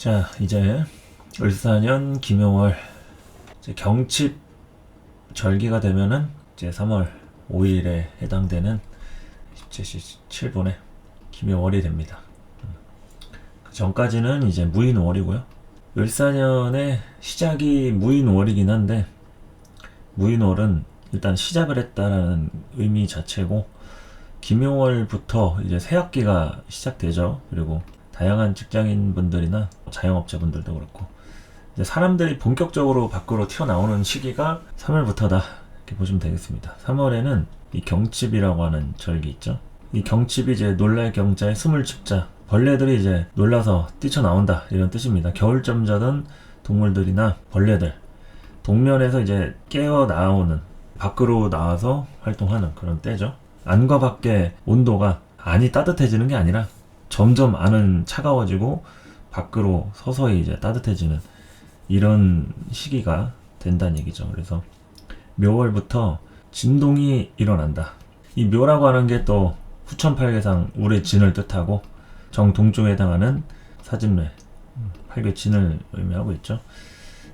자, 이제 을사년 김용월 이제 경칩 절기가 되면은 이제 3월 5일에 해당되는 17시 7분에 김용월이 됩니다. 그 전까지는 이제 무인월이고요. 을사년의 시작이 무인월이긴 한데, 무인월은 일단 시작을 했다라는 의미 자체고, 김용월부터 이제 새학기가 시작되죠. 그리고 다양한 직장인분들이나 자영업자분들도 그렇고 이제 사람들이 본격적으로 밖으로 튀어나오는 시기가 3월부터다 이렇게 보시면 되겠습니다. 3월에는 이 경칩이라고 하는 절기 있죠. 이 경칩이 이제 놀랄 경자에 숨을 칩자, 벌레들이 이제 놀라서 뛰쳐나온다 이런 뜻입니다. 겨울잠 자던 동물들이나 벌레들, 동면에서 이제 깨어 나오는, 밖으로 나와서 활동하는 그런 때죠. 안과 밖의 온도가 안이 따뜻해지는 게 아니라 점점 안은 차가워지고 밖으로 서서히 이제 따뜻해지는 이런 시기가 된다는 얘기죠. 그래서 묘월부터 진동이 일어난다. 이 묘라고 하는 게 또 후천팔계상 울의 진을 뜻하고 정동쪽에 해당하는 사진례 팔계진을 의미하고 있죠.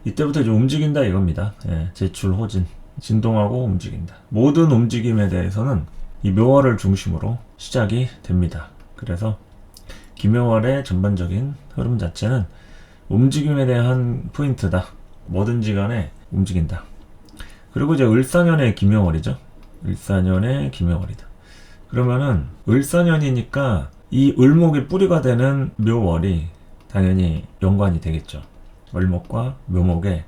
이때부터 이제 움직인다 이겁니다. 예, 제출 호진, 진동하고 움직인다. 모든 움직임에 대해서는 이 묘월을 중심으로 시작이 됩니다. 그래서 김용월의 전반적인 흐름 자체는 움직임에 대한 포인트다. 뭐든지 간에 움직인다. 그리고 이제 을사년의 김용월이죠. 을사년의 김용월이다. 그러면은 을사년이니까 이 을목의 뿌리가 되는 묘월이 당연히 연관이 되겠죠. 을목과 묘목의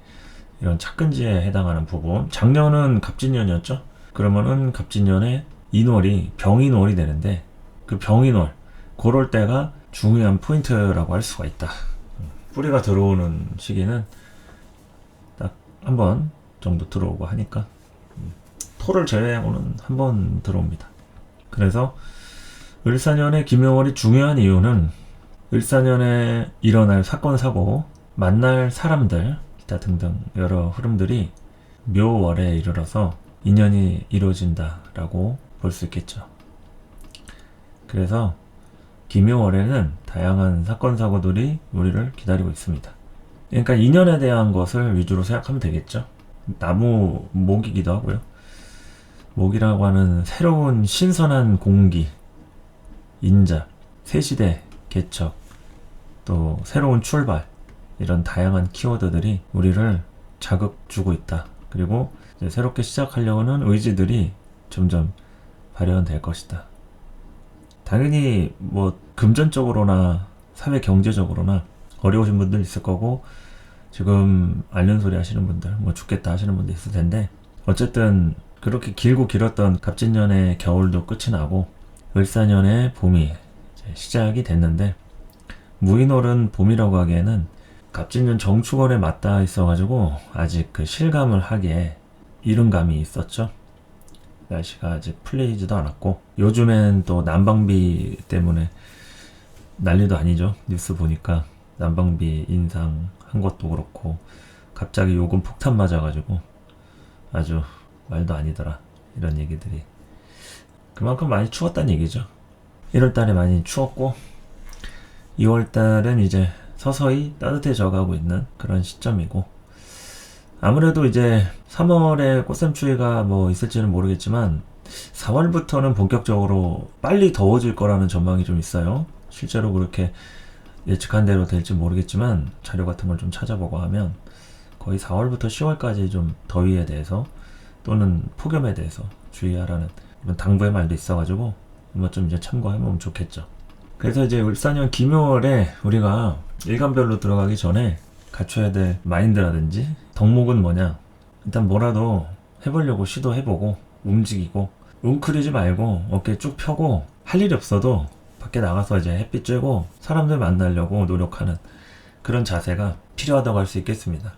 이런 착근지에 해당하는 부분. 작년은 갑진년이었죠. 그러면은 갑진년에 인월이 병인월이 되는데, 그 병인월, 그럴 때가 중요한 포인트라고 할 수가 있다. 뿌리가 들어오는 시기는 딱 한 번 정도 들어오고 하니까 토를 제외하고는 한 번 들어옵니다. 그래서 을사년의 김용월이 중요한 이유는 을사년에 일어날 사건 사고, 만날 사람들 기타 등등 여러 흐름들이 묘월에 이르러서 인연이 이루어진다라고 볼 수 있겠죠. 그래서 김용월에는 다양한 사건 사고들이 우리를 기다리고 있습니다. 그러니까 인연에 대한 것을 위주로 생각하면 되겠죠. 나무 목이기도 하고요. 목이라고 하는 새로운 신선한 공기, 인자, 새시대 개척, 또 새로운 출발, 이런 다양한 키워드들이 우리를 자극 주고 있다. 그리고 이제 새롭게 시작하려는 의지들이 점점 발현될 것이다. 당연히 뭐 금전적으로나 사회 경제적으로나 어려우신 분들 있을 거고, 지금 앓는 소리 하시는 분들, 뭐 죽겠다 하시는 분들 있을 텐데, 어쨌든 그렇게 길고 길었던 갑진년의 겨울도 끝이 나고 을사년의 봄이 이제 시작이 됐는데, 무인월은 봄이라고 하기에는 갑진년 정축월에 맞닿아 있어가지고 아직 그 실감을 하기에 이른 감이 있었죠. 날씨가 아직 풀리지도 않았고, 요즘엔 또 난방비 때문에 난리도 아니죠. 뉴스 보니까 난방비 인상한 것도 그렇고 갑자기 요금 폭탄 맞아가지고 아주 말도 아니더라 이런 얘기들이. 그만큼 많이 추웠다는 얘기죠. 1월달에 많이 추웠고 2월달은 이제 서서히 따뜻해져 가고 있는 그런 시점이고, 아무래도 이제 3월에 꽃샘추위가 뭐 있을지는 모르겠지만 4월부터는 본격적으로 빨리 더워질 거라는 전망이 좀 있어요. 실제로 그렇게 예측한 대로 될지 모르겠지만 자료 같은 걸 좀 찾아보고 하면 거의 4월부터 10월까지 좀 더위에 대해서 또는 폭염에 대해서 주의하라는 이런 당부의 말도 있어가지고 한번 좀 이제 참고하면 좋겠죠. 그래서 이제 을사년 김용월에 우리가 일간별로 들어가기 전에 갖춰야 될 마인드라든지 덕목은 뭐냐, 일단 뭐라도 해보려고 시도해보고 움직이고 웅크리지 말고 어깨 쭉 펴고 할 일이 없어도 밖에 나가서 이제 햇빛 쬐고 사람들 만나려고 노력하는 그런 자세가 필요하다고 할 수 있겠습니다.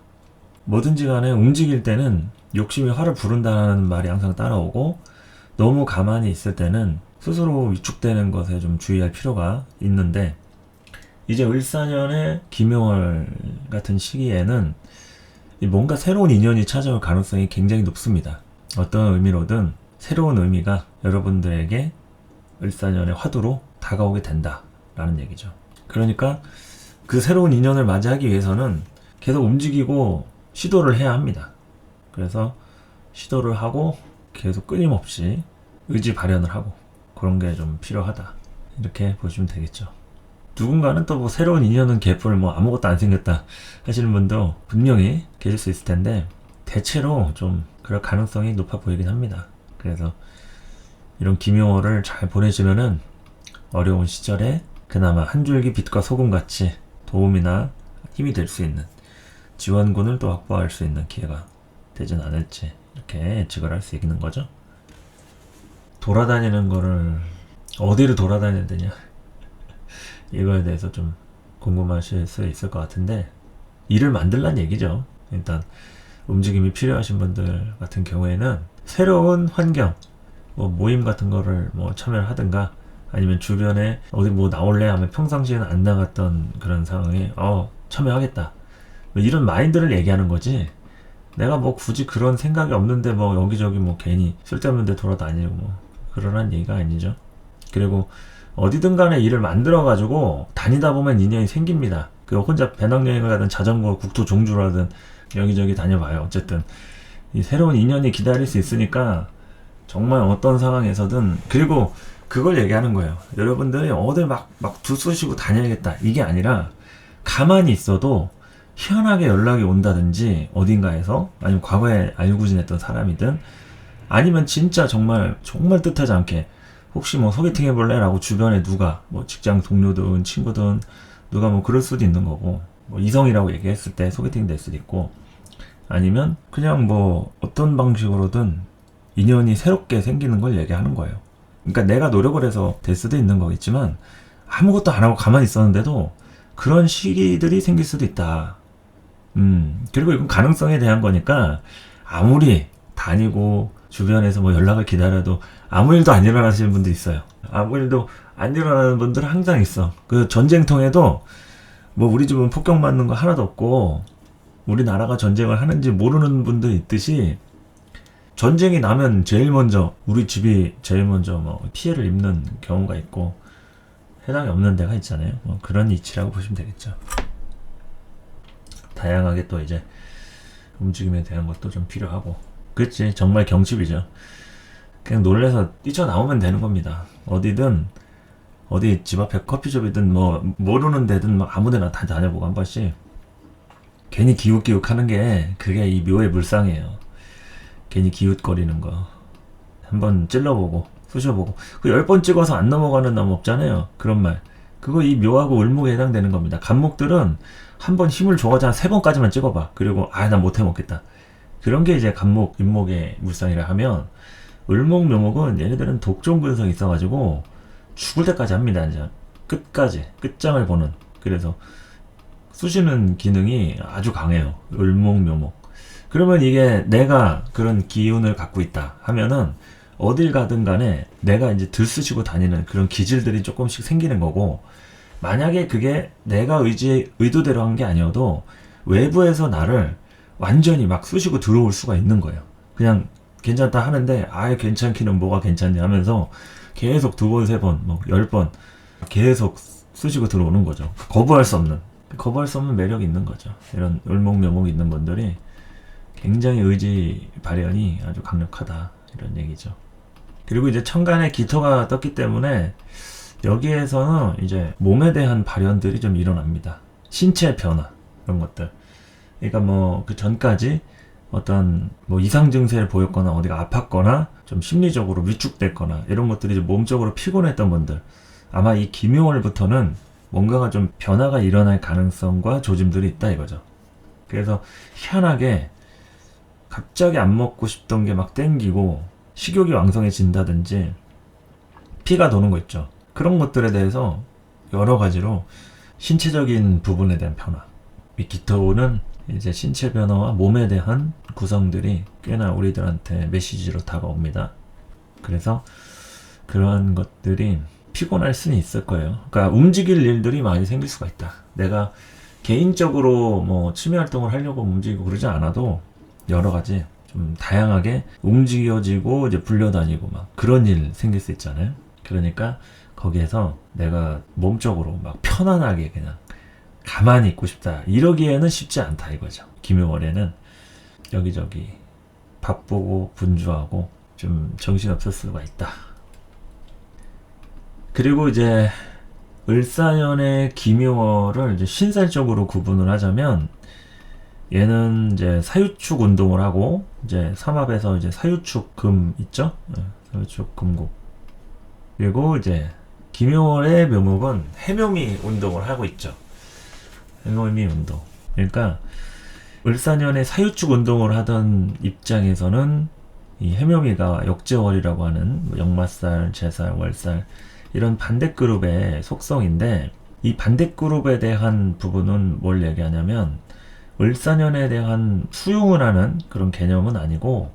뭐든지 간에 움직일 때는 욕심이 화를 부른다는 말이 항상 따라오고, 너무 가만히 있을 때는 스스로 위축되는 것에 좀 주의할 필요가 있는데, 이제 을사년의 김용월 같은 시기에는 뭔가 새로운 인연이 찾아올 가능성이 굉장히 높습니다. 어떤 의미로든 새로운 의미가 여러분들에게 을사년의 화두로 다가오게 된다 라는 얘기죠. 그러니까 그 새로운 인연을 맞이하기 위해서는 계속 움직이고 시도를 해야 합니다. 그래서 시도를 하고 계속 끊임없이 의지 발현을 하고 그런 게 좀 필요하다. 이렇게 보시면 되겠죠. 누군가는 또 뭐 새로운 인연은 개뿔 뭐 아무것도 안 생겼다 하시는 분도 분명히 계실 수 있을 텐데 대체로 좀 그럴 가능성이 높아 보이긴 합니다. 그래서 이런 기묘월을 잘 보내시면은 어려운 시절에 그나마 한 줄기 빛과 소금같이 도움이나 힘이 될 수 있는 지원군을 또 확보할 수 있는 기회가 되진 않을지 이렇게 예측을 할 수 있는 거죠. 돌아다니는 거를 어디를 돌아다녀야 되냐 이거에 대해서 좀 궁금하실 수 있을 것 같은데 일을 만들란 얘기죠. 일단 움직임이 필요하신 분들 같은 경우에는 새로운 환경 뭐 모임 같은 거를 뭐 참여를 하든가 아니면 주변에 어디 뭐 나올래 하면 평상시에는 안 나갔던 그런 상황에 참여하겠다 뭐 이런 마인드를 얘기하는 거지. 내가 뭐 굳이 그런 생각이 없는데 뭐 여기저기 뭐 괜히 쓸데없는 데 돌아다니고 뭐 그러란 얘기가 아니죠. 그리고 어디든 간에 일을 만들어 가지고 다니다 보면 인연이 생깁니다. 그 혼자 배낭여행을 가든 자전거 국토 종주를 하든 여기저기 다녀봐요. 어쨌든 이 새로운 인연이 기다릴 수 있으니까 정말 어떤 상황에서든. 그리고 그걸 얘기하는 거예요. 여러분들이 어딜 막 두쓰시고 다녀야겠다 이게 아니라 가만히 있어도 희한하게 연락이 온다든지 어딘가에서 아니면 과거에 알고 지냈던 사람이든 아니면 진짜 정말 뜻하지 않게 혹시 뭐 소개팅 해볼래? 라고 주변에 누가 뭐 직장 동료든 친구든 누가 뭐 그럴 수도 있는 거고 뭐 이성이라고 얘기했을 때 소개팅 될 수도 있고 아니면 그냥 뭐 어떤 방식으로든 인연이 새롭게 생기는 걸 얘기하는 거예요. 그러니까 내가 노력을 해서 될 수도 있는 거겠지만 아무것도 안 하고 가만히 있었는데도 그런 시기들이 생길 수도 있다. 그리고 이건 가능성에 대한 거니까 아무리 다니고 주변에서 뭐 연락을 기다려도 아무 일도 안 일어나시는 분도 있어요. 아무 일도 안 일어나는 분들은 항상 있어. 그 전쟁통에도 뭐 우리 집은 폭격 맞는 거 하나도 없고 우리나라가 전쟁을 하는지 모르는 분들 있듯이 전쟁이 나면 제일 먼저 우리 집이 제일 먼저 뭐 피해를 입는 경우가 있고 해당이 없는 데가 있잖아요. 뭐 그런 이치라고 보시면 되겠죠. 다양하게 또 이제 움직임에 대한 것도 좀 필요하고 그렇지 정말 경칩이죠. 그냥 놀래서 뛰쳐나오면 되는 겁니다. 어디든 어디 집 앞에 커피숍이든 뭐 모르는 데든 뭐 아무데나 다 다녀보고 한 번씩 괜히 기웃기웃 하는 게 그게 이 묘의 물상이에요. 괜히 기웃거리는 거 한번 찔러보고 쑤셔보고 그 10번 찍어서 안 넘어가는 나무 없잖아요. 그런 말 그거 이 묘하고 을목에 해당되는 겁니다. 간목들은 한번 힘을 줘가지고 한 3번까지만 찍어봐. 그리고 나 못해 먹겠다. 그런 게 이제 간목, 임목의 물상이라 하면 을목, 묘목은 얘네들은 독종 근성이 있어가지고 죽을 때까지 합니다. 이제 끝까지 끝장을 보는. 그래서 쑤시는 기능이 아주 강해요. 을목, 묘목. 그러면 이게 내가 그런 기운을 갖고 있다 하면은 어딜 가든 간에 내가 이제 들쑤시고 다니는 그런 기질들이 조금씩 생기는 거고 만약에 그게 내가 의도대로 한 게 아니어도 외부에서 나를 완전히 막 쑤시고 들어올 수가 있는 거예요. 그냥 괜찮다 하는데 괜찮기는 뭐가 괜찮냐 하면서 계속 2번, 3번, 뭐 10번 계속 쑤시고 들어오는 거죠. 거부할 수 없는 매력이 있는 거죠. 이런 을목묘목이 있는 분들이 굉장히 의지 발현이 아주 강력하다 이런 얘기죠. 그리고 이제 천간에 기토가 떴기 때문에 여기에서는 이제 몸에 대한 발현들이 좀 일어납니다. 신체 변화 이런 것들. 그러니까 뭐 그 전까지 어떤 뭐 이상 증세를 보였거나 어디가 아팠거나 좀 심리적으로 위축됐거나 이런 것들이 좀 몸적으로 피곤했던 분들 아마 이 기묘월부터는 뭔가가 좀 변화가 일어날 가능성과 조짐들이 있다 이거죠. 그래서 희한하게 갑자기 안 먹고 싶던 게 막 땡기고 식욕이 왕성해진다든지 피가 도는 거 있죠. 그런 것들에 대해서 여러 가지로 신체적인 부분에 대한 변화. 이 기토는 이제 신체 변화와 몸에 대한 구성들이 꽤나 우리들한테 메시지로 다가옵니다. 그래서 그러한 것들이 피곤할 수는 있을 거예요. 그러니까 움직일 일들이 많이 생길 수가 있다. 내가 개인적으로 뭐 취미 활동을 하려고 움직이고 그러지 않아도 여러 가지 좀 다양하게 움직여지고 이제 불려다니고 막 그런 일 생길 수 있잖아요. 그러니까 거기에서 내가 몸적으로 막 편안하게 그냥 가만히 있고 싶다 이러기에는 쉽지 않다 이거죠. 김효월에는 여기저기 바쁘고 분주하고 좀 정신없을 수가 있다. 그리고 이제 을사년의 김효월을 이제 신살적으로 구분을 하자면 얘는 이제 사유축 운동을 하고 이제 삼합에서 이제 사유축 금 있죠? 사유축 금국. 그리고 이제 김효월의 묘목은 해묘미 운동을 하고 있죠. 해묘미 운동. 그러니까 을사년에 사유축 운동을 하던 입장에서는 이 해묘미가 역제월이라고 하는 역마살, 제살, 월살 이런 반대그룹의 속성인데 이 반대그룹에 대한 부분은 뭘 얘기하냐면 을사년에 대한 수용을 하는 그런 개념은 아니고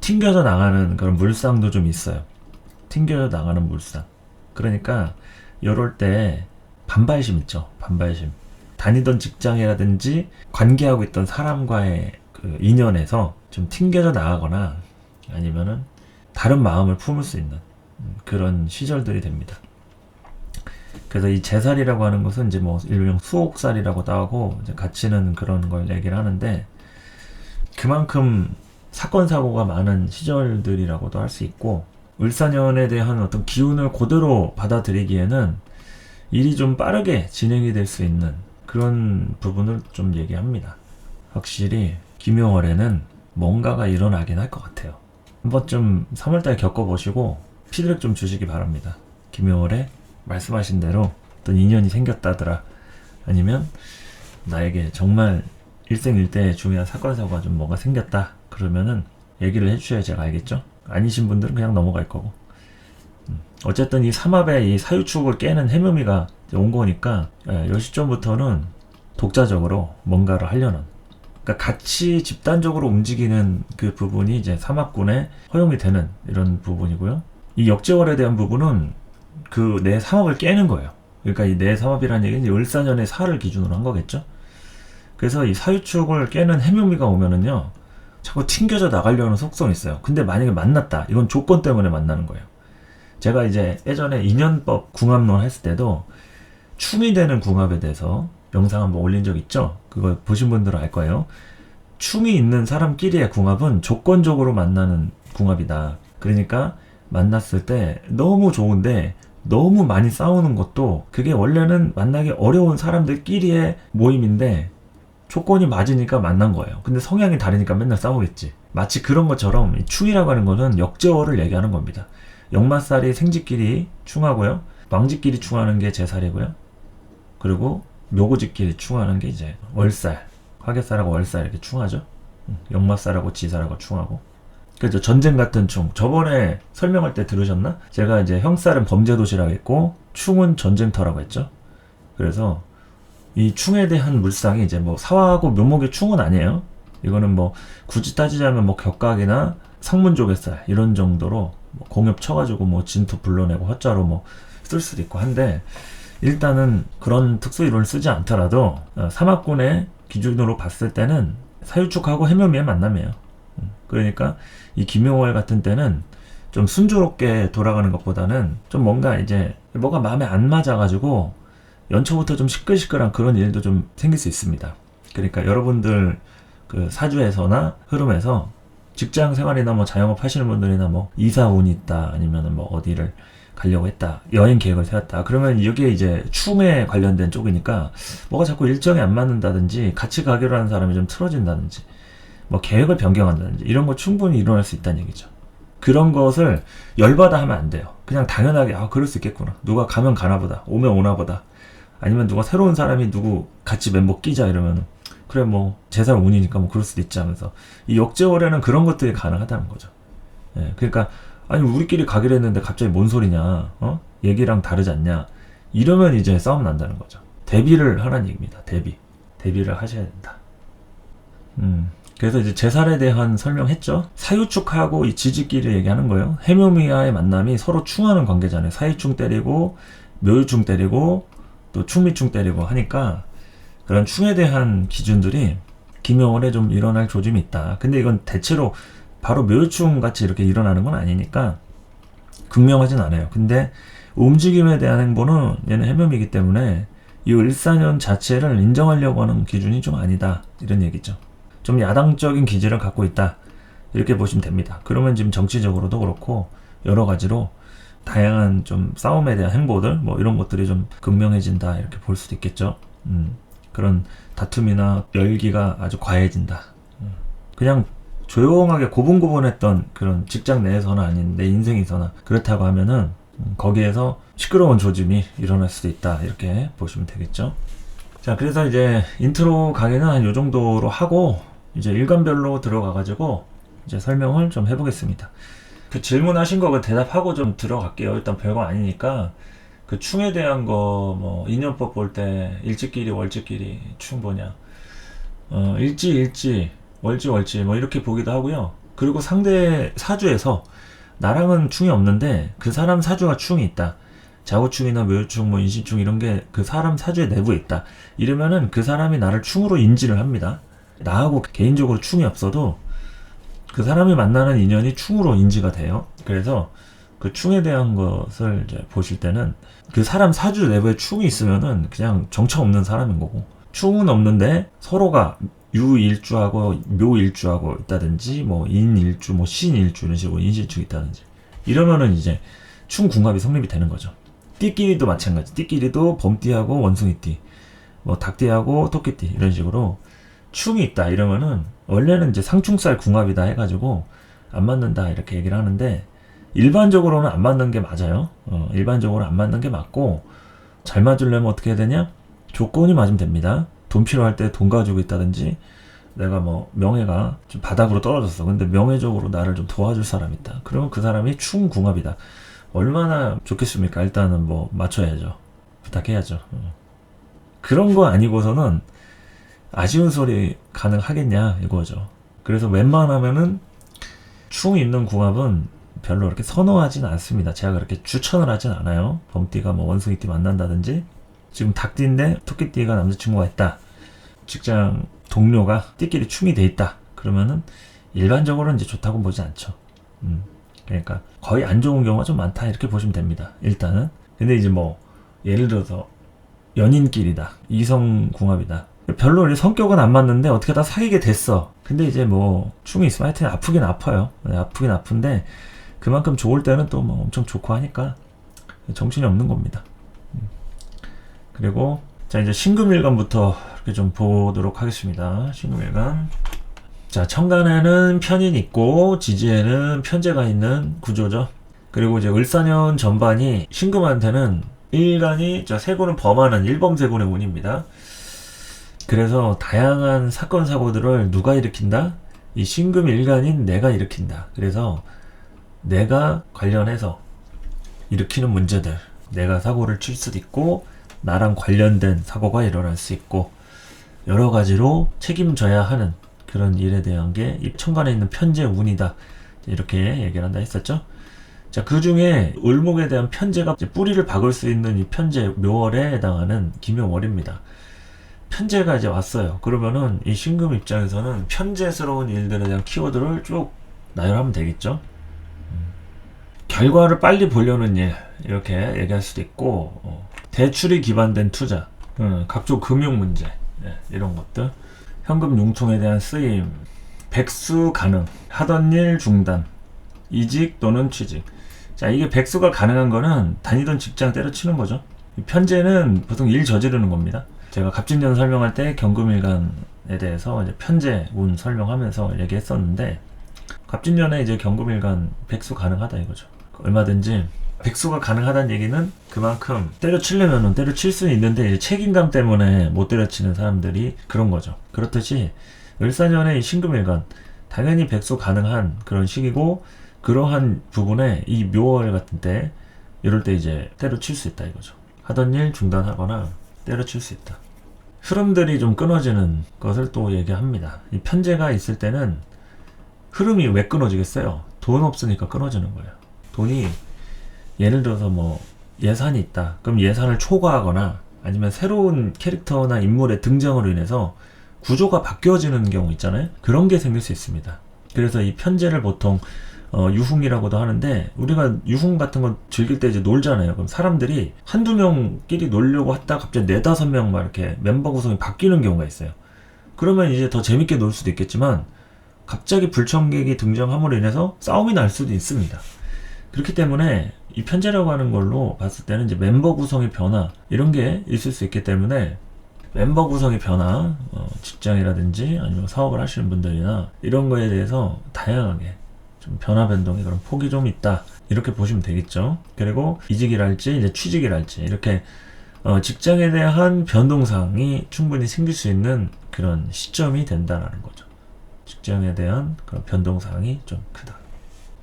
튕겨져 나가는 그런 물상도 좀 있어요. 튕겨져 나가는 물상. 그러니까 이럴 때 반발심 있죠. 반발심. 다니던 직장이라든지 관계하고 있던 사람과의 그 인연에서 좀 튕겨져 나가거나 아니면은 다른 마음을 품을 수 있는 그런 시절들이 됩니다. 그래서 이 제살이라고 하는 것은 이제 뭐 일명 수옥살이라고도 하고 이제 가치는 그런 걸 얘기를 하는데 그만큼 사건 사고가 많은 시절들이라고도 할 수 있고 을사년에 대한 어떤 기운을 그대로 받아들이기에는 일이 좀 빠르게 진행이 될 수 있는 그런 부분을 좀 얘기합니다. 확실히 김효월에는 뭔가가 일어나긴 할 것 같아요. 한번 좀 3월달 겪어보시고 피드백 좀 주시기 바랍니다. 김효월에 말씀하신 대로 어떤 인연이 생겼다더라 아니면 나에게 정말 일생일대의 중요한 사건 사고가 좀 뭐가 생겼다 그러면은 얘기를 해주셔야 제가 알겠죠? 아니신 분들은 그냥 넘어갈 거고 어쨌든 이 삼합의 이 사유축을 깨는 해묘미가 온 거니까 이 시점부터는 독자적으로 뭔가를 하려는 그러니까 같이 집단적으로 움직이는 그 부분이 이제 삼합군에 허용이 되는 이런 부분이고요. 이 역제월에 대한 부분은 그 내 삼합을 깨는 거예요. 그러니까 이 내 삼합이라는 얘기는 을사년의 사를 기준으로 한 거겠죠. 그래서 이 사유축을 깨는 해묘미가 오면은요 자꾸 튕겨져 나가려는 속성이 있어요. 근데 만약에 만났다 이건 조건 때문에 만나는 거예요. 제가 이제 예전에 인연법 궁합론 했을 때도 충이 되는 궁합에 대해서 영상 한번 올린 적 있죠? 그거 보신 분들은 알 거예요. 충이 있는 사람끼리의 궁합은 조건적으로 만나는 궁합이다. 그러니까 만났을 때 너무 좋은데 너무 많이 싸우는 것도 그게 원래는 만나기 어려운 사람들끼리의 모임인데 조건이 맞으니까 만난 거예요. 근데 성향이 다르니까 맨날 싸우겠지. 마치 그런 것처럼 이 충이라고 하는 거는 역제월을 얘기하는 겁니다. 역마살이 생쥐끼리 충하고요. 망쥐끼리 충하는 게 제살이고요. 그리고 묘고지끼리 충하는 게 이제 월살. 화개살하고 월살 이렇게 충하죠. 역마살하고 지살하고 충하고. 그죠. 전쟁 같은 충. 저번에 설명할 때 들으셨나? 제가 이제 형살은 범죄도시라고 했고 충은 전쟁터라고 했죠. 그래서 이 충에 대한 물상이 이제 뭐 사화하고 묘목의 충은 아니에요. 이거는 뭐 굳이 따지자면 뭐 격각이나 상문조개살 이런 정도로 뭐 공엽 쳐가지고 뭐 진토 불러내고 허자로 뭐 쓸 수도 있고 한데 일단은 그런 특수 이론을 쓰지 않더라도 삼합군의 기준으로 봤을 때는 사유축하고 해묘미의 만남이에요. 그러니까 이 김효월 같은 때는 좀 순조롭게 돌아가는 것보다는 좀 뭔가 이제 뭐가 마음에 안 맞아가지고 연초부터 좀 시끌시끌한 그런 일도 좀 생길 수 있습니다. 그러니까 여러분들 그 사주에서나 흐름에서 직장 생활이나 뭐 자영업 하시는 분들이나 뭐 이사 운이 있다 아니면은 뭐 어디를 가려고 했다 여행 계획을 세웠다 그러면 여기에 이제 충에 관련된 쪽이니까 뭐가 자꾸 일정이 안 맞는다든지 같이 가기로 하는 사람이 좀 틀어진다든지 뭐 계획을 변경한다든지 이런 거 충분히 일어날 수 있다는 얘기죠. 그런 것을 열받아 하면 안 돼요. 그냥 당연하게 그럴 수 있겠구나. 누가 가면 가나 보다. 오면 오나 보다. 아니면 누가 새로운 사람이 누구 같이 멤버 끼자 이러면 그래 뭐 제살 운이니까 뭐 그럴 수도 있지 하면서 이 역제월에는 그런 것들이 가능하다는 거죠. 예, 그러니까 아니 우리끼리 가기로 했는데 갑자기 뭔 소리냐 얘기랑 다르지 않냐 이러면 이제 싸움 난다는 거죠. 대비를 하라는 얘기입니다. 대비를 하셔야 된다. 그래서 이제 제살에 대한 설명했죠. 사유축하고 이 지지끼리 얘기하는 거예요. 해묘미와의 만남이 서로 충하는 관계잖아요. 사유충 때리고 묘유충 때리고 또 충미충 때리고 하니까 그런 충에 대한 기준들이 김효월에 좀 일어날 조짐이 있다. 근데 이건 대체로 바로 묘유충 같이 이렇게 일어나는 건 아니니까 극명하진 않아요. 근데 움직임에 대한 행보는 얘는 해묘미이기 때문에 이 을사년 자체를 인정하려고 하는 기준이 좀 아니다, 이런 얘기죠. 좀 야당적인 기질을 갖고 있다, 이렇게 보시면 됩니다. 그러면 지금 정치적으로도 그렇고 여러 가지로 다양한 좀 싸움에 대한 행보들 뭐 이런 것들이 좀 극명해진다, 이렇게 볼 수도 있겠죠. 그런 다툼이나 열기가 아주 과해진다. 그냥 조용하게 고분고분했던 그런 직장 내에서나 아닌 내 인생에서나 그렇다고 하면은 거기에서 시끄러운 조짐이 일어날 수도 있다, 이렇게 보시면 되겠죠. 자, 그래서 이제 인트로 강의는 한 요 정도로 하고 이제 일간별로 들어가가지고 이제 설명을 좀 해보겠습니다. 그 질문하신 거 그 대답하고 좀 들어갈게요. 일단 별거 아니니까. 그 충에 대한 거 뭐 인연법 볼 때 일지끼리 월지끼리 충 뭐냐, 일지 월지 뭐 이렇게 보기도 하고요. 그리고 상대 사주에서 나랑은 충이 없는데 그 사람 사주가 충이 있다, 자고충이나 묘충 뭐 인신충 이런 게 그 사람 사주의 내부에 있다, 이러면은 그 사람이 나를 충으로 인지를 합니다. 나하고 개인적으로 충이 없어도 그 사람이 만나는 인연이 충으로 인지가 돼요. 그래서 그 충에 대한 것을 이제 보실 때는 그 사람 사주 내부에 충이 있으면은 그냥 정처 없는 사람인 거고, 충은 없는데 서로가 유일주하고 묘일주하고 있다든지 뭐 인일주 뭐 신일주 이런 식으로 인실축이 있다든지 이러면은 이제 충궁합이 성립이 되는 거죠. 띠끼리도 마찬가지. 띠끼리도 범띠하고 원숭이띠, 뭐 닭띠하고 토끼띠 이런 식으로 충이 있다 이러면은 원래는 이제 상충살 궁합이다 해가지고 안 맞는다, 이렇게 얘기를 하는데 일반적으로는 안 맞는 게 맞아요. 일반적으로 안 맞는 게 맞고, 잘 맞으려면 어떻게 해야 되냐? 조건이 맞으면 됩니다. 돈 필요할 때 돈 가지고 있다든지, 내가 뭐 명예가 좀 바닥으로 떨어졌어. 근데 명예적으로 나를 좀 도와줄 사람이 있다. 그러면 그 사람이 충궁합이다. 얼마나 좋겠습니까? 일단은 뭐 맞춰야죠. 부탁해야죠. 그런 거 아니고서는 아쉬운 소리 가능하겠냐 이거죠. 그래서 웬만하면은 충 있는 궁합은 별로 그렇게 선호하진 않습니다. 제가 그렇게 추천을 하진 않아요. 범띠가 뭐 원숭이띠 만난다든지, 지금 닭띠인데 토끼띠가 남자친구가 있다, 직장 동료가 띠끼리 충이 돼 있다, 그러면은 일반적으로는 이제 좋다고 보지 않죠. 그러니까 거의 안 좋은 경우가 좀 많다, 이렇게 보시면 됩니다. 일단은. 근데 이제 뭐 예를 들어서 연인끼리다, 이성궁합이다, 별로 성격은 안 맞는데 어떻게 다 사귀게 됐어. 근데 이제 뭐 충이 있으면 하여튼 아프긴 아파요. 아프긴 아픈데 그만큼 좋을 때는 또 뭐 엄청 좋고 하니까 정신이 없는 겁니다. 그리고 자, 이제 신금일간부터 이렇게 좀 보도록 하겠습니다. 신금일간. 자, 천간에는 편인이 있고 지지에는 편재가 있는 구조죠. 그리고 이제 을사년 전반이 신금한테는 일간이, 자, 세군은 범하는 일범세군의 운입니다. 그래서 다양한 사건 사고들을 누가 일으킨다? 이 신금 일간인 내가 일으킨다. 그래서 내가 관련해서 일으키는 문제들, 내가 사고를 칠 수도 있고 나랑 관련된 사고가 일어날 수 있고 여러 가지로 책임져야 하는 그런 일에 대한 게 이 천간에 있는 편재 운이다, 이렇게 얘기를 한다 했었죠. 자, 그 중에 을목에 대한 편재가 뿌리를 박을 수 있는 이 편재 묘월에 해당하는 기묘월입니다. 편재가 이제 왔어요. 그러면은 이 신금 입장에서는 편재스러운 일들에 대한 키워드를 쭉 나열하면 되겠죠. 결과를 빨리 보려는 일, 이렇게 얘기할 수도 있고, 대출이 기반된 투자, 각종 금융 문제, 이런 것들, 현금 융통에 대한 쓰임, 백수 가능, 하던 일 중단, 이직 또는 취직. 자, 이게 백수가 가능한 거는 다니던 직장 때려치는 거죠. 편재는 보통 일 저지르는 겁니다. 제가 갑진년 설명할 때 경금일간에 대해서 이제 편재 운 설명하면서 얘기했었는데, 갑진년에 이제 경금일간 백수 가능하다 이거죠. 얼마든지 백수가 가능하다는 얘기는 그만큼 때려치려면은 때려칠 수는 있는데 이제 책임감 때문에 못 때려치는 사람들이 그런 거죠. 그렇듯이 을사년의 신금일간 당연히 백수 가능한 그런 시기고, 그러한 부분에 이 묘월 같은 때 이럴 때 이제 때려칠 수 있다 이거죠. 하던 일 중단하거나 때려칠 수 있다. 흐름들이 좀 끊어지는 것을 또 얘기합니다. 이 편재가 있을 때는 흐름이 왜 끊어지겠어요? 돈 없으니까 끊어지는 거예요. 돈이 예를 들어서 뭐 예산이 있다. 그럼 예산을 초과하거나 아니면 새로운 캐릭터나 인물의 등장으로 인해서 구조가 바뀌어지는 경우 있잖아요. 그런 게 생길 수 있습니다. 그래서 이 편재를 보통 유흥이라고도 하는데, 우리가 유흥 같은 거 즐길 때 이제 놀잖아요. 그럼 사람들이 한두 명끼리 놀려고 했다가 갑자기 네다섯 명 막 이렇게 멤버 구성이 바뀌는 경우가 있어요. 그러면 이제 더 재밌게 놀 수도 있겠지만, 갑자기 불청객이 등장함으로 인해서 싸움이 날 수도 있습니다. 그렇기 때문에 이 편제라고 하는 걸로 봤을 때는 이제 멤버 구성의 변화, 이런 게 있을 수 있기 때문에, 멤버 구성의 변화, 직장이라든지 아니면 사업을 하시는 분들이나 이런 거에 대해서 다양하게 좀 변화 변동의 그런 폭이 좀 있다, 이렇게 보시면 되겠죠. 그리고 이직이랄지 이제 취직이랄지 이렇게 직장에 대한 변동사항이 충분히 생길 수 있는 그런 시점이 된다라는 거죠. 직장에 대한 그런 변동사항이 좀 크다.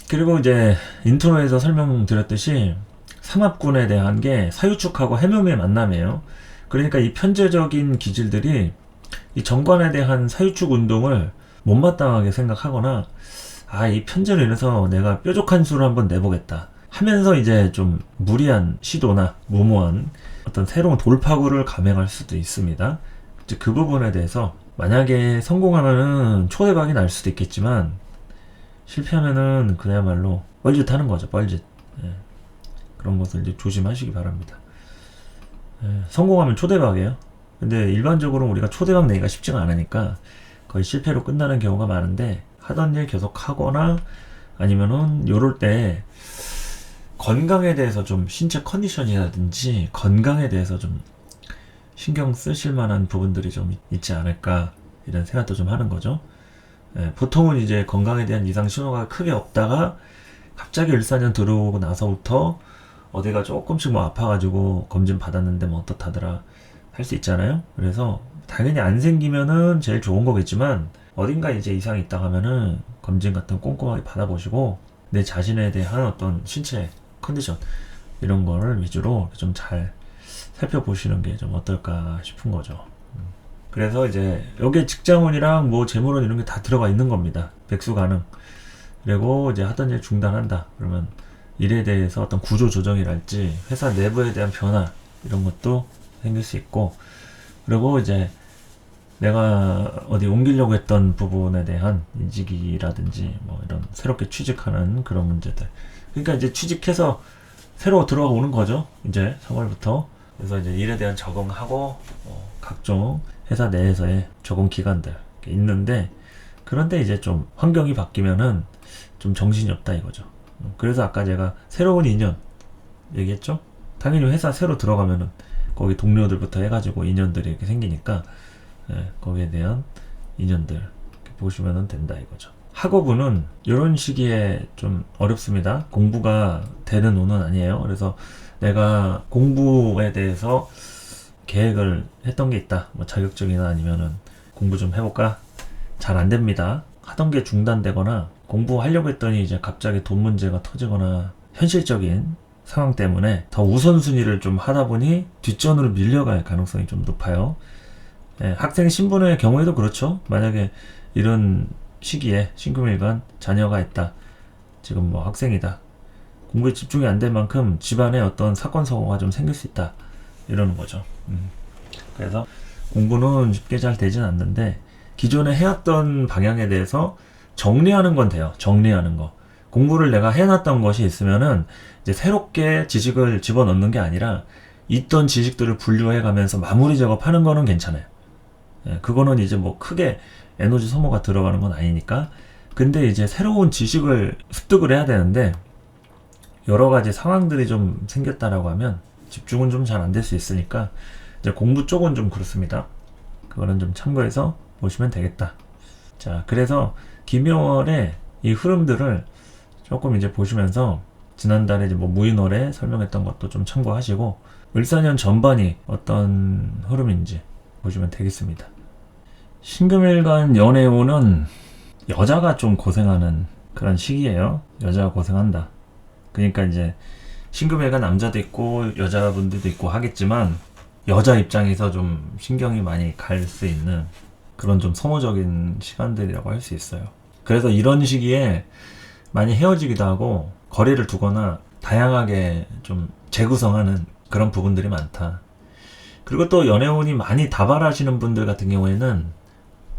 그리고 이제 인트로에서 설명드렸듯이 삼합군에 대한 게 사유축하고 해묘의 만남이에요. 그러니까 이 편제적인 기질들이 이 정관에 대한 사유축 운동을 못마땅하게 생각하거나, 이 편제로 인해서 내가 뾰족한 수를 한번 내보겠다 하면서 이제 좀 무리한 시도나 무모한 어떤 새로운 돌파구를 감행할 수도 있습니다. 이제 그 부분에 대해서 만약에 성공하면은 초대박이 날 수도 있겠지만, 실패하면은 그야말로 뻘짓 하는 거죠. 뻘짓. 그런 것을 이제 조심하시기 바랍니다. 성공하면 초대박이에요. 근데 일반적으로 우리가 초대박 내기가 쉽지가 않으니까 거의 실패로 끝나는 경우가 많은데, 하던 일 계속 하거나 아니면은 요럴 때 건강에 대해서 좀, 신체 컨디션이라든지 건강에 대해서 좀 신경 쓰실 만한 부분들이 좀 있지 않을까, 이런 생각도 좀 하는 거죠. 보통은 이제 건강에 대한 이상 신호가 크게 없다가 갑자기 을사년 들어오고 나서부터 어디가 조금씩 뭐 아파가지고 검진 받았는데 뭐 어떻다더라 할 수 있잖아요. 그래서 당연히 안 생기면은 제일 좋은 거겠지만, 어딘가 이제 이상이 있다 하면은 검진 같은 거 꼼꼼하게 받아보시고 내 자신에 대한 어떤 신체 컨디션 이런 거를 위주로 좀 잘 살펴보시는 게 좀 어떨까 싶은 거죠. 그래서 이제 여기에 직장운이랑 뭐 재물운 이런 게 다 들어가 있는 겁니다. 백수 가능. 그리고 이제 하던 일 중단한다 그러면 일에 대해서 어떤 구조 조정이랄지 회사 내부에 대한 변화 이런 것도 생길 수 있고, 그리고 이제 내가 어디 옮기려고 했던 부분에 대한 이직이라든지 뭐 이런 새롭게 취직하는 그런 문제들, 그러니까 이제 취직해서 새로 들어가 오는 거죠. 이제 3월부터. 그래서 이제 일에 대한 적응하고 각종 회사 내에서의 적응 기간들 있는데, 그런데 이제 좀 환경이 바뀌면은 좀 정신이 없다 이거죠. 그래서 아까 제가 새로운 인연 얘기했죠. 당연히 회사 새로 들어가면은 거기 동료들부터 해가지고 인연들이 이렇게 생기니까, 거기에 대한 인연들 보시면 된다 이거죠. 학업운은 이런 시기에 좀 어렵습니다. 공부가 되는 운은 아니에요. 그래서 내가 공부에 대해서 계획을 했던 게 있다, 뭐 자격증이나 아니면은 공부 좀 해볼까, 잘 안 됩니다. 하던 게 중단되거나 공부하려고 했더니 이제 갑자기 돈 문제가 터지거나 현실적인 상황 때문에 더 우선순위를 좀 하다 보니 뒷전으로 밀려갈 가능성이 좀 높아요. 학생 신분의 경우에도 그렇죠. 만약에 이런 시기에 신금일간 자녀가 있다, 지금 뭐 학생이다, 공부에 집중이 안 될 만큼 집안에 어떤 사건 사고가 좀 생길 수 있다 이러는 거죠. 그래서 공부는 쉽게 잘 되진 않는데, 기존에 해왔던 방향에 대해서 정리하는 건 돼요. 정리하는 거. 공부를 내가 해놨던 것이 있으면은 이제 새롭게 지식을 집어넣는 게 아니라 있던 지식들을 분류해 가면서 마무리 작업하는 거는 괜찮아요. 그거는 이제 뭐 크게 에너지 소모가 들어가는 건 아니니까. 근데 이제 새로운 지식을 습득을 해야 되는데 여러 가지 상황들이 좀 생겼다라고 하면 집중은 좀 잘 안 될 수 있으니까, 이제 공부 쪽은 좀 그렇습니다. 그거는 좀 참고해서 보시면 되겠다. 자, 그래서 김효월의 이 흐름들을 조금 이제 보시면서 지난달에 이제 뭐 무인월에 설명했던 것도 좀 참고하시고, 을사년 전반이 어떤 흐름인지 보시면 되겠습니다. 신금일간 연애운은 여자가 좀 고생하는 그런 시기예요. 여자가 고생한다. 그러니까 이제 신금일간 남자도 있고 여자분들도 있고 하겠지만, 여자 입장에서 좀 신경이 많이 갈 수 있는 그런 좀 소모적인 시간들이라고 할 수 있어요. 그래서 이런 시기에 많이 헤어지기도 하고 거리를 두거나 다양하게 좀 재구성하는 그런 부분들이 많다. 그리고 또 연애운이 많이 다발하시는 분들 같은 경우에는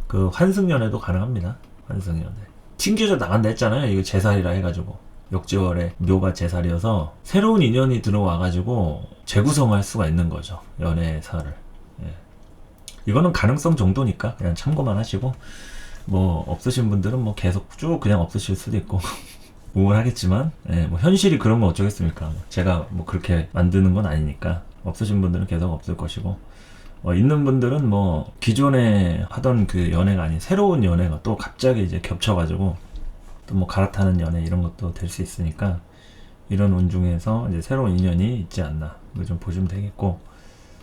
그 환승연애도 가능합니다. 환승연애. 튕겨져 나간다 했잖아요. 이거 제살이라 해가지고 역지월의 묘가 제살이어서 새로운 인연이 들어와가지고 재구성할 수가 있는 거죠. 연애사를. 예. 이거는 가능성 정도니까 그냥 참고만 하시고, 뭐 없으신 분들은 뭐 계속 쭉 그냥 없으실 수도 있고 우울하겠지만, 예, 뭐 현실이 그런 거 어쩌겠습니까. 제가 뭐 그렇게 만드는 건 아니니까. 없으신 분들은 계속 없을 것이고, 있는 분들은 뭐 기존에 하던 그 연애가 아닌 새로운 연애가 또 갑자기 이제 겹쳐가지고 또 뭐 갈아타는 연애 이런 것도 될 수 있으니까, 이런 운 중에서 이제 새로운 인연이 있지 않나 이거 좀 보시면 되겠고,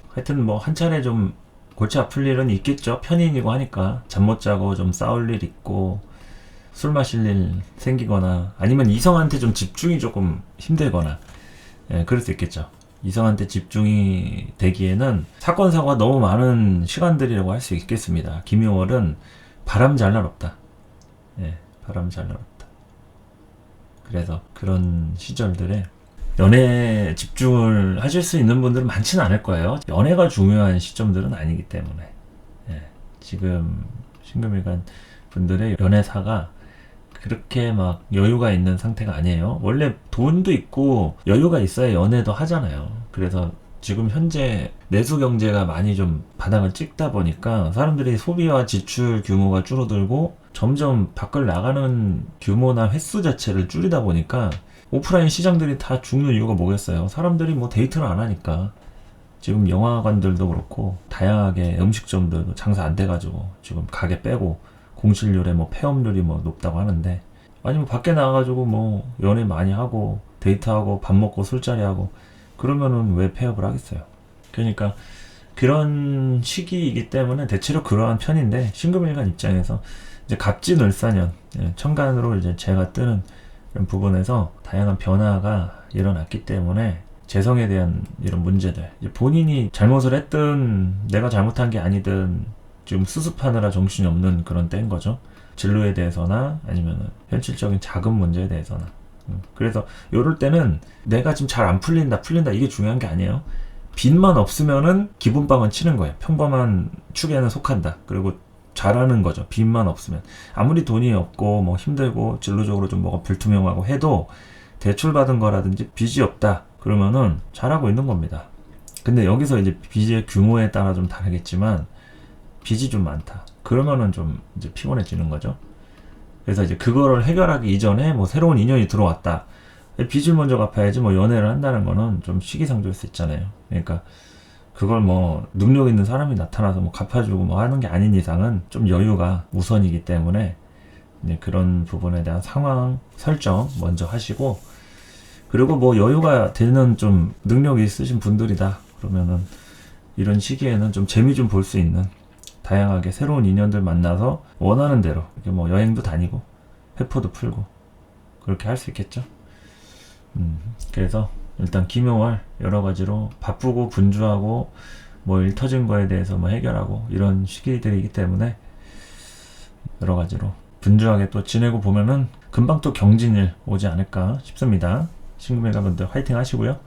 하여튼 뭐 한 차례 좀 골치 아플 일은 있겠죠. 편인이고 하니까 잠 못 자고 좀 싸울 일 있고, 술 마실 일 생기거나, 아니면 이성한테 좀 집중이 조금 힘들거나, 예, 그럴 수 있겠죠. 이성한테 집중이 되기에는 사건 사고가 너무 많은 시간들이라고 할 수 있겠습니다. 김효월은 바람 잘 날 없다. 예, 바람 잘 날 없다. 그래서 그런 시절들에 연애에 집중을 하실 수 있는 분들은 많지는 않을 거예요. 연애가 중요한 시점들은 아니기 때문에. 예, 지금 신금일간 분들의 연애사가 그렇게 막 여유가 있는 상태가 아니에요. 원래 돈도 있고 여유가 있어야 연애도 하잖아요. 그래서 지금 현재 내수 경제가 많이 좀 바닥을 찍다 보니까 사람들이 소비와 지출 규모가 줄어들고 점점 밖을 나가는 규모나 횟수 자체를 줄이다 보니까 오프라인 시장들이 다 죽는 이유가 뭐겠어요? 사람들이 뭐 데이트를 안 하니까. 지금 영화관들도 그렇고 다양하게 음식점들도 장사 안 돼가지고 지금 가게 빼고 공실률에 뭐 폐업률이 뭐 높다고 하는데, 아니면 밖에 나가가지고 뭐 연애 많이 하고 데이트하고 밥 먹고 술자리하고 그러면은 왜 폐업을 하겠어요? 그러니까 그런 시기이기 때문에 대체로 그러한 편인데, 신금일간 입장에서 이제 갑진을사년, 천간으로 이제 제가 뜨는 이런 부분에서 다양한 변화가 일어났기 때문에 재성에 대한 이런 문제들, 이제 본인이 잘못을 했든 내가 잘못한 게 아니든 지금 수습하느라 정신이 없는 그런 때인 거죠. 진로에 대해서나 아니면 현실적인 자금 문제에 대해서나. 그래서 요럴 때는 내가 지금 잘 안 풀린다 이게 중요한 게 아니에요. 빚만 없으면은 기분빵은 치는 거예요. 평범한 축에는 속한다. 그리고 잘하는 거죠. 빚만 없으면. 아무리 돈이 없고 뭐 힘들고 진로적으로 좀 뭐가 불투명하고 해도 대출 받은 거라든지 빚이 없다 그러면은 잘하고 있는 겁니다. 근데 여기서 이제 빚의 규모에 따라 좀 다르겠지만 빚이 좀 많다 그러면은 좀 이제 피곤해지는 거죠. 그래서 이제 그거를 해결하기 이전에 뭐 새로운 인연이 들어왔다, 빚을 먼저 갚아야지 뭐 연애를 한다는 거는 좀 시기상조일 수 있잖아요. 그러니까 그걸 뭐 능력 있는 사람이 나타나서 뭐 갚아주고 뭐 하는 게 아닌 이상은 좀 여유가 우선이기 때문에 이제 그런 부분에 대한 상황 설정 먼저 하시고, 그리고 뭐 여유가 되는 좀 능력이 있으신 분들이다 그러면은 이런 시기에는 좀 재미 좀 볼 수 있는 다양하게 새로운 인연들 만나서 원하는 대로 이렇게 뭐 여행도 다니고 회포도 풀고 그렇게 할 수 있겠죠. 그래서 일단 김효월 여러 가지로 바쁘고 분주하고 뭐 일 터진 거에 대해서 뭐 해결하고 이런 시기들이기 때문에 여러 가지로 분주하게 또 지내고 보면은 금방 또 경진일 오지 않을까 싶습니다. 신금일간분들 화이팅 하시고요.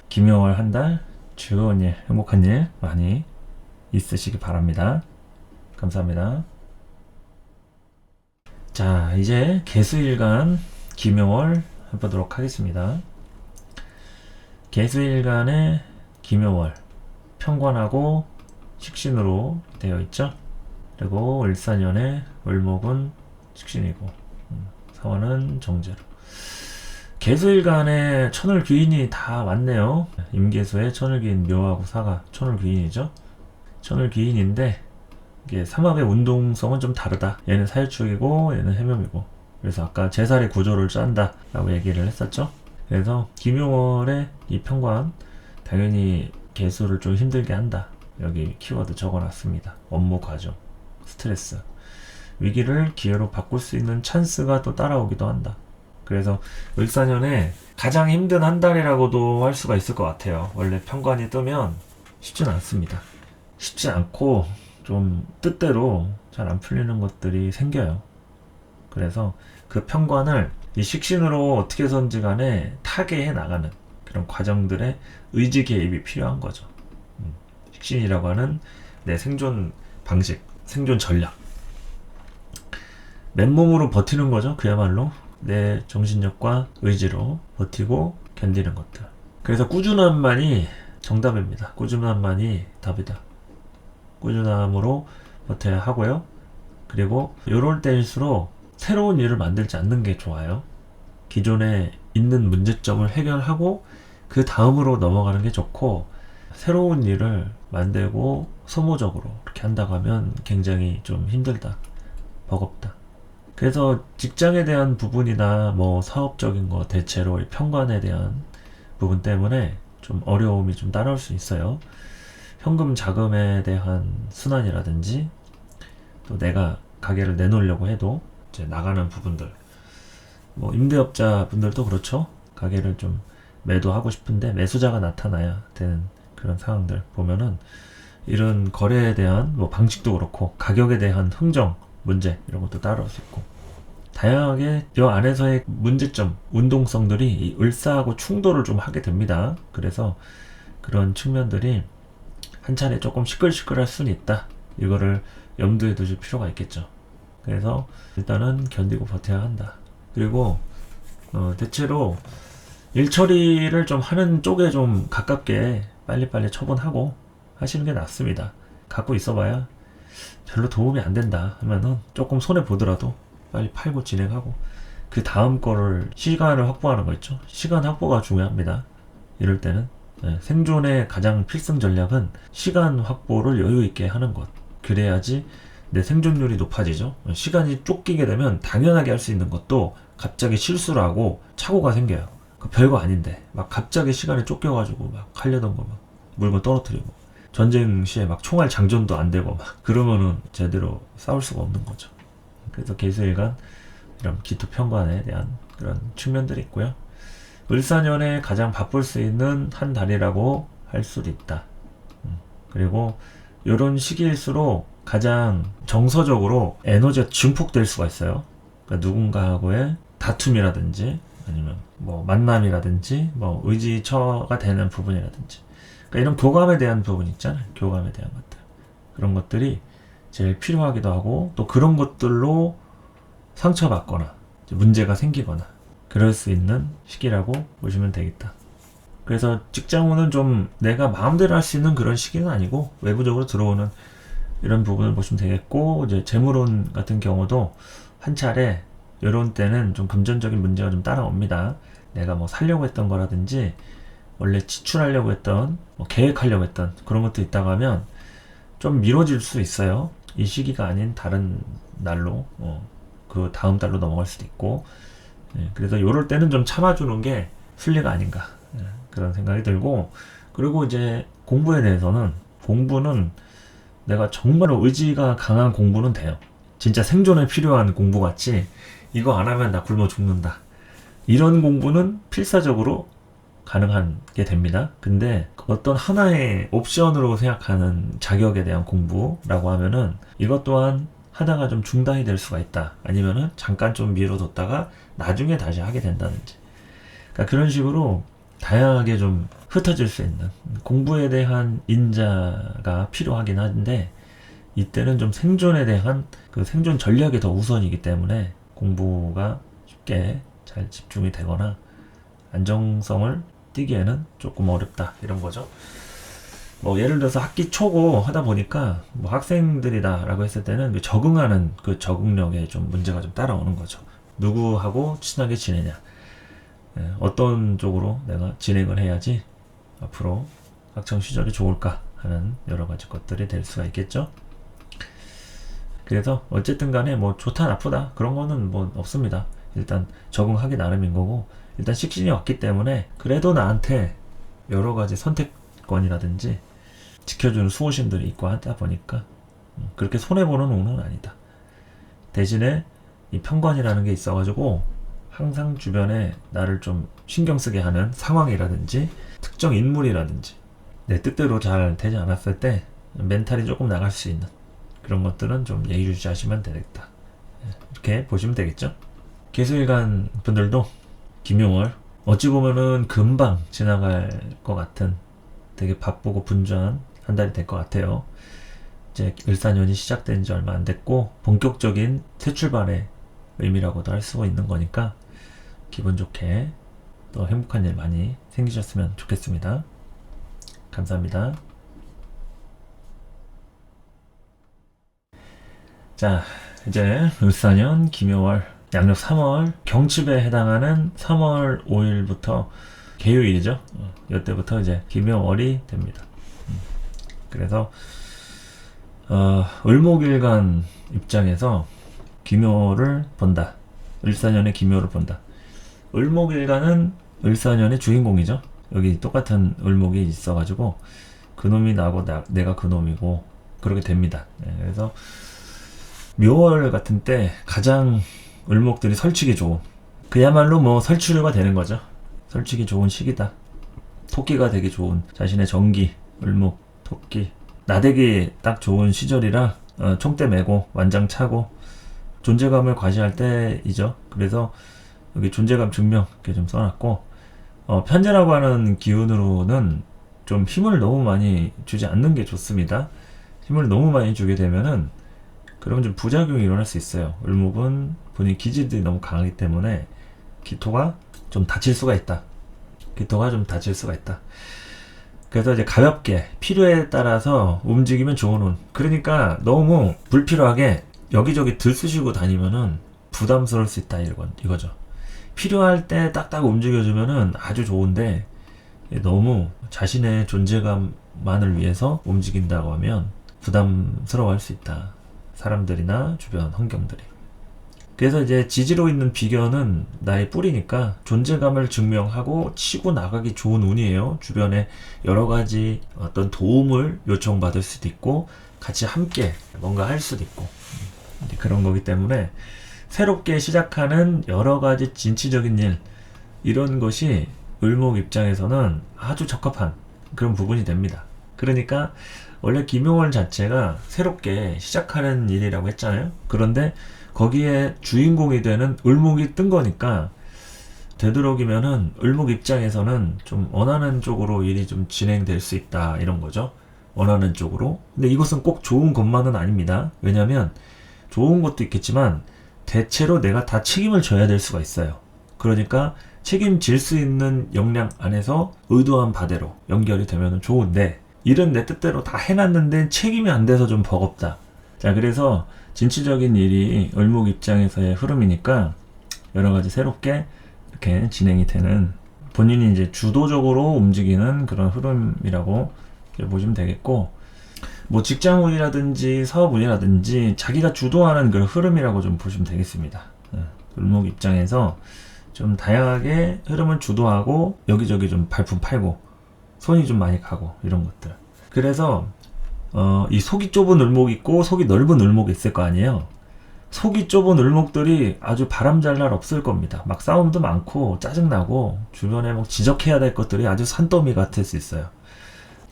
김효월 한 달 즐거운 일, 행복한 일 많이 있으시기 바랍니다. 감사합니다. 자, 이제 개수일간 김효월 해보도록 하겠습니다. 개수일간의 김효월 편관하고 식신으로 되어 있죠. 그리고 을사년의 을목은 식신이고 사원은 정제로. 개수일간에 천을귀인이 다 왔네요. 임계수의 천을귀인, 묘하고 사가 천을귀인이죠. 천을귀인인데 이게 삼합의 운동성은 좀 다르다. 얘는 사일축이고 얘는 해묘이고. 그래서 아까 제살의 구조를 짠다 라고 얘기를 했었죠. 그래서 김효월의 이 편관 당연히 개수를 좀 힘들게 한다. 여기 키워드 적어놨습니다. 업무 과정, 스트레스, 위기를 기회로 바꿀 수 있는 찬스가 또 따라오기도 한다. 그래서 을사년에 가장 힘든 한 달이라고도 할 수가 있을 것 같아요. 원래 편관이 뜨면 쉽진 않습니다. 쉽지 않고 좀 뜻대로 잘 안 풀리는 것들이 생겨요. 그래서 그 편관을 이 식신으로 어떻게 해서든지 간에 타개해 나가는 그런 과정들의 의지 개입이 필요한 거죠. 식신이라고 하는 내 생존 방식, 생존 전략. 맨몸으로 버티는 거죠. 그야말로 내 정신력과 의지로 버티고 견디는 것들. 그래서 꾸준함만이 정답입니다. 꾸준함만이 답이다. 꾸준함으로 버텨야 하고요. 그리고 요럴 때일수록 새로운 일을 만들지 않는 게 좋아요. 기존에 있는 문제점을 해결하고 그 다음으로 넘어가는 게 좋고, 새로운 일을 만들고 소모적으로 이렇게 한다고 하면 굉장히 좀 힘들다, 버겁다. 그래서 직장에 대한 부분이나 뭐 사업적인 거, 대체로 평관에 대한 부분 때문에 좀 어려움이 좀 따라올 수 있어요. 현금 자금에 대한 순환이라든지, 또 내가 가게를 내놓으려고 해도 이제 나가는 부분들, 뭐 임대업자 분들도 그렇죠. 가게를 좀 매도하고 싶은데 매수자가 나타나야 되는 그런 상황들 보면은, 이런 거래에 대한 뭐 방식도 그렇고 가격에 대한 흥정 문제, 이런 것도 따라올 수 있고, 다양하게 이 안에서의 문제점, 운동성들이 이 을사하고 충돌을 좀 하게 됩니다. 그래서 그런 측면들이 한 차례 조금 시끌시끌할 수는 있다. 이거를 염두에 두실 필요가 있겠죠. 그래서 일단은 견디고 버텨야 한다. 그리고 대체로 일 처리를 좀 하는 쪽에 좀 가깝게 빨리빨리 처분하고 하시는 게 낫습니다. 갖고 있어봐야 별로 도움이 안 된다 하면은 조금 손해 보더라도 빨리 팔고 진행하고, 그 다음 거를 시간을 확보하는 거 있죠. 시간 확보가 중요합니다. 이럴 때는 생존의 가장 필승 전략은 시간 확보를 여유 있게 하는 것. 그래야지 내 생존율이 높아지죠. 시간이 쫓기게 되면 당연하게 할 수 있는 것도 갑자기 실수를 하고 착오가 생겨요. 그 별거 아닌데 막 갑자기 시간에 쫓겨가지고 막 하려던 거 막 물건 떨어뜨리고, 전쟁 시에 막 총알 장전도 안 되고 막 그러면은 제대로 싸울 수가 없는 거죠. 그래서 개수일간 이런 기토 편관에 대한 그런 측면들이 있고요. 을사년에 가장 바쁠 수 있는 한 달이라고 할 수도 있다. 그리고 이런 시기일수록 가장 정서적으로 에너지가 증폭될 수가 있어요. 그러니까 누군가하고의 다툼이라든지 아니면 뭐 만남이라든지 뭐 의지처가 되는 부분이라든지, 그러니까 이런 교감에 대한 부분 있잖아요. 교감에 대한 것들, 그런 것들이 제일 필요하기도 하고, 또 그런 것들로 상처받거나 문제가 생기거나 그럴 수 있는 시기라고 보시면 되겠다. 그래서 직장운은 좀 내가 마음대로 할 수 있는 그런 시기는 아니고 외부적으로 들어오는 이런 부분을 보시면 되겠고, 이제 재물운 같은 경우도 한 차례 이런 때는 좀 금전적인 문제가 좀 따라옵니다. 내가 뭐 살려고 했던 거라든지 원래 지출하려고 했던 뭐 계획하려고 했던 그런 것도 있다고 하면 좀 미뤄질 수 있어요. 이 시기가 아닌 다른 날로 그 다음 달로 넘어갈 수도 있고, 그래서 요럴 때는 좀 참아주는 게 순리가 아닌가, 그런 생각이 들고, 그리고 이제 공부에 대해서는, 공부는 내가 정말로 의지가 강한 공부는 돼요. 진짜 생존에 필요한 공부 같이 이거 안 하면 나 굶어 죽는다, 이런 공부는 필사적으로 가능한 게 됩니다. 근데 어떤 하나의 옵션으로 생각하는 자격에 대한 공부라고 하면은 이것 또한 하다가 좀 중단이 될 수가 있다. 아니면은 잠깐 좀 미뤄뒀다가 나중에 다시 하게 된다든지. 그러니까 그런 식으로 다양하게 좀 흩어질 수 있는 공부에 대한 인자가 필요하긴 한데, 이때는 좀 생존에 대한 그 생존 전략이 더 우선이기 때문에 공부가 쉽게 잘 집중이 되거나 안정성을 띄기에는 조금 어렵다, 이런 거죠. 뭐 예를 들어서 학기 초고 하다 보니까 뭐 학생들이다 라고 했을 때는 적응하는 그 적응력에 좀 문제가 좀 따라오는 거죠. 누구하고 친하게 지내냐, 어떤 쪽으로 내가 진행을 해야지 앞으로 학창 시절이 좋을까 하는 여러 가지 것들이 될 수가 있겠죠. 그래서 어쨌든 간에 뭐 좋다 나쁘다 그런 거는 뭐 없습니다. 일단 적응하기 나름인 거고, 일단 식신이 왔기 때문에 그래도 나한테 여러 가지 선택권이라든지 지켜주는 수호신들이 있고 하다 보니까 그렇게 손해보는 운은 아니다. 대신에 이 편관이라는 게 있어가지고 항상 주변에 나를 좀 신경 쓰게 하는 상황이라든지 특정 인물이라든지 내 뜻대로 잘 되지 않았을 때 멘탈이 조금 나갈 수 있는 그런 것들은 좀 예의주시하시면 되겠다, 이렇게 보시면 되겠죠. 개수일간 분들도 김용월 어찌 보면은 금방 지나갈 것 같은 되게 바쁘고 분주한 한 달이 될 것 같아요. 이제 을사년이 시작된 지 얼마 안 됐고 본격적인 새 출발에 의미라고도 할 수 있는 거니까 기분 좋게 또 행복한 일 많이 생기셨으면 좋겠습니다. 감사합니다. 자, 이제 을사년 김효월 양력 3월 경칩에 해당하는 3월 5일부터 개요일이죠. 이때부터 이제 김효월이 됩니다. 그래서 을목일간 입장에서 김효를 본다. 을사년의 김효를 본다. 을목일간은 을사년의 주인공이죠. 여기 똑같은 을목이 있어가지고 그놈이 나고 내가 그놈이고 그렇게 됩니다. 그래서 묘월 같은 때 가장 을목들이 설치기 좋은, 그야말로 뭐 설치류가 되는 거죠. 설치기 좋은 시기다. 토끼가 되기 좋은, 자신의 정기, 을목, 토끼, 나대기 딱 좋은 시절이라 총대 메고 완장 차고 존재감을 과시할 때이죠. 그래서 여기 존재감 증명 이렇게 좀 써놨고, 편제라고 하는 기운으로는 좀 힘을 너무 많이 주지 않는 게 좋습니다. 힘을 너무 많이 주게 되면은 그러면 좀 부작용이 일어날 수 있어요. 을목은 본인 기질들이 너무 강하기 때문에 기토가 좀 다칠 수가 있다. 그래서 이제 가볍게 필요에 따라서 움직이면 좋은 운. 그러니까 너무 불필요하게 여기저기 들쑤시고 다니면은 부담스러울 수 있다 이거죠. 필요할 때 딱딱 움직여주면은 아주 좋은데 너무 자신의 존재감만을 위해서 움직인다고 하면 부담스러워할 수 있다. 사람들이나 주변 환경들이. 그래서 이제 지지로 있는 비견은 나의 뿌리니까 존재감을 증명하고 치고 나가기 좋은 운이에요. 주변에 여러 가지 어떤 도움을 요청받을 수도 있고 같이 함께 뭔가 할 수도 있고 그런 거기 때문에 새롭게 시작하는 여러 가지 진취적인 일, 이런 것이 을목 입장에서는 아주 적합한 그런 부분이 됩니다. 그러니까 원래 김효월 자체가 새롭게 시작하는 일이라고 했잖아요. 그런데 거기에 주인공이 되는 을목이 뜬 거니까 되도록이면은 을목 입장에서는 좀 원하는 쪽으로 일이 좀 진행될 수 있다 이런 거죠. 원하는 쪽으로. 근데 이것은 꼭 좋은 것만은 아닙니다. 왜냐면 좋은 것도 있겠지만 대체로 내가 다 책임을 져야 될 수가 있어요. 그러니까 책임질 수 있는 역량 안에서 의도한 바대로 연결이 되면 좋은데 일은 내 뜻대로 다 해놨는데 책임이 안 돼서 좀 버겁다. 자, 그래서 진취적인 일이 을목 입장에서의 흐름이니까 여러 가지 새롭게 이렇게 진행이 되는, 본인이 이제 주도적으로 움직이는 그런 흐름이라고 보시면 되겠고, 뭐 직장운이라든지 사업운이라든지 자기가 주도하는 그런 흐름이라고 좀 보시면 되겠습니다. 을목 입장에서 좀 다양하게 흐름을 주도하고 여기저기 좀 발품 팔고 손이 좀 많이 가고 이런 것들. 그래서 이 속이 좁은 을목이 있고 속이 넓은 을목이 있을 거 아니에요. 속이 좁은 을목들이 아주 바람잘 날 없을 겁니다. 막 싸움도 많고 짜증나고 주변에 막 지적해야 될 것들이 아주 산더미 같을 수 있어요.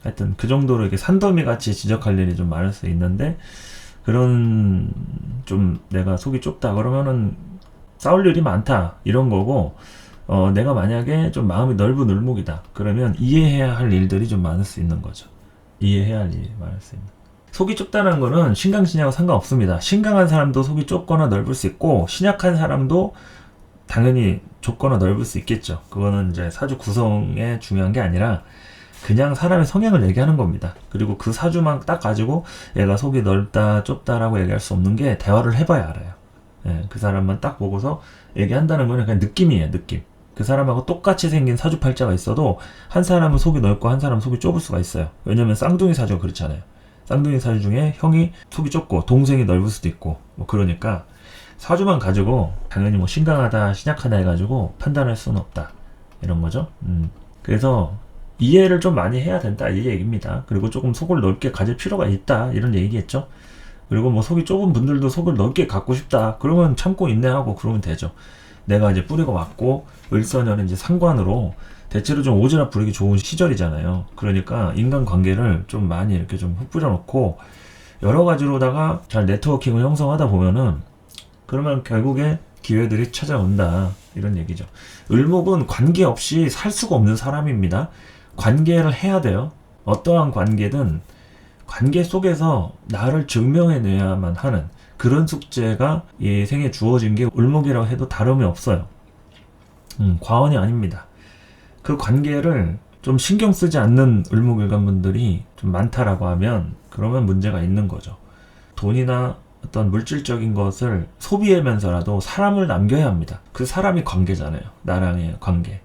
하여튼 그 정도로 이렇게 산더미 같이 지적할 일이 좀 많을 수 있는데, 그런 좀 내가 속이 좁다 그러면은 싸울 일이 많다 이런 거고, 내가 만약에 좀 마음이 넓은 을목이다 그러면 이해해야 할 일들이 좀 많을 수 있는 거죠. 이해해야 할 일이 많을 수 있는. 속이 좁다는 거는 신강신약하고 상관없습니다. 신강한 사람도 속이 좁거나 넓을 수 있고 신약한 사람도 당연히 좁거나 넓을 수 있겠죠. 그거는 이제 사주 구성에 중요한 게 아니라 그냥 사람의 성향을 얘기하는 겁니다. 그리고 그 사주만 딱 가지고 얘가 속이 넓다 좁다라고 얘기할 수 없는 게 대화를 해봐야 알아요. 그 사람만 딱 보고서 얘기한다는 거는 그냥 느낌이에요. 느낌. 그 사람하고 똑같이 생긴 사주팔자가 있어도 한 사람은 속이 넓고 한 사람은 속이 좁을 수가 있어요. 왜냐면 쌍둥이 사주가 그렇잖아요. 쌍둥이 사주 중에 형이 속이 좁고 동생이 넓을 수도 있고 뭐 그러니까 사주만 가지고 당연히 뭐 신강하다 신약하다 해가지고 판단할 수는 없다 이런 거죠. 그래서 이해를 좀 많이 해야 된다 이 얘기입니다. 그리고 조금 속을 넓게 가질 필요가 있다 이런 얘기겠죠. 그리고 뭐 속이 좁은 분들도 속을 넓게 갖고 싶다 그러면 참고 인내하고 그러면 되죠. 내가 이제 뿌리가 왔고 을사년은 이제 상관으로 대체로 좀 오지랖 부리기 좋은 시절이잖아요. 그러니까 인간관계를 좀 많이 이렇게 좀 흩뿌려 놓고 여러 가지로다가 잘 네트워킹을 형성하다 보면은 그러면 결국에 기회들이 찾아온다 이런 얘기죠. 을목은 관계없이 살 수가 없는 사람입니다. 관계를 해야 돼요. 어떠한 관계든 관계 속에서 나를 증명해내야만 하는, 그런 숙제가 이 생에 주어진 게 을목이라고 해도 다름이 없어요. 과언이 아닙니다. 그 관계를 좀 신경 쓰지 않는 을목일간분들이 좀 많다라고 하면 그러면 문제가 있는 거죠. 돈이나 어떤 물질적인 것을 소비하면서라도 사람을 남겨야 합니다. 그 사람이 관계잖아요. 나랑의 관계.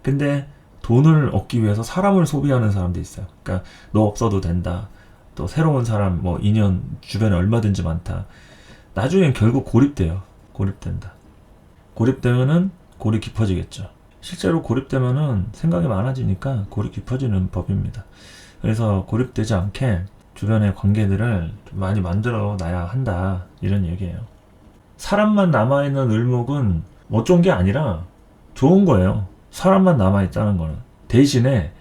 근데 돈을 얻기 위해서 사람을 소비하는 사람도 있어요. 그러니까 너 없어도 된다. 또 새로운 사람, 뭐 인연 주변에 얼마든지 많다. 나중엔 결국 고립돼요. 고립된다. 고립되면은 골이 깊어지겠죠. 실제로 고립되면은 생각이 많아지니까 골이 깊어지는 법입니다. 그래서 고립되지 않게 주변의 관계들을 좀 많이 만들어 놔야 한다. 이런 얘기예요. 사람만 남아있는 을목은 뭐 좋은 게 아니라 좋은 거예요. 사람만 남아있다는 거는. 대신에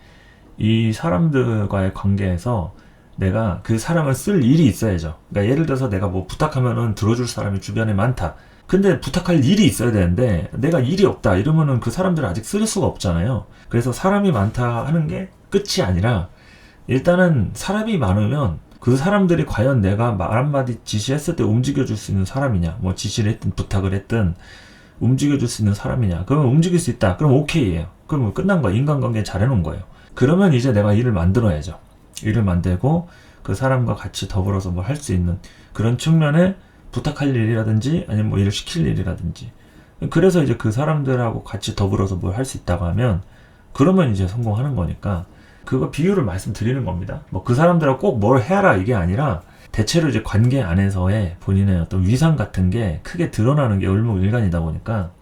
이 사람들과의 관계에서 내가 그 사람을 쓸 일이 있어야죠. 그러니까 예를 들어서 내가 뭐 부탁하면은 들어줄 사람이 주변에 많다. 근데 부탁할 일이 있어야 되는데 내가 일이 없다 이러면은 그 사람들을 아직 쓸 수가 없잖아요. 그래서 사람이 많다 하는 게 끝이 아니라 일단은 사람이 많으면 그 사람들이 과연 내가 말 한마디 지시했을 때 움직여줄 수 있는 사람이냐, 뭐 지시를 했든 부탁을 했든 움직여줄 수 있는 사람이냐. 그러면 움직일 수 있다. 그럼 오케이예요. 그럼 끝난 거예요. 인간관계 잘 해놓은 거예요. 그러면 이제 내가 일을 만들어야죠. 일을 만들고 그 사람과 같이 더불어서 뭘 할 수 있는 그런 측면에 부탁할 일이라든지 아니면 뭐 일을 시킬 일이라든지 그래서 이제 그 사람들하고 같이 더불어서 뭘 할 수 있다고 하면 그러면 이제 성공하는 거니까 그거 비유를 말씀드리는 겁니다. 뭐 그 사람들하고 꼭 뭘 해라 이게 아니라 대체로 이제 관계 안에서의 본인의 어떤 위상 같은 게 크게 드러나는 게 을목일간이다 보니까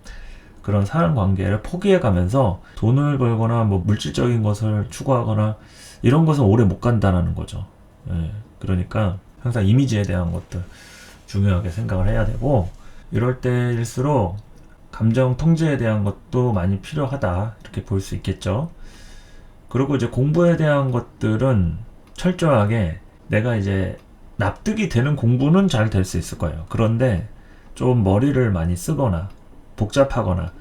그런 사람 관계를 포기해 가면서 돈을 벌거나 뭐 물질적인 것을 추구하거나 이런 것은 오래 못 간다는 거죠. 예, 그러니까 항상 이미지에 대한 것들 중요하게 생각을 해야 되고 이럴 때일수록 감정 통제에 대한 것도 많이 필요하다 이렇게 볼 수 있겠죠. 그리고 이제 공부에 대한 것들은 철저하게 내가 이제 납득이 되는 공부는 잘 될 수 있을 거예요. 그런데 좀 머리를 많이 쓰거나 복잡하거나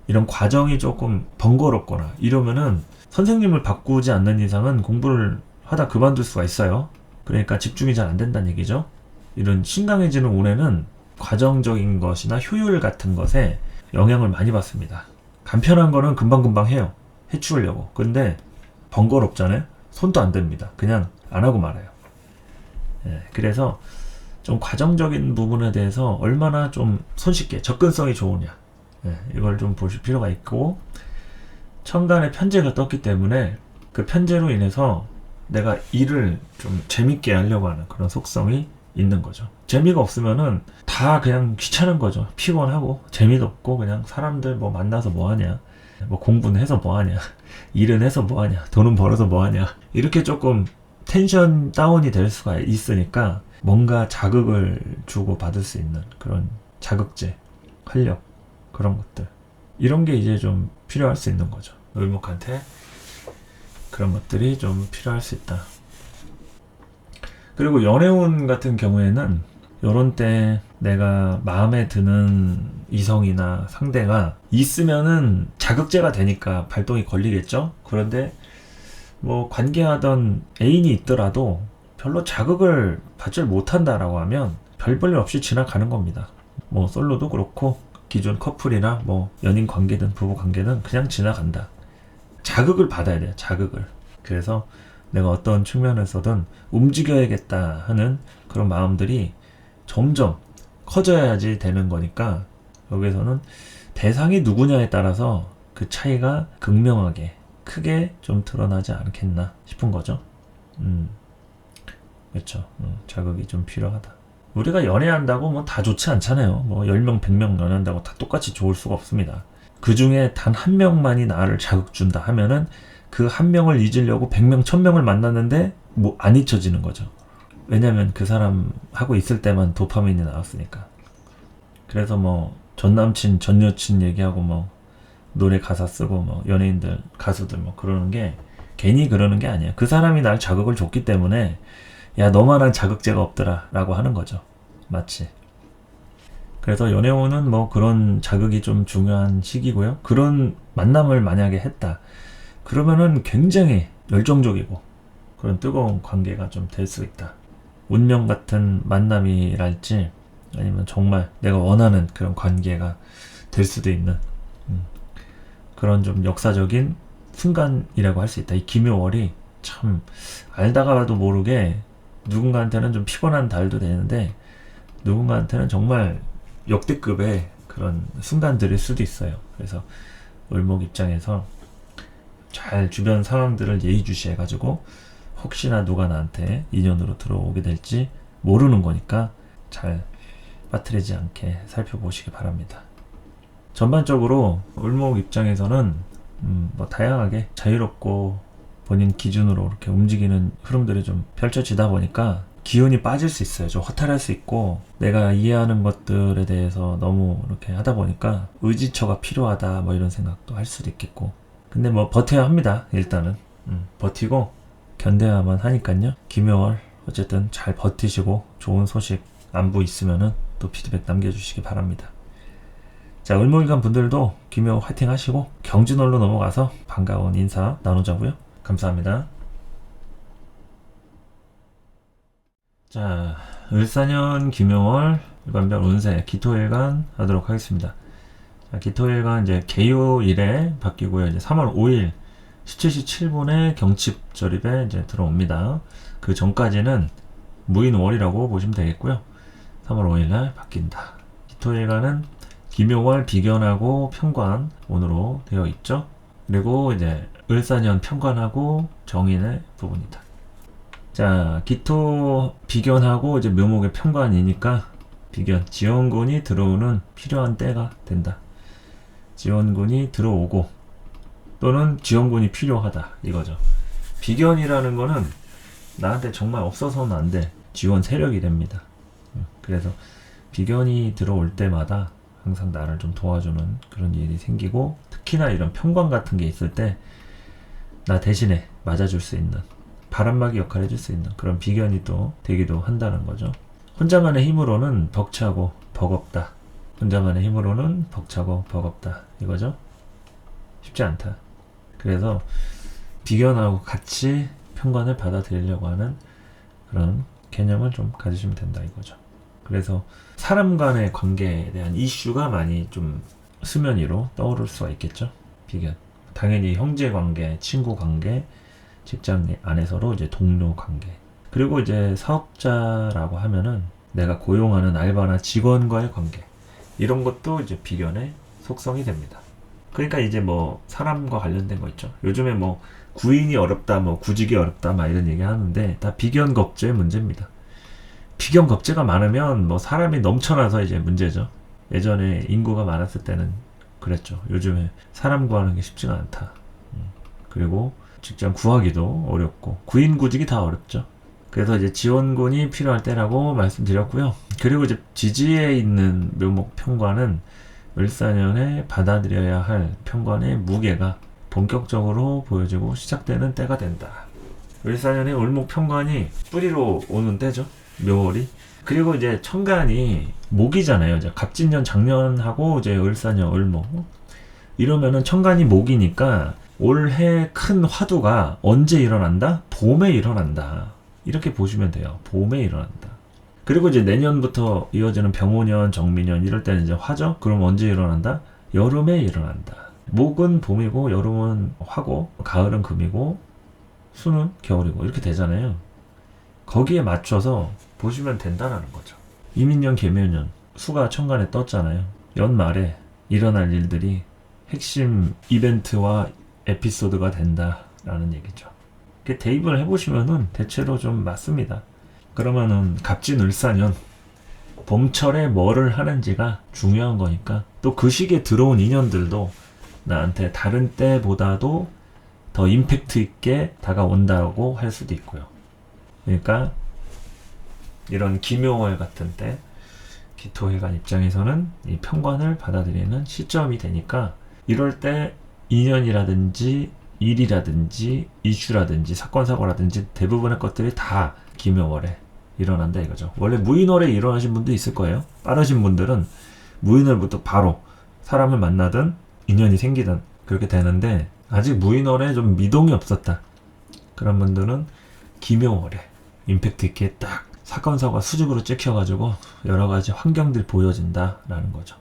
이런 과정이 조금 번거롭거나 이러면은 선생님을 바꾸지 않는 이상은 공부를 하다 그만둘 수가 있어요. 그러니까 집중이 잘 안 된다는 얘기죠. 이런 신강해지는 운에는 과정적인 것이나 효율 같은 것에 영향을 많이 받습니다. 간편한 거는 금방금방 해요. 해치우려고. 근데 번거롭잖아요. 손도 안 댑니다. 그냥 안 하고 말아요. 예, 그래서 좀 과정적인 부분에 대해서 얼마나 좀 손쉽게 접근성이 좋으냐. 예, 이걸 좀 보실 필요가 있고 천간에 편제가 떴기 때문에 그 편제로 인해서 내가 일을 좀 재밌게 하려고 하는 그런 속성이 있는 거죠. 재미가 없으면은 다 그냥 귀찮은 거죠. 피곤하고 재미도 없고 그냥 사람들 뭐 만나서 뭐 하냐, 뭐 공부는 해서 뭐 하냐, 일은 해서 뭐 하냐, 돈은 벌어서 뭐 하냐 이렇게 조금 텐션 다운이 될 수가 있으니까 뭔가 자극을 주고 받을 수 있는 그런 자극제, 활력 그런 것들 이런 게 이제 좀 필요할 수 있는 거죠. 을목한테 그런 것들이 좀 필요할 수 있다. 그리고 연애운 같은 경우에는 요런 때 내가 마음에 드는 이성이나 상대가 있으면은 자극제가 되니까 발동이 걸리겠죠? 그런데 뭐 관계하던 애인이 있더라도 별로 자극을 받질 못한다라고 하면 별 볼일 없이 지나가는 겁니다. 뭐 솔로도 그렇고 기존 커플이나 뭐 연인 관계든 부부 관계든 그냥 지나간다. 자극을 받아야 돼요. 자극을. 그래서 내가 어떤 측면에서든 움직여야겠다 하는 그런 마음들이 점점 커져야지 되는 거니까 여기서는 대상이 누구냐에 따라서 그 차이가 극명하게 크게 좀 드러나지 않겠나 싶은 거죠. 그렇죠. 자극이 좀 필요하다. 우리가 연애한다고 뭐 다 좋지 않잖아요. 뭐 10명, 100명 연애한다고 다 똑같이 좋을 수가 없습니다. 그 중에 단 한 명만이 나를 자극 준다 하면은 그 한 명을 잊으려고 100명, 1000명을 만났는데 뭐 안 잊혀지는 거죠. 왜냐면 그 사람하고 있을 때만 도파민이 나왔으니까. 그래서 뭐 전 남친, 전 여친 얘기하고 뭐 노래 가사 쓰고 뭐 연예인들, 가수들 뭐 그러는 게 괜히 그러는 게 아니야. 그 사람이 날 자극을 줬기 때문에 야 너만한 자극제가 없더라 라고 하는 거죠. 마치. 그래서 연애운은 뭐 그런 자극이 좀 중요한 시기고요. 그런 만남을 만약에 했다. 그러면은 굉장히 열정적이고 그런 뜨거운 관계가 좀 될 수 있다. 운명 같은 만남이랄지 아니면 정말 내가 원하는 그런 관계가 될 수도 있는 그런 좀 역사적인 순간이라고 할 수 있다. 이 기묘월이 참 알다가도 모르게 누군가한테는 좀 피곤한 달도 되는데 누군가한테는 정말 역대급의 그런 순간들일 수도 있어요. 그래서 을목 입장에서 잘 주변 상황들을 예의주시해가지고 혹시나 누가 나한테 인연으로 들어오게 될지 모르는 거니까 잘 빠뜨리지 않게 살펴보시기 바랍니다. 전반적으로 을목 입장에서는 뭐 다양하게 자유롭고 본인 기준으로 이렇게 움직이는 흐름들이 좀 펼쳐지다 보니까 기운이 빠질 수 있어요. 좀 허탈할 수 있고 내가 이해하는 것들에 대해서 너무 이렇게 하다 보니까 의지처가 필요하다 뭐 이런 생각도 할 수도 있겠고 근데 뭐 버텨야 합니다. 일단은 버티고 견뎌야만 하니까요. 기묘월 어쨌든 잘 버티시고 좋은 소식 안부 있으면은 또 피드백 남겨주시기 바랍니다. 자, 을목일간 분들도 기묘 화이팅 하시고 경진월로 넘어가서 반가운 인사 나누자고요. 감사합니다. 자, 을사년 기묘월 일반별 운세 기토일간 하도록 하겠습니다. 자, 기토일간 이제 개요일에 바뀌고요. 이제 3월 5일 17시 7분에 경칩절입에 이제 들어옵니다. 그 전까지는 무인월이라고 보시면 되겠고요. 3월 5일날 바뀐다. 기토일간은 기묘월 비견하고 편관운으로 되어 있죠. 그리고 이제 을사년 편관하고 정인의 부분이다. 자, 기토 비견하고 이제 묘목의 편관이니까 비견 지원군이 들어오는 필요한 때가 된다. 지원군이 들어오고 또는 지원군이 필요하다 이거죠. 비견이라는 거는 나한테 정말 없어서는 안 돼. 지원 세력이 됩니다. 그래서 비견이 들어올 때마다 항상 나를 좀 도와주는 그런 일이 생기고 특히나 이런 편관 같은 게 있을 때 나 대신에 맞아줄 수 있는 바람막이 역할을 해줄 수 있는 그런 비견이 또 되기도 한다는 거죠. 혼자만의 힘으로는 벅차고 버겁다. 혼자만의 힘으로는 벅차고 버겁다. 이거죠. 쉽지 않다. 그래서 비견하고 같이 편관을 받아들이려고 하는 그런 개념을 좀 가지시면 된다 이거죠. 그래서 사람 간의 관계에 대한 이슈가 많이 좀 수면 위로 떠오를 수가 있겠죠. 비견. 당연히 형제 관계, 친구 관계, 직장 안에서로 이제 동료 관계. 그리고 이제 사업자라고 하면은 내가 고용하는 알바나 직원과의 관계. 이런 것도 이제 비견의 속성이 됩니다. 그러니까 이제 뭐 사람과 관련된 거 있죠. 요즘에 뭐 구인이 어렵다, 뭐 구직이 어렵다, 막 이런 얘기 하는데 다 비견 겁제의 문제입니다. 비견 겁제가 많으면 뭐 사람이 넘쳐나서 이제 문제죠. 예전에 인구가 많았을 때는 그랬죠. 요즘에 사람 구하는 게 쉽지가 않다. 그리고 직장 구하기도 어렵고 구인 구직이 다 어렵죠. 그래서 이제 지원군이 필요할 때라고 말씀드렸고요. 그리고 이제 지지에 있는 묘목 편관은 을사년에 받아들여야 할 편관의 무게가 본격적으로 보여지고 시작되는 때가 된다. 을사년에 을목 편관이 뿌리로 오는 때죠. 묘월이. 그리고 이제 천간이 목이잖아요. 이제 갑진년 작년하고 이제 을사년 을목. 이러면은 천간이 목이니까 올해 큰 화두가 언제 일어난다? 봄에 일어난다. 이렇게 보시면 돼요. 봄에 일어난다. 그리고 이제 내년부터 이어지는 병오년, 정미년 이럴 때는 이제 화죠? 그럼 언제 일어난다? 여름에 일어난다. 목은 봄이고 여름은 화고 가을은 금이고 수는 겨울이고 이렇게 되잖아요. 거기에 맞춰서 보시면 된다는 거죠. 이민년, 계묘년 수가 천간에 떴잖아요. 연말에 일어날 일들이 핵심 이벤트와 에피소드가 된다라는 얘기죠. 대입을 해보시면은 대체로 좀 맞습니다. 그러면은 갑진을사년 봄철에 뭐를 하는지가 중요한 거니까 또 그 시기에 들어온 인연들도 나한테 다른 때보다도 더 임팩트 있게 다가온다고 할 수도 있고요. 그러니까 이런 기묘월 같은 때 기토일간 입장에서는 이 편관을 받아들이는 시점이 되니까 이럴 때 인연이라든지 일이라든지 이슈라든지 사건 사고라든지 대부분의 것들이 다 기묘월에 일어난다 이거죠. 원래 무인월에 일어나신 분도 있을 거예요. 빠르신 분들은 무인월부터 바로 사람을 만나든 인연이 생기든 그렇게 되는데 아직 무인월에 좀 미동이 없었다. 그런 분들은 기묘월에 임팩트 있게 딱 사건 사고가 수직으로 찍혀가지고 여러 가지 환경들이 보여진다라는 거죠.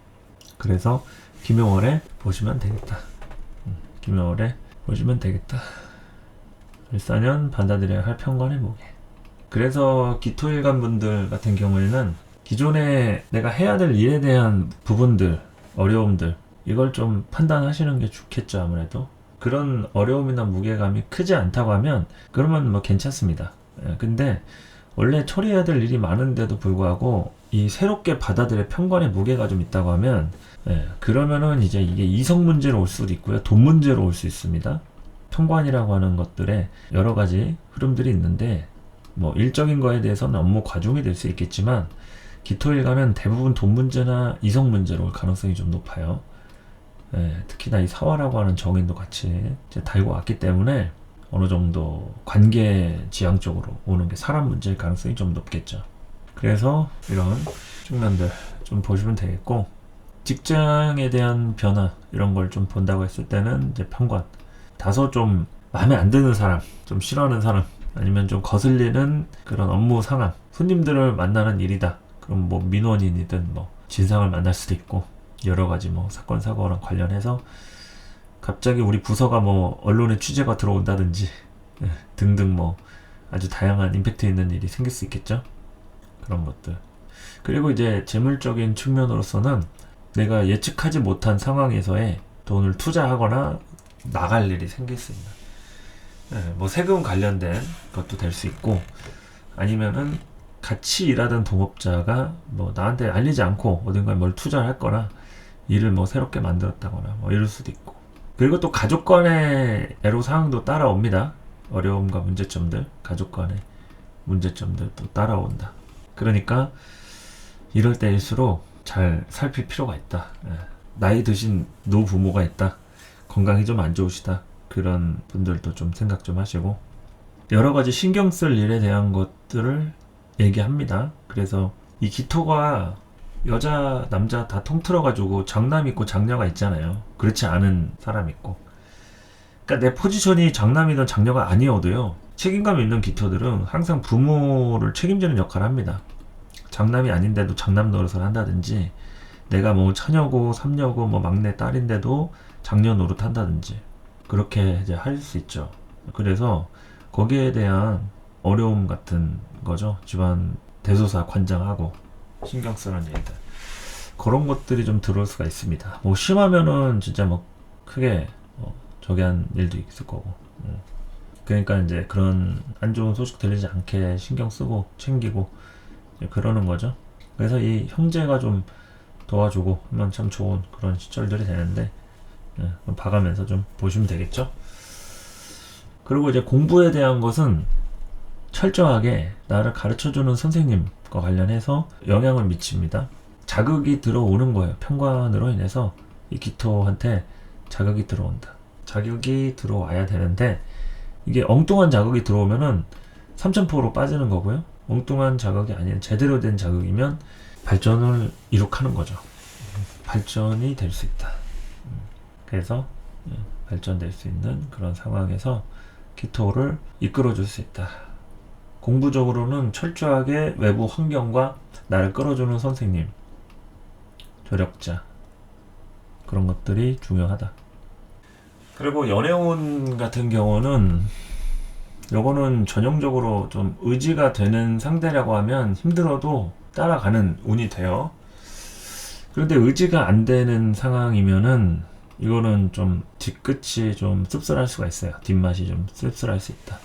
그래서 김용월에 보시면 되겠다. 김용월에 보시면 되겠다. 을사년 받아들여야 할 편관의 무게. 그래서 기토일간 분들 같은 경우에는 기존에 내가 해야 될 일에 대한 부분들, 어려움들, 이걸 좀 판단하시는 게 좋겠죠. 아무래도 그런 어려움이나 무게감이 크지 않다고 하면 그러면 뭐 괜찮습니다. 근데 원래 처리해야 될 일이 많은데도 불구하고 이 새롭게 받아들일 편관의 무게가 좀 있다고 하면 그러면은 이제 이게 이성 문제로 올 수도 있고요, 돈 문제로 올 수 있습니다. 편관이라고 하는 것들에 여러 가지 흐름들이 있는데 뭐 일적인 거에 대해서는 업무 과중이 될 수 있겠지만 기토일간은 대부분 돈 문제나 이성 문제로 올 가능성이 좀 높아요. 특히나 이 사화라고 하는 정인도 같이 이제 달고 왔기 때문에 어느 정도 관계 지향적으로 오는 게 사람 문제일 가능성이 좀 높겠죠. 그래서 이런 측면들 좀 보시면 되겠고, 직장에 대한 변화 이런 걸 좀 본다고 했을 때는 이제 편관, 다소 좀 마음에 안 드는 사람, 좀 싫어하는 사람, 아니면 좀 거슬리는 그런 업무 상황, 손님들을 만나는 일이다. 그럼 뭐 민원인이든 뭐 진상을 만날 수도 있고, 여러 가지 뭐 사건 사고랑 관련해서 갑자기 우리 부서가 뭐 언론에 취재가 들어온다든지 등등 뭐 아주 다양한 임팩트 있는 일이 생길 수 있겠죠. 그런 것들. 그리고 이제 재물적인 측면으로서는 내가 예측하지 못한 상황에서의 돈을 투자하거나 나갈 일이 생길 수 있는, 뭐 세금 관련된 것도 될 수 있고, 아니면은 같이 일하던 동업자가 뭐 나한테 알리지 않고 어딘가에 뭘 투자를 했거나 일을 뭐 새롭게 만들었다거나 뭐 이럴 수도 있고. 그리고 또 가족 간의 애로 사항도 따라옵니다. 어려움과 문제점들, 가족 간의 문제점들 또 따라온다. 그러니까 이럴 때일수록 잘 살필 필요가 있다. 나이 드신 노부모가 있다, 건강이 좀 안 좋으시다, 그런 분들도 좀 생각 좀 하시고, 여러 가지 신경 쓸 일에 대한 것들을 얘기합니다. 그래서 이 기토가 여자 남자 다 통틀어가지고 장남 있고 장녀가 있잖아요. 그렇지 않은 사람 있고, 그러니까 내 포지션이 장남이든 장녀가 아니어도요, 책임감 있는 기토들은 항상 부모를 책임지는 역할을 합니다. 장남이 아닌데도 장남 노릇을 한다든지, 내가 뭐 처녀고 삼녀고 뭐 막내 딸인데도 장녀 노릇 한다든지, 그렇게 이제 할 수 있죠. 그래서 거기에 대한 어려움 같은 거죠. 집안 대소사 관장하고 신경 쓰는 일들, 그런 것들이 좀 들어올 수가 있습니다. 뭐 심하면은 진짜 뭐 크게 저기 한 일도 있을 거고. 그러니까 이제 그런 안 좋은 소식 들리지 않게 신경 쓰고 챙기고 그러는 거죠. 그래서 이 형제가 좀 도와주고 하면 참 좋은 그런 시절들이 되는데, 봐가면서 좀 보시면 되겠죠. 그리고 이제 공부에 대한 것은 철저하게 나를 가르쳐주는 선생님과 관련해서 영향을 미칩니다. 자극이 들어오는 거예요. 편관으로 인해서 이 기토한테 자극이 들어온다. 자극이 들어와야 되는데, 이게 엉뚱한 자극이 들어오면은 삼천포로 빠지는 거고요. 엉뚱한 자극이 아닌 제대로 된 자극이면 발전을 이룩하는 거죠. 발전이 될 수 있다. 그래서 발전될 수 있는 그런 상황에서 기토를 이끌어줄 수 있다. 공부적으로는 철저하게 외부 환경과 나를 끌어주는 선생님, 조력자, 그런 것들이 중요하다. 그리고 연애운 같은 경우는 요거는 전형적으로 좀 의지가 되는 상대라고 하면 힘들어도 따라가는 운이 돼요. 그런데 의지가 안 되는 상황이면은 이거는 좀 뒤끝이 좀 씁쓸할 수가 있어요. 뒷맛이 좀 씁쓸할 수 있다.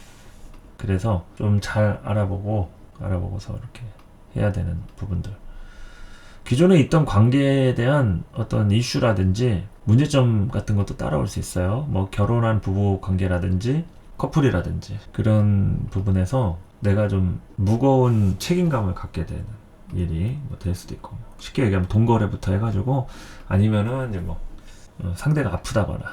그래서 좀 잘 알아보고서 이렇게 해야 되는 부분들. 기존에 있던 관계에 대한 어떤 이슈라든지 문제점 같은 것도 따라올 수 있어요. 뭐 결혼한 부부 관계라든지 커플이라든지 그런 부분에서 내가 좀 무거운 책임감을 갖게 되는 일이 뭐 될 수도 있고, 쉽게 얘기하면 돈거래부터 해가지고, 아니면은 이제 뭐 상대가 아프다거나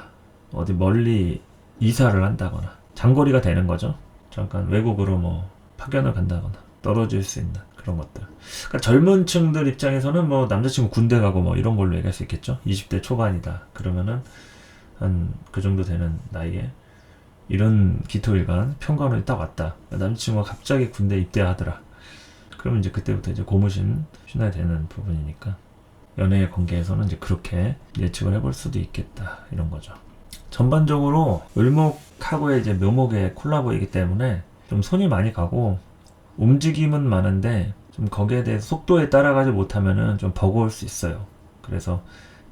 어디 멀리 이사를 한다거나 장거리가 되는 거죠. 잠깐 외국으로 뭐 파견을 간다거나 떨어질 수 있는 그런 것들. 그러니까 젊은 층들 입장에서는 뭐 남자친구 군대 가고 뭐 이런 걸로 얘기할 수 있겠죠. 20대 초반이다 그러면은 한 그 정도 되는 나이에 이런 기토일간 편관운이 딱 왔다. 남자친구가 갑자기 군대 입대하더라. 그러면 이제 그때부터 이제 고무신 신어야 되는 부분이니까 연애 관계에서는 이제 그렇게 예측을 해볼 수도 있겠다 이런 거죠. 전반적으로 을목하고의 이제 묘목의 콜라보이기 때문에 좀 손이 많이 가고 움직임은 많은데 좀 거기에 대해서 속도에 따라가지 못하면은 좀 버거울 수 있어요. 그래서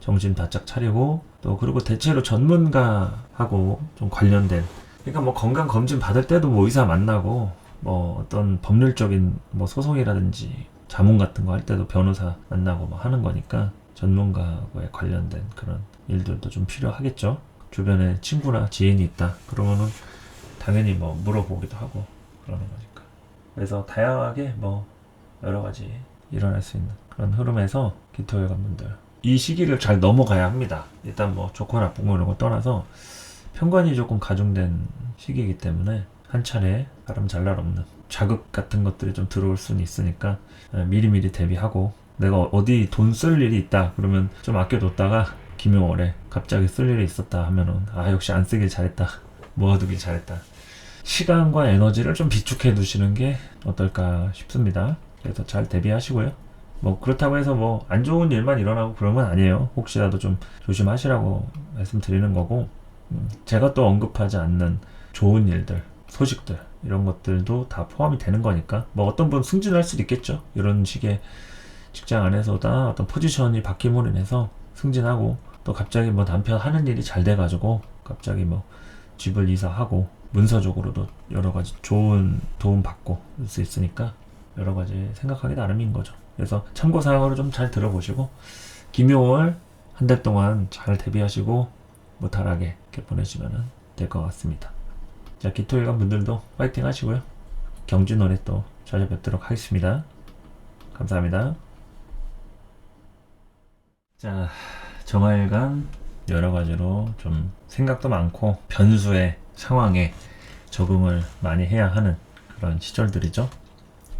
정신 바짝 차리고 또 그리고 대체로 전문가하고 좀 관련된 그러니까 뭐 건강 검진 받을 때도 뭐 의사 만나고 뭐 어떤 법률적인 뭐 소송이라든지 자문 같은 거 할 때도 변호사 만나고 뭐 하는 거니까 전문가와의 관련된 그런 일들도 좀 필요하겠죠. 주변에 친구나 지인이 있다 그러면은 당연히 뭐 물어보기도 하고 그러는 거니까. 그래서 다양하게 뭐 여러 가지 일어날 수 있는 그런 흐름에서 기토혈관분들 이 시기를 잘 넘어가야 합니다. 일단 뭐 좋고 나쁜 거 이런 거 떠나서 편관이 조금 가중된 시기이기 때문에 한 차례 바람 잘 날 없는 자극 같은 것들이 좀 들어올 수는 있으니까 미리미리 대비하고 내가 어디 돈 쓸 일이 있다 그러면 좀 아껴뒀다가 김용월에 갑자기 쓸 일이 있었다 하면은 아 역시 안 쓰길 잘했다 모아두길 잘했다 시간과 에너지를 좀 비축해 두시는 게 어떨까 싶습니다. 그래서 잘 대비하시고요. 뭐 그렇다고 해서 뭐 안 좋은 일만 일어나고 그런 건 아니에요. 혹시라도 좀 조심하시라고 말씀드리는 거고 제가 또 언급하지 않는 좋은 일들 소식들 이런 것들도 다 포함이 되는 거니까 뭐 어떤 분 승진할 수도 있겠죠. 이런 식의 직장 안에서다 어떤 포지션이 바뀜으로 인해서 승진하고 또 갑자기 뭐 남편 하는 일이 잘 돼가지고 갑자기 뭐 집을 이사하고 문서적으로도 여러 가지 좋은 도움 받고 할 수 있으니까 여러 가지 생각하기 나름인 거죠. 그래서 참고사항으로 좀 잘 들어보시고 김용월 한 달 동안 잘 대비하시고 무탈하게 이렇게 보내시면 될 것 같습니다. 자, 기토일관 분들도 파이팅 하시고요. 경진월에 또 찾아뵙도록 하겠습니다. 감사합니다. 자, 정화일관 여러 가지로 좀 생각도 많고 변수의 상황에 적응을 많이 해야 하는 그런 시절들이죠.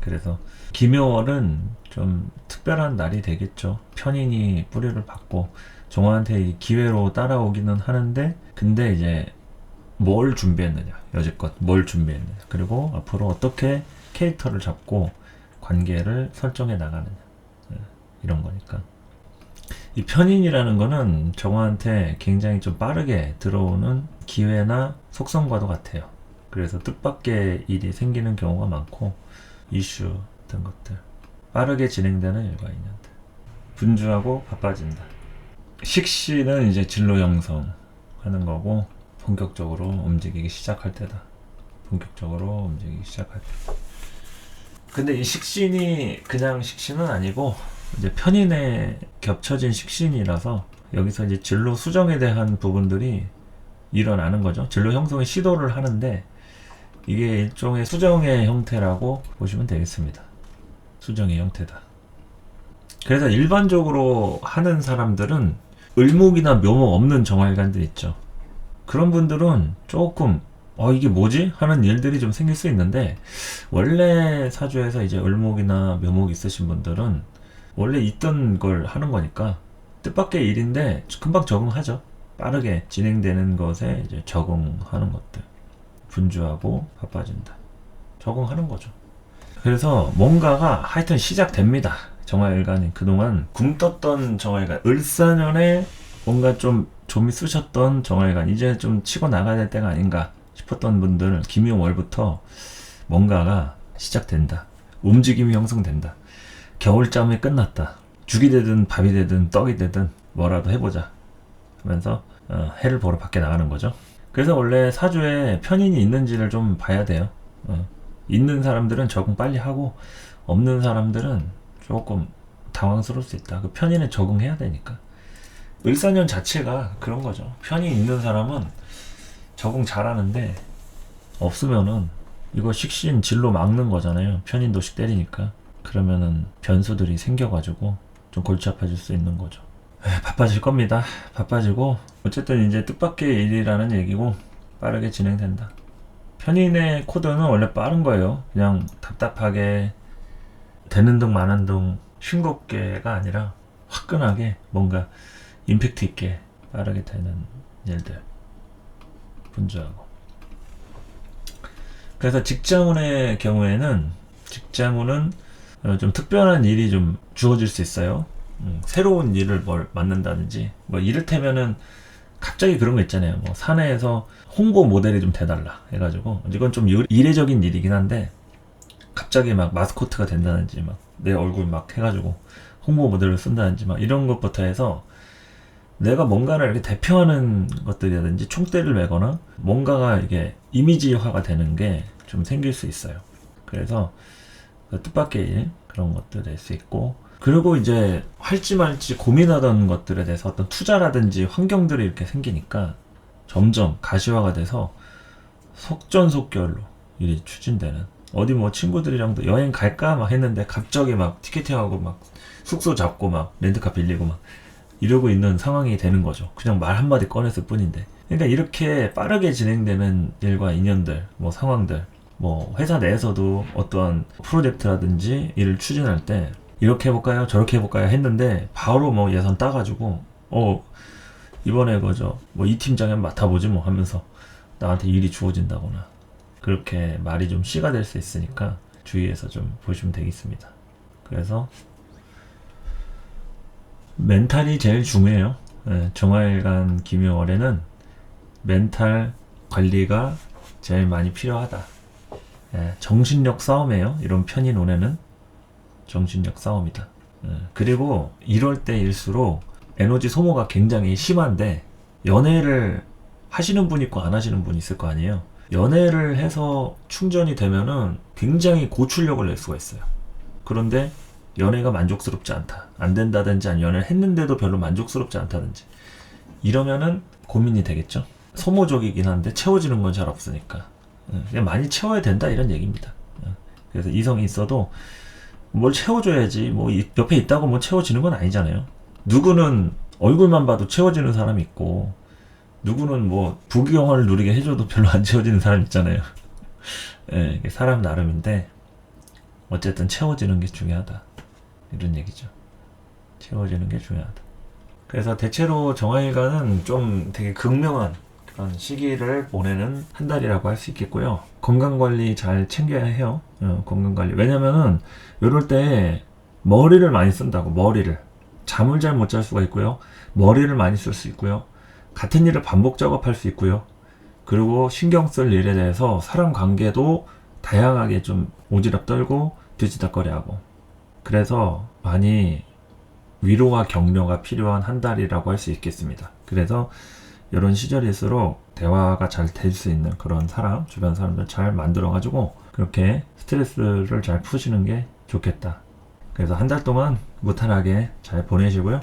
그래서 김효월은 좀 특별한 날이 되겠죠. 편인이 뿌리를 받고 정화한테 기회로 따라오기는 하는데 근데 이제 뭘 준비했느냐 여지껏 뭘 준비했느냐 그리고 앞으로 어떻게 캐릭터를 잡고 관계를 설정해 나가느냐 이런 거니까 이 편인이라는 거는 정화한테 굉장히 좀 빠르게 들어오는 기회나 속성과도 같아요. 그래서 뜻밖의 일이 생기는 경우가 많고 이슈 같은 것들 빠르게 진행되는 일과인연들 분주하고 바빠진다. 식신은 이제 진로 형성 하는 거고 본격적으로 움직이기 시작할 때다. 본격적으로 움직이기 시작할 때. 근데 이 식신이 그냥 식신은 아니고 이제 편인에 겹쳐진 식신이라서 여기서 이제 진로 수정에 대한 부분들이 일어나는 거죠. 진로 형성의 시도를 하는데 이게 일종의 수정의 형태라고 보시면 되겠습니다. 수정의 형태다. 그래서 일반적으로 하는 사람들은 을목이나 묘목 없는 정화일관들 있죠. 그런 분들은 조금 이게 뭐지? 하는 일들이 좀 생길 수 있는데 원래 사주에서 이제 을목이나 묘목 있으신 분들은 원래 있던 걸 하는 거니까 뜻밖의 일인데 금방 적응하죠. 빠르게 진행되는 것에 이제 적응하는 것들. 분주하고 바빠진다. 적응하는 거죠. 그래서 뭔가가 하여튼 시작됩니다. 정화일관이 그동안 굼떴던 정화일관 을사년에 뭔가 좀 좀이 쑤셨던 정화일관 이제 좀 치고 나가야 될 때가 아닌가 싶었던 분들 김용월부터 뭔가가 시작된다. 움직임이 형성된다. 겨울잠이 끝났다. 죽이 되든 밥이 되든 떡이 되든 뭐라도 해보자 하면서 해를 보러 밖에 나가는 거죠. 그래서 원래 사주에 편인이 있는지를 좀 봐야 돼요. 있는 사람들은 적응 빨리 하고 없는 사람들은 조금 당황스러울 수 있다. 그 편인에 적응해야 되니까. 을사년 자체가 그런 거죠. 편이 있는 사람은 적응 잘하는데 없으면은 이거 식신 진로 막는 거잖아요. 편인도식 때리니까. 그러면은 변수들이 생겨가지고 좀 골치 아파질 수 있는 거죠. 바빠질 겁니다. 바빠지고 어쨌든 이제 뜻밖의 일이라는 얘기고 빠르게 진행된다. 편인의 코드는 원래 빠른 거예요. 그냥 답답하게 되는 둥 마는 둥 싱겁게가 아니라 화끈하게 뭔가 임팩트 있게 빠르게 되는 일들 분주하고. 그래서 직장운의 경우에는 직장운은 좀 특별한 일이 좀 주어질 수 있어요. 새로운 일을 뭘 맡는다든지, 뭐 이를테면은 갑자기 그런 거 있잖아요. 뭐 사내에서 홍보 모델이 좀 돼달라 해가지고, 이건 좀 이례적인 일이긴 한데 갑자기 막 마스코트가 된다든지, 막 내 얼굴 막 해가지고 홍보 모델을 쓴다든지, 막 이런 것부터 해서 내가 뭔가를 이렇게 대표하는 것들이라든지 총대를 메거나 뭔가가 이게 이미지화가 되는 게 좀 생길 수 있어요. 그래서 그 뜻밖의 일, 그런 것도 될 수 있고, 그리고 이제 할지 말지 고민하던 것들에 대해서 어떤 투자라든지 환경들이 이렇게 생기니까 점점 가시화가 돼서 속전속결로 일이 추진되는, 어디 뭐 친구들이랑도 여행 갈까 막 했는데 갑자기 막 티켓팅하고 막 숙소 잡고 막 렌트카 빌리고 막 이러고 있는 상황이 되는 거죠. 그냥 말 한마디 꺼냈을 뿐인데. 그러니까 이렇게 빠르게 진행되는 일과 인연들, 뭐 상황들, 뭐 회사 내에서도 어떠한 프로젝트라든지 일을 추진할 때 이렇게 해볼까요? 저렇게 해볼까요? 했는데 바로 뭐 예산 따가지고 이번에 그저 뭐 이 팀장이 한번 맡아보지 뭐 하면서 나한테 일이 주어진다거나, 그렇게 말이 좀 씨가 될 수 있으니까 주의해서 좀 보시면 되겠습니다. 그래서 멘탈이 제일 중요해요. 정화일간 김효월에는 멘탈 관리가 제일 많이 필요하다. 정신력 싸움이에요. 이런 편의논에는 정신력 싸움이다. 그리고 이럴 때일수록 에너지 소모가 굉장히 심한데, 연애를 하시는 분 있고 안 하시는 분 있을 거 아니에요. 연애를 해서 충전이 되면은 굉장히 고출력을 낼 수가 있어요. 그런데 연애가 만족스럽지 않다, 안 된다든지, 아니 연애를 했는데도 별로 만족스럽지 않다든지, 이러면은 고민이 되겠죠. 소모적이긴 한데 채워지는 건 잘 없으니까 그냥 많이 채워야 된다, 이런 얘기입니다. 그래서 이성이 있어도 뭘 채워줘야지, 뭐 옆에 있다고 뭐 채워지는 건 아니잖아요. 누구는 얼굴만 봐도 채워지는 사람이 있고, 누구는 뭐 부귀영화를 누리게 해줘도 별로 안 채워지는 사람 있잖아요. 사람 나름인데 어쨌든 채워지는 게 중요하다, 이런 얘기죠. 채워지는 게 중요하다. 그래서 대체로 정화일간은 좀 되게 극명한 그런 시기를 보내는 한 달이라고 할 수 있겠고요. 건강관리 잘 챙겨야 해요. 건강관리. 왜냐면은 이럴 때 머리를 많이 쓴다고. 머리를. 잠을 잘 못 잘 수가 있고요. 머리를 많이 쓸 수 있고요. 같은 일을 반복 작업할 수 있고요. 그리고 신경 쓸 일에 대해서 사람 관계도 다양하게 좀 오지랖 떨고 뒤지닥거리하고, 그래서 많이 위로와 격려가 필요한 한 달이라고 할 수 있겠습니다. 그래서 이런 시절일수록 대화가 잘 될 수 있는 그런 사람, 주변 사람들 잘 만들어가지고 그렇게 스트레스를 잘 푸시는 게 좋겠다. 그래서 한 달 동안 무탈하게 잘 보내시고요.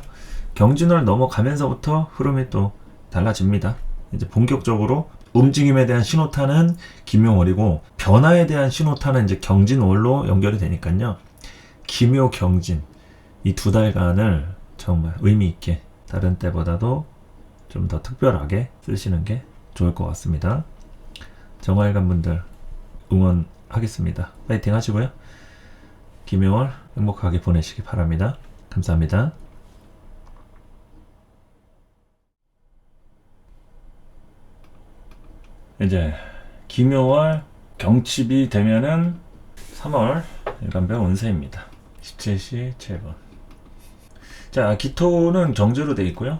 경진월 넘어가면서부터 흐름이 또 달라집니다. 이제 본격적으로 움직임에 대한 신호탄은 김용월이고, 변화에 대한 신호탄은 이제 경진월로 연결이 되니까요. 김효 경진, 이 두 달간을 정말 의미 있게 다른 때보다도 좀 더 특별하게 쓰시는 게 좋을 것 같습니다. 정화일간 분들 응원하겠습니다. 파이팅 하시고요. 김효월 행복하게 보내시기 바랍니다. 감사합니다. 이제 김효월 경칩이 되면은 3월 일간별 운세입니다. 17시 7분. 자, 기토는 정제로 되어 있고요.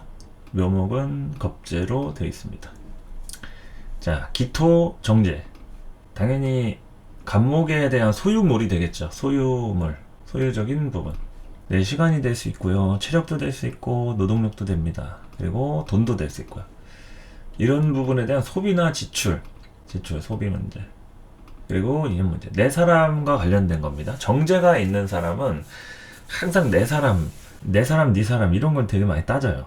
묘목은 겁제로 되어 있습니다. 자, 기토 정제. 당연히 간목에 대한 소유물이 되겠죠. 소유물, 소유적인 부분. 내 시간이 될 수 있고요. 체력도 될 수 있고, 노동력도 됩니다. 그리고 돈도 될 수 있고요. 이런 부분에 대한 소비나 지출, 소비 문제. 그리고 이런 문제. 내 사람과 관련된 겁니다. 정제가 있는 사람은 항상 내 사람, 네 사람 이런 건 되게 많이 따져요.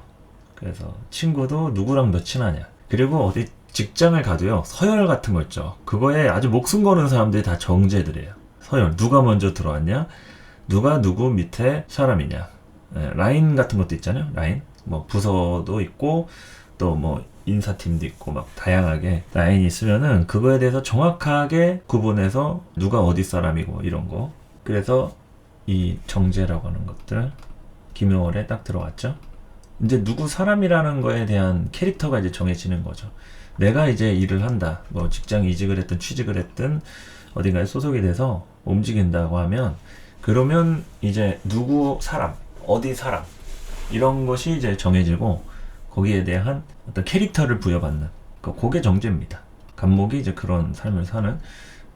그래서 친구도 누구랑 더 친하냐. 그리고 어디 직장을 가도요, 서열 같은 거 있죠. 그거에 아주 목숨 거는 사람들이 다 정제들이에요. 서열. 누가 먼저 들어왔냐? 누가 누구 밑에 사람이냐. 라인 같은 것도 있잖아요. 라인. 뭐 부서도 있고, 또 뭐 인사팀도 있고, 막 다양하게 라인이 있으면은 그거에 대해서 정확하게 구분해서 누가 어디 사람이고 이런 거. 그래서 이 정제라고 하는 것들 김효월에 딱 들어왔죠. 이제 누구 사람이라는 거에 대한 캐릭터가 이제 정해지는 거죠. 내가 이제 일을 한다, 뭐 직장 이직을 했든 취직을 했든 어딘가에 소속이 돼서 움직인다고 하면 그러면 이제 누구 사람, 어디 사람 이런 것이 이제 정해지고 거기에 대한 어떤 캐릭터를 부여받는 그게 정제입니다. 간목이 이제 그런 삶을 사는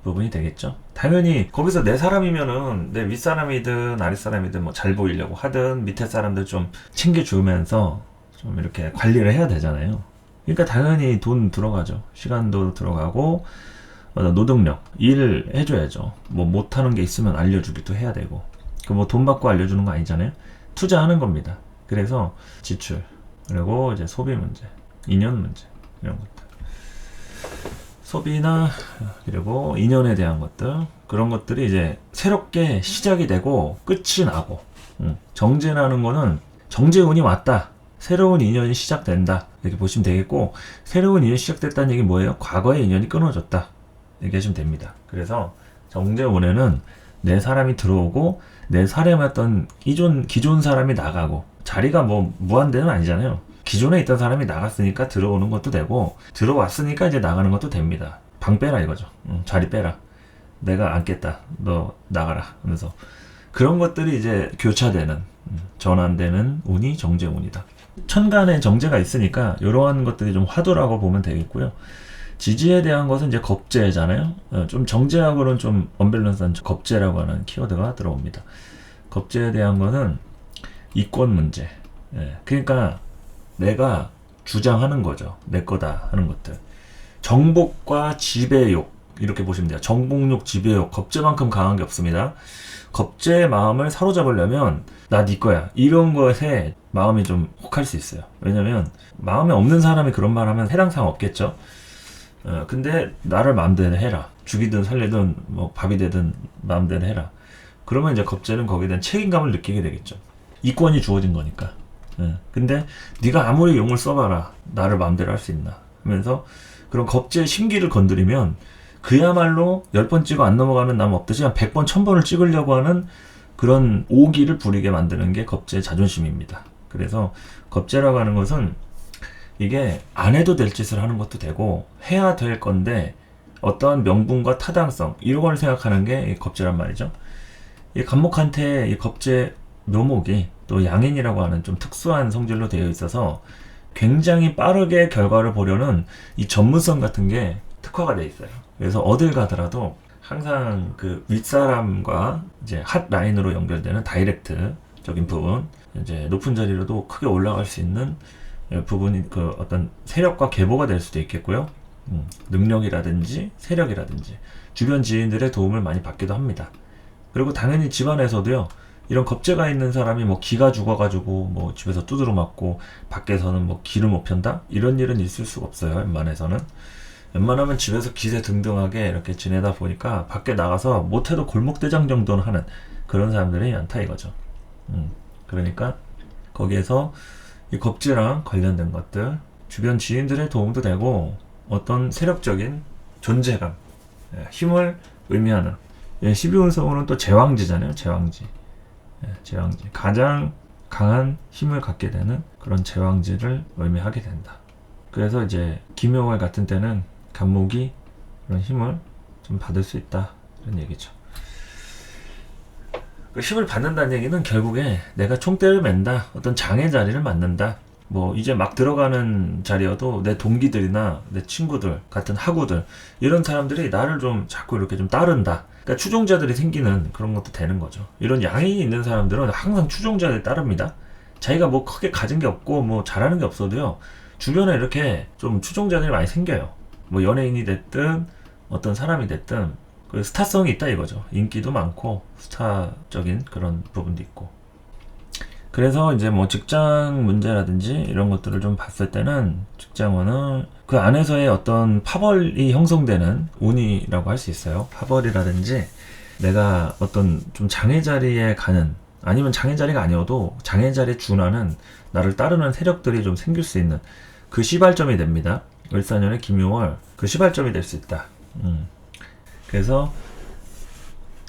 부분이 되겠죠. 당연히 거기서 내 사람이면은 내 윗사람이든 아랫사람이든 뭐 잘 보이려고 하든 밑에 사람들 좀 챙겨주면서 좀 이렇게 관리를 해야 되잖아요. 그러니까 당연히 돈 들어가죠. 시간도 들어가고 노동력, 일 해줘야죠. 뭐 못하는 게 있으면 알려주기도 해야 되고 그 뭐 돈 받고 알려주는 거 아니잖아요. 투자하는 겁니다. 그래서 지출 그리고 이제 소비 문제, 인연 문제 이런 것들 소비나 그리고 인연에 대한 것들 그런 것들이 이제 새롭게 시작이 되고 끝이 나고 정제라는 거는 정제운이 왔다. 새로운 인연이 시작된다. 이렇게 보시면 되겠고 새로운 인연이 시작됐다는 얘기 뭐예요? 과거의 인연이 끊어졌다. 얘기하시면 됩니다. 그래서 정제운에는 내 사람이 들어오고 내 사람이었던 기존 사람이 나가고 자리가 뭐 무한대는 아니잖아요. 기존에 있던 사람이 나갔으니까 들어오는 것도 되고 들어왔으니까 이제 나가는 것도 됩니다. 방 빼라 이거죠. 자리 빼라. 내가 앉겠다. 너 나가라. 하면서 그런 것들이 이제 교차되는 전환되는 운이 정제운이다. 천간에 정제가 있으니까 이러한 것들이 좀 화두라고 보면 되겠고요. 지지에 대한 것은 이제 겁재잖아요. 좀 정제하고는 좀 언밸런스한 겁재라고 하는 키워드가 들어옵니다. 겁재에 대한 것은 이권 문제. 그러니까 내가 주장하는 거죠. 내 거다 하는 것들. 정복과 지배욕 이렇게 보시면 돼요. 정복욕, 지배욕 겁재만큼 강한 게 없습니다. 겁재의 마음을 사로잡으려면 나 네 거야 이런 것에 마음이 좀 혹할 수 있어요. 왜냐면 마음에 없는 사람이 그런 말 하면 해당사항 없겠죠. 근데 나를 마음대로 해라. 죽이든 살리든 뭐 밥이 되든 마음대로 해라. 그러면 이제 겁재는 거기에 대한 책임감을 느끼게 되겠죠. 이권이 주어진 거니까. 근데 네가 아무리 용을 써봐라. 나를 마음대로 할 수 있나 하면서 그런 겁재의 심기를 건드리면 그야말로 10번 찍어 안 넘어가는 남 없듯이 한 100번, 1000번을 찍으려고 하는 그런 오기를 부리게 만드는 게 겁재의 자존심입니다. 그래서 겁재라고 하는 것은 이게 안 해도 될 짓을 하는 것도 되고 해야 될 건데 어떠한 명분과 타당성 이런 걸 생각하는 게 겁재란 말이죠. 이 간목한테 이 겁재 묘목이 또 양인이라고 하는 좀 특수한 성질로 되어 있어서 굉장히 빠르게 결과를 보려는 이 전문성 같은 게 특화가 되어 있어요. 그래서 어딜 가더라도 항상 그 윗사람과 이제 핫 라인으로 연결되는 다이렉트적인 부분, 이제 높은 자리로도 크게 올라갈 수 있는 부분이 그 어떤 세력과 계보가 될 수도 있겠고요. 능력이라든지 세력이라든지 주변 지인들의 도움을 많이 받기도 합니다. 그리고 당연히 집안에서도요. 이런 겁재가 있는 사람이 뭐 기가 죽어가지고 뭐 집에서 두드러 맞고 밖에서는 뭐 기를 못 편다? 이런 일은 있을 수가 없어요. 웬만해서는. 웬만하면 집에서 기세등등하게 이렇게 지내다 보니까 밖에 나가서 못해도 골목대장 정도는 하는 그런 사람들이 많다 이거죠. 그러니까 거기에서 이 겁재랑 관련된 것들 주변 지인들의 도움도 되고 어떤 세력적인 존재감, 힘을 의미하는 12운성으로는 또 제왕지잖아요. 제왕지. 제왕지. 가장 강한 힘을 갖게 되는 그런 제왕지를 의미하게 된다. 그래서 이제 김용월 같은 때는 간목이 그런 힘을 좀 받을 수 있다. 이런 얘기죠. 그 힘을 받는다는 얘기는 결국에 내가 총대를 맨다. 어떤 장의 자리를 맡는다. 뭐 이제 막 들어가는 자리여도 내 동기들이나 내 친구들 같은 학우들 이런 사람들이 나를 좀 자꾸 이렇게 좀 따른다. 그러니까 추종자들이 생기는 그런 것도 되는 거죠. 이런 양이 있는 사람들은 항상 추종자들이 따릅니다. 자기가 뭐 크게 가진 게 없고 뭐 잘하는 게 없어도요. 주변에 이렇게 좀 추종자들이 많이 생겨요. 뭐 연예인이 됐든 어떤 사람이 됐든 그 스타성이 있다 이거죠. 인기도 많고 스타적인 그런 부분도 있고. 그래서 이제 뭐 직장 문제라든지 이런 것들을 좀 봤을 때는 직장원은 그 안에서의 어떤 파벌이 형성되는 운이라고 할 수 있어요. 파벌이라든지 내가 어떤 좀 장애 자리에 가는 아니면 장애 자리가 아니어도 장애 자리에 준하는 나를 따르는 세력들이 좀 생길 수 있는 그 시발점이 됩니다. 을사년의 김용월 그 시발점이 될 수 있다. 그래서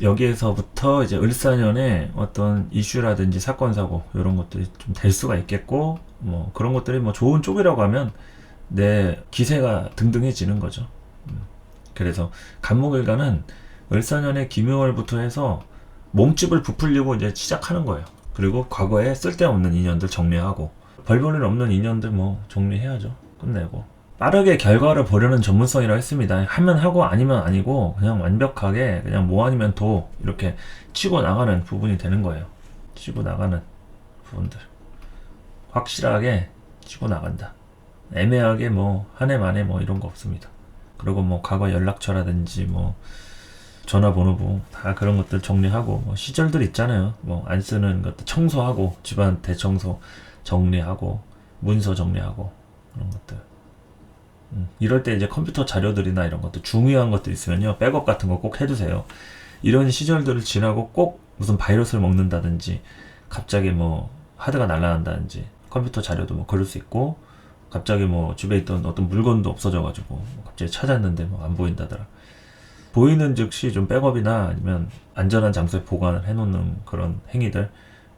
여기에서부터 이제 을사년에 어떤 이슈라든지 사건 사고 이런 것들이 좀 될 수가 있겠고 뭐 그런 것들이 뭐 좋은 쪽이라고 하면 내 기세가 등등해지는 거죠. 그래서 간목일간은 을사년의 김용월부터 해서 몸집을 부풀리고 이제 시작하는 거예요. 그리고 과거에 쓸데없는 인연들 정리하고, 별 볼 일 없는 인연들 뭐 정리해야죠. 끝내고 빠르게 결과를 보려는 전문성이라고 했습니다. 하면 하고 아니면 아니고 그냥 완벽하게 그냥 뭐 아니면 도 이렇게 치고 나가는 부분이 되는 거예요. 치고 나가는 부분들 확실하게 치고 나간다. 애매하게 뭐 한 해 만에 뭐 이런 거 없습니다. 그리고 뭐 과거 연락처라든지 뭐 전화번호부 다 그런 것들 정리하고, 뭐 시절들 있잖아요. 뭐 안 쓰는 것들 청소하고, 집안 대청소 정리하고, 문서 정리하고, 그런 것들. 이럴 때 이제 컴퓨터 자료들이나 이런 것들 중요한 것들 있으면요, 백업 같은 거 꼭 해두세요. 이런 시절들을 지나고 꼭 무슨 바이러스를 먹는다든지, 갑자기 뭐 하드가 날아간다든지, 컴퓨터 자료도 뭐 그럴 수 있고, 갑자기 뭐 집에 있던 어떤 물건도 없어져가지고 갑자기 찾았는데 뭐 안 보인다더라. 보이는 즉시 좀 백업이나 아니면 안전한 장소에 보관을 해놓는 그런 행위들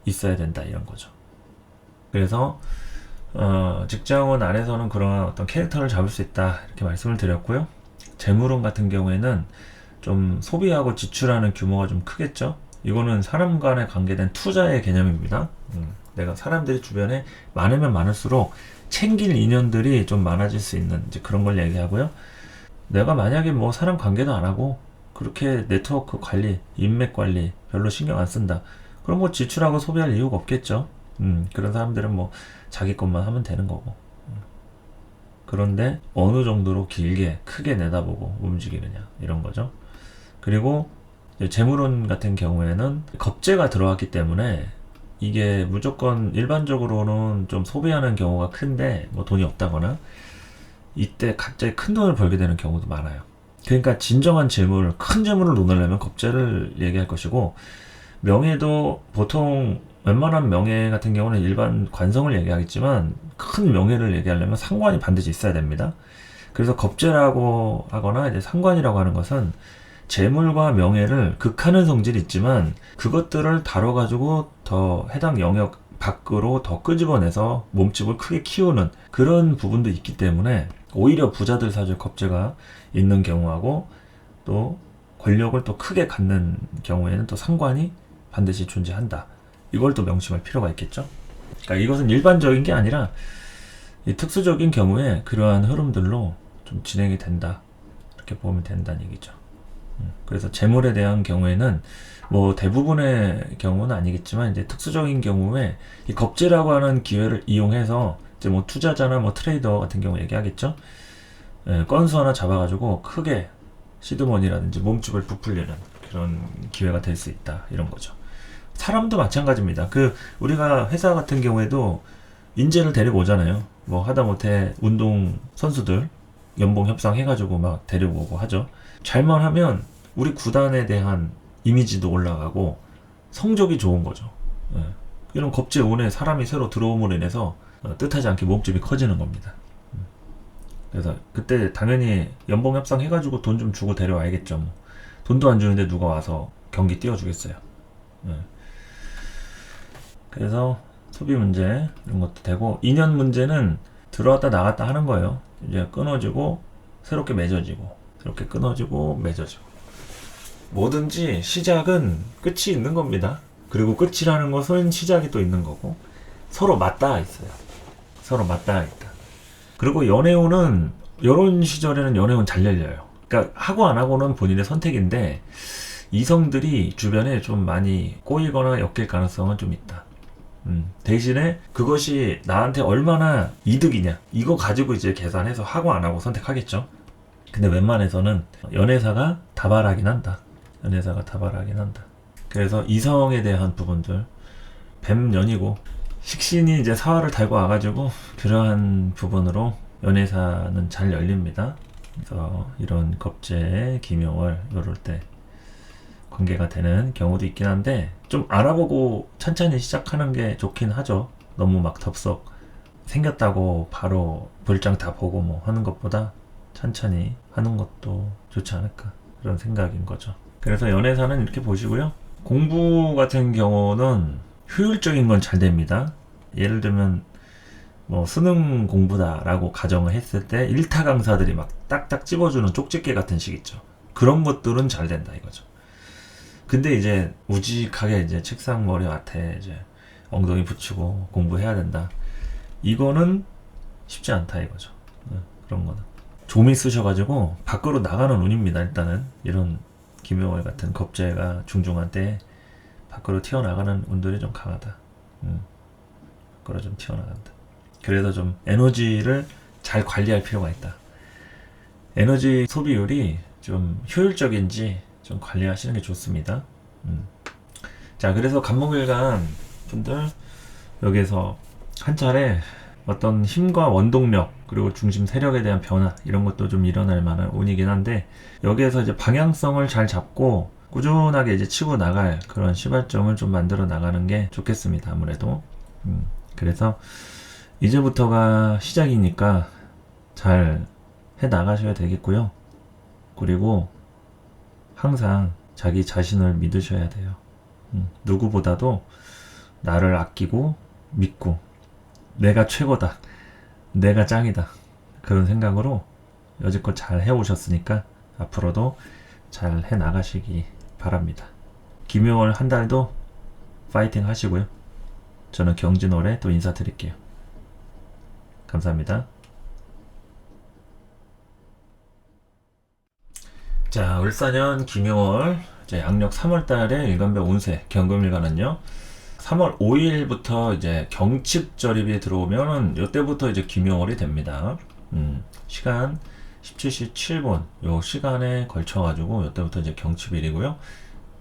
있어야 된다, 이런 거죠. 그래서 직장원 안에서는 그런 어떤 캐릭터를 잡을 수 있다, 이렇게 말씀을 드렸고요. 재물운 같은 경우에는 좀 소비하고 지출하는 규모가 좀 크겠죠. 이거는 사람 간에 관계된 투자의 개념입니다. 내가 사람들이 주변에 많으면 많을수록 챙길 인연들이 좀 많아질 수 있는 이제 그런 걸 얘기하고요. 내가 만약에 뭐 사람 관계도 안 하고 그렇게 네트워크 관리, 인맥 관리 별로 신경 안 쓴다, 그럼 뭐 지출하고 소비할 이유가 없겠죠. 그런 사람들은 뭐 자기 것만 하면 되는 거고. 그런데 어느 정도로 길게 크게 내다보고 움직이느냐, 이런 거죠. 그리고 재물운 같은 경우에는 겁재가 들어왔기 때문에 이게 무조건 일반적으로는 좀 소비하는 경우가 큰데, 뭐 돈이 없다거나 이때 갑자기 큰 돈을 벌게 되는 경우도 많아요. 그러니까 진정한 재물, 큰 재물을 놓으려면 겁재를 얘기할 것이고, 명예도 보통 웬만한 명예 같은 경우는 일반 관성을 얘기하겠지만, 큰 명예를 얘기하려면 상관이 반드시 있어야 됩니다. 그래서 겁재라고 하거나 이제 상관이라고 하는 것은 재물과 명예를 극하는 성질이 있지만, 그것들을 다뤄가지고 더 해당 영역 밖으로 더 끄집어내서 몸집을 크게 키우는 그런 부분도 있기 때문에, 오히려 부자들 사주에 겁재가 있는 경우하고, 또 권력을 또 크게 갖는 경우에는 또 상관이 반드시 존재한다. 이걸 또 명심할 필요가 있겠죠. 그러니까 이것은 일반적인 게 아니라 이 특수적인 경우에 그러한 흐름들로 좀 진행이 된다, 이렇게 보면 된다는 얘기죠. 그래서 재물에 대한 경우에는 뭐 대부분의 경우는 아니겠지만, 이제 특수적인 경우에 이 겁재라고 하는 기회를 이용해서 이제 뭐 투자자나 뭐 트레이더 같은 경우 얘기하겠죠. 건수 하나 잡아가지고 크게 시드머니라든지 몸집을 부풀리는 그런 기회가 될 수 있다, 이런 거죠. 사람도 마찬가지입니다. 우리가 회사 같은 경우에도 인재를 데리고 오잖아요. 뭐 하다못해 운동 선수들 연봉 협상해가지고 막 데리고 오고 하죠. 잘만 하면 우리 구단에 대한 이미지도 올라가고 성적이 좋은 거죠. 이런 겁재운에 사람이 새로 들어옴으로 인해서 뜻하지 않게 몸집이 커지는 겁니다. 그래서 그때 당연히 연봉 협상 해가지고 돈 좀 주고 데려와야겠죠. 뭐. 돈도 안 주는데 누가 와서 경기 띄워주겠어요. 그래서 소비 문제 이런 것도 되고, 인연 문제는 들어왔다 나갔다 하는 거예요. 이제 끊어지고 새롭게 맺어지고, 새롭게 끊어지고 맺어지고. 뭐든지 시작은 끝이 있는 겁니다. 그리고 끝이라는 것은 시작이 또 있는 거고, 서로 맞닿아 있어요. 서로 맞닿아 있다. 그리고 연애운은 이런 시절에는 연애운 잘 열려요. 그러니까 하고 안 하고는 본인의 선택인데, 이성들이 주변에 좀 많이 꼬이거나 엮일 가능성은 좀 있다. 대신에 그것이 나한테 얼마나 이득이냐, 이거 가지고 이제 계산해서 하고 안 하고 선택하겠죠. 근데 웬만해서는 연애사가 다발하긴 한다. 연애사가 다발하긴 한다. 그래서 이성에 대한 부분들, 뱀년이고 식신이 이제 사화를 달고 와가지고 그러한 부분으로 연애사는 잘 열립니다. 그래서 이런 겁재, 기묘월 이럴 때 관계가 되는 경우도 있긴 한데, 좀 알아보고 천천히 시작하는 게 좋긴 하죠. 너무 막 덥석 생겼다고 바로 볼장 다 보고 뭐 하는 것보다 천천히 하는 것도 좋지 않을까, 그런 생각인 거죠. 그래서 연애사는 이렇게 보시고요. 공부 같은 경우는 효율적인 건 잘 됩니다. 예를 들면 뭐 수능 공부다라고 가정을 했을 때 일타 강사들이 막 딱딱 찝어주는 쪽집게 같은 식 있죠. 그런 것들은 잘 된다, 이거죠. 근데 이제 우직하게 이제 책상 머리 앞에 이제 엉덩이 붙이고 공부해야 된다. 이거는 쉽지 않다 이거죠. 그런 거는. 좀이 쓰셔가지고 밖으로 나가는 운입니다. 일단은 이런 김효월 같은 겁재가 중중한 때 밖으로 튀어나가는 운들이 좀 강하다. 밖으로 좀 튀어나간다. 그래서 좀 에너지를 잘 관리할 필요가 있다. 에너지 소비율이 좀 효율적인지 좀 관리하시는 게 좋습니다. 자, 그래서 간목일간 분들 여기에서 한 차례 어떤 힘과 원동력 그리고 중심 세력에 대한 변화 이런 것도 좀 일어날 만한 운이긴 한데 여기에서 이제 방향성을 잘 잡고 꾸준하게 이제 치고 나갈 그런 시발점을 좀 만들어 나가는 게 좋겠습니다. 아무래도 그래서 이제부터가 시작이니까 잘 해 나가셔야 되겠고요. 그리고 항상 자기 자신을 믿으셔야 돼요. 누구보다도 나를 아끼고 믿고 내가 최고다, 내가 짱이다 그런 생각으로 여지껏 잘 해오셨으니까 앞으로도 잘 해 나가시기 바랍니다. 김효월 한 달도 파이팅 하시고요. 저는 경진월에 또 인사드릴게요. 감사합니다. 자, 울산현 김효월 이제 양력 3월달에 일간별 운세 경금일간은요. 3월 5일부터 이제 경칩 절입이 들어오면은 이때부터 이제 김효월이 됩니다. 시간 17시 7분 요 시간에 걸쳐가지고 이때부터 이제 경칩일이고요.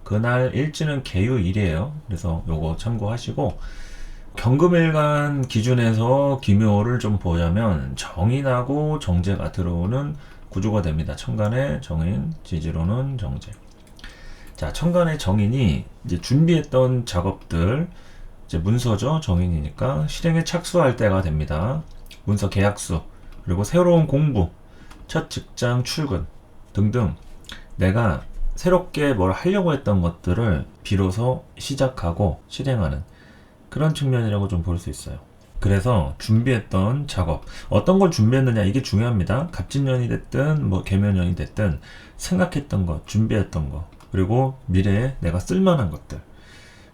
그날 일지는 개유일이에요. 그래서 요거 참고하시고 경금일간 기준에서 김효월을 좀 보자면 정인하고 정제가 들어오는 구조가 됩니다. 천간의 정인, 지지로는 정제. 자, 천간의 정인이 이제 준비했던 작업들, 이제 문서죠. 정인이니까 실행에 착수할 때가 됩니다. 문서 계약수, 그리고 새로운 공부, 첫 직장 출근 등등 내가 새롭게 뭘 하려고 했던 것들을 비로소 시작하고 실행하는 그런 측면이라고 좀 볼 수 있어요. 그래서 준비했던 작업, 어떤 걸 준비했느냐 이게 중요합니다. 갑진년이 됐든 뭐 개묘년이 됐든 생각했던 것, 준비했던 것, 그리고 미래에 내가 쓸만한 것들,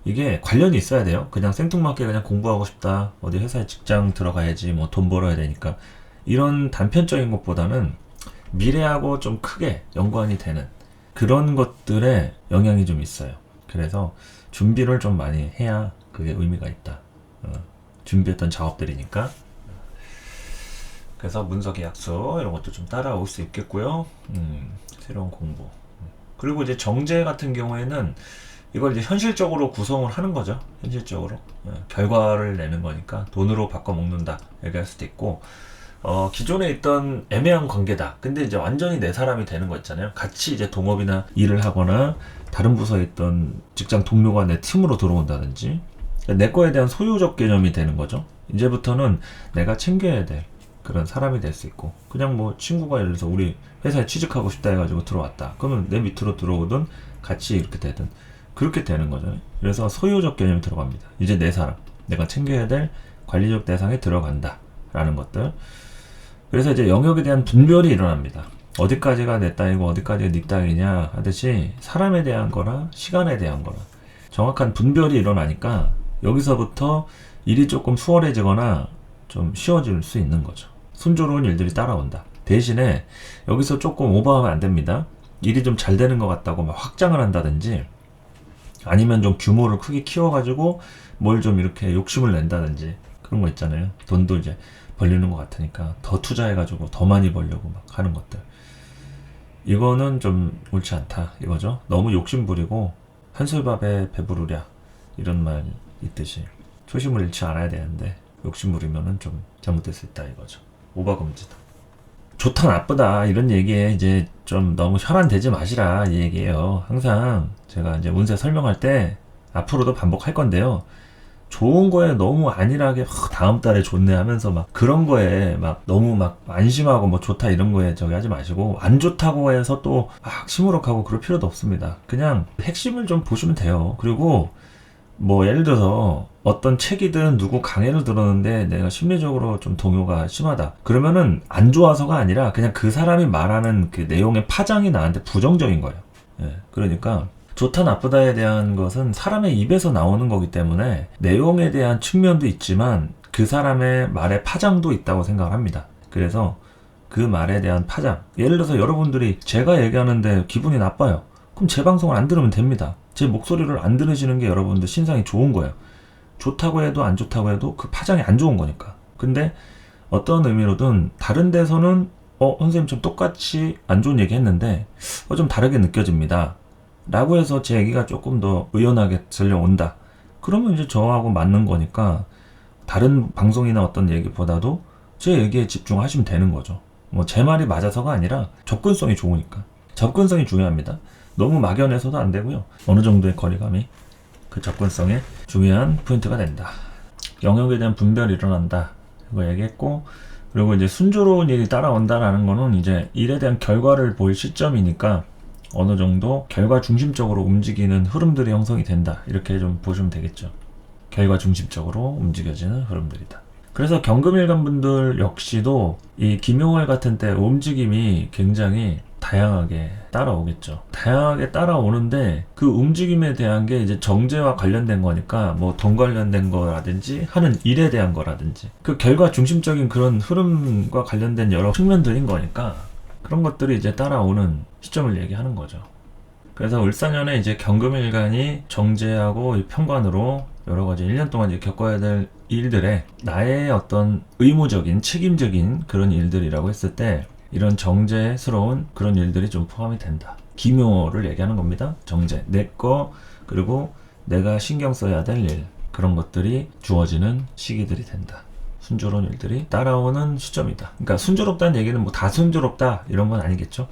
이게 관련이 있어야 돼요. 그냥 생뚱맞게 그냥 공부하고 싶다, 어디 회사에 직장 들어가야지, 뭐 돈 벌어야 되니까, 이런 단편적인 것보다는 미래하고 좀 크게 연관이 되는 그런 것들에 영향이 좀 있어요. 그래서 준비를 좀 많이 해야 그게 의미가 있다. 준비했던 작업들이니까. 그래서 문서 계약서 이런 것도 좀 따라올 수 있겠고요. 새로운 공부. 그리고 이제 정제 같은 경우에는 이걸 이제 현실적으로 구성을 하는 거죠. 현실적으로 결과를 내는 거니까 돈으로 바꿔 먹는다 얘기할 수도 있고, 기존에 있던 애매한 관계다. 근데 이제 완전히 내 사람이 되는 거 있잖아요. 같이 이제 동업이나 일을 하거나 다른 부서에 있던 직장 동료가 내 팀으로 들어온다든지 내 거에 대한 소유적 개념이 되는 거죠. 이제부터는 내가 챙겨야 될 그런 사람이 될 수 있고, 그냥 뭐 친구가 예를 들어서 우리 회사에 취직하고 싶다 해가지고 들어왔다. 그러면 내 밑으로 들어오든 같이 이렇게 되든 그렇게 되는 거죠. 그래서 소유적 개념이 들어갑니다. 이제 내 사람, 내가 챙겨야 될 관리적 대상에 들어간다 라는 것들. 그래서 이제 영역에 대한 분별이 일어납니다. 어디까지가 내 땅이고 어디까지가 네 땅이냐 하듯이 사람에 대한 거나 시간에 대한 거나 정확한 분별이 일어나니까 여기서부터 일이 조금 수월해지거나 좀 쉬워질 수 있는 거죠. 순조로운 일들이 따라온다. 대신에 여기서 조금 오버하면 안 됩니다. 일이 좀 잘 되는 것 같다고 막 확장을 한다든지, 아니면 좀 규모를 크게 키워가지고 뭘 좀 이렇게 욕심을 낸다든지 그런 거 있잖아요. 돈도 이제 벌리는 것 같으니까 더 투자해가지고 더 많이 벌려고 막 하는 것들. 이거는 좀 옳지 않다 이거죠. 너무 욕심 부리고 한술밥에 배부르랴 이런 말 있듯이 초심을 잃지 않아야 되는데 욕심 부리면은 좀 잘못될 수 있다 이거죠. 오버금지다. 좋다 나쁘다 이런 얘기에 이제 좀 너무 혈안되지 마시라 이 얘기예요. 항상 제가 이제 운세 설명할 때 앞으로도 반복할 건데요. 좋은 거에 너무 안일하게 다음 달에 좋네 하면서 막 그런 거에 막 너무 막 안심하고 뭐 좋다 이런 거에 저기 하지 마시고, 안 좋다고 해서 또 막 시무룩하고 그럴 필요도 없습니다. 그냥 핵심을 좀 보시면 돼요. 그리고 뭐 예를 들어서 어떤 책이든 누구 강의를 들었는데 내가 심리적으로 좀 동요가 심하다. 그러면은 안 좋아서가 아니라 그냥 그 사람이 말하는 그 내용의 파장이 나한테 부정적인 거예요. 예, 그러니까 좋다 나쁘다에 대한 것은 사람의 입에서 나오는 거기 때문에 내용에 대한 측면도 있지만 그 사람의 말의 파장도 있다고 생각을 합니다. 그래서 그 말에 대한 파장, 예를 들어서 여러분들이 제가 얘기하는데 기분이 나빠요. 그럼 제 방송을 안 들으면 됩니다. 제 목소리를 안 들으시는 게 여러분들 신상이 좋은 거예요. 좋다고 해도 안 좋다고 해도 그 파장이 안 좋은 거니까. 근데 어떤 의미로든 다른 데서는 선생님 좀 똑같이 안 좋은 얘기 했는데 좀 다르게 느껴집니다 라고 해서 제 얘기가 조금 더 의연하게 들려온다. 그러면 이제 저하고 맞는 거니까 다른 방송이나 어떤 얘기보다도 제 얘기에 집중하시면 되는 거죠. 뭐 제 말이 맞아서가 아니라 접근성이 좋으니까. 접근성이 중요합니다. 너무 막연해서도 안 되고요. 어느 정도의 거리감이 그 접근성에 중요한 포인트가 된다. 영역에 대한 분별이 일어난다. 이거 얘기했고, 그리고 이제 순조로운 일이 따라온다라는 거는 이제 일에 대한 결과를 볼 시점이니까 어느 정도 결과 중심적으로 움직이는 흐름들이 형성이 된다. 이렇게 좀 보시면 되겠죠. 결과 중심적으로 움직여지는 흐름들이다. 그래서 경금일간 분들 역시도 이 김용월 같은 때 움직임이 굉장히 다양하게 따라오겠죠. 다양하게 따라오는데 그 움직임에 대한 게 이제 정제와 관련된 거니까 뭐 돈 관련된 거라든지 하는 일에 대한 거라든지 그 결과 중심적인 그런 흐름과 관련된 여러 측면들인 거니까 그런 것들이 이제 따라오는 시점을 얘기하는 거죠. 그래서 을사년에 이제 경금일간이 정제하고 편관으로 여러 가지 1년 동안 이제 겪어야 될 일들에 나의 어떤 의무적인 책임적인 그런 일들이라고 했을 때 이런 정제스러운 그런 일들이 좀 포함이 된다. 기묘를 얘기하는 겁니다. 정제. 내 거, 그리고 내가 신경 써야 될 일. 그런 것들이 주어지는 시기들이 된다. 순조로운 일들이 따라오는 시점이다. 그러니까 순조롭다는 얘기는 뭐 다 순조롭다 이런 건 아니겠죠.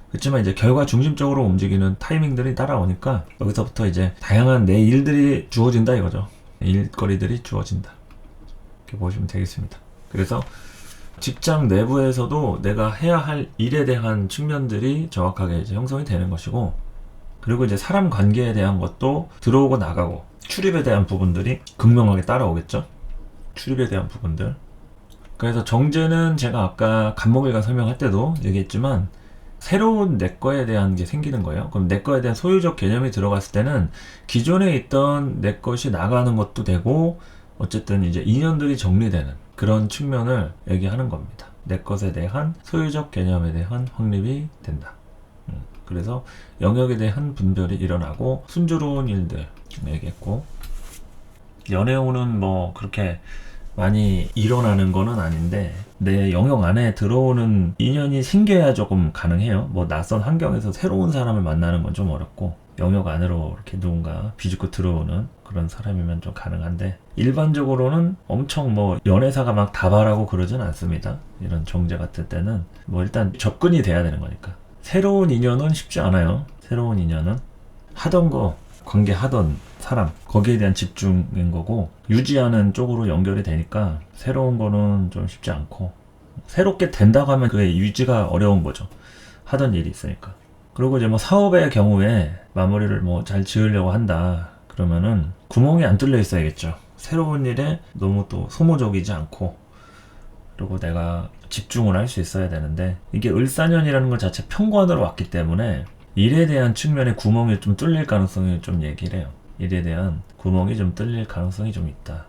그렇지만 이제 결과 중심적으로 움직이는 타이밍들이 따라오니까 여기서부터 이제 다양한 내 일들이 주어진다 이거죠. 일거리들이 주어진다. 이렇게 보시면 되겠습니다. 그래서 직장 내부에서도 내가 해야 할 일에 대한 측면들이 정확하게 이제 형성이 되는 것이고, 그리고 이제 사람 관계에 대한 것도 들어오고 나가고 출입에 대한 부분들이 극명하게 따라오겠죠. 출입에 대한 부분들. 그래서 정제는 제가 아까 간목일간 설명할 때도 얘기했지만 새로운 내 거에 대한 게 생기는 거예요. 그럼 내 거에 대한 소유적 개념이 들어갔을 때는 기존에 있던 내 것이 나가는 것도 되고 어쨌든 이제 인연들이 정리되는 그런 측면을 얘기하는 겁니다. 내 것에 대한 소유적 개념에 대한 확립이 된다. 그래서 영역에 대한 분별이 일어나고 순조로운 일들 얘기했고, 연애운은 뭐 그렇게 많이 일어나는 거는 아닌데 내 영역 안에 들어오는 인연이 생겨야 조금 가능해요. 뭐 낯선 환경에서 새로운 사람을 만나는 건 좀 어렵고 영역 안으로 이렇게 누군가 비집고 들어오는 그런 사람이면 좀 가능한데 일반적으로는 엄청 뭐 연애사가 막 다발하고 그러진 않습니다. 이런 정제 같은 때는 뭐 일단 접근이 돼야 되는 거니까. 새로운 인연은 쉽지 않아요. 새로운 인연은 하던 거 관계하던 사람 거기에 대한 집중인 거고 유지하는 쪽으로 연결이 되니까 새로운 거는 좀 쉽지 않고, 새롭게 된다고 하면 그게 유지가 어려운 거죠. 하던 일이 있으니까. 그리고 이제 뭐 사업의 경우에 마무리를 뭐 잘 지으려고 한다 그러면은 구멍이 안 뚫려 있어야겠죠. 새로운 일에 너무 또 소모적이지 않고, 그리고 내가 집중을 할 수 있어야 되는데 이게 을사년이라는 것 자체 편관으로 왔기 때문에 일에 대한 측면에 구멍이 좀 뚫릴 가능성이 좀 얘기를 해요. 일에 대한 구멍이 좀 뚫릴 가능성이 좀 있다.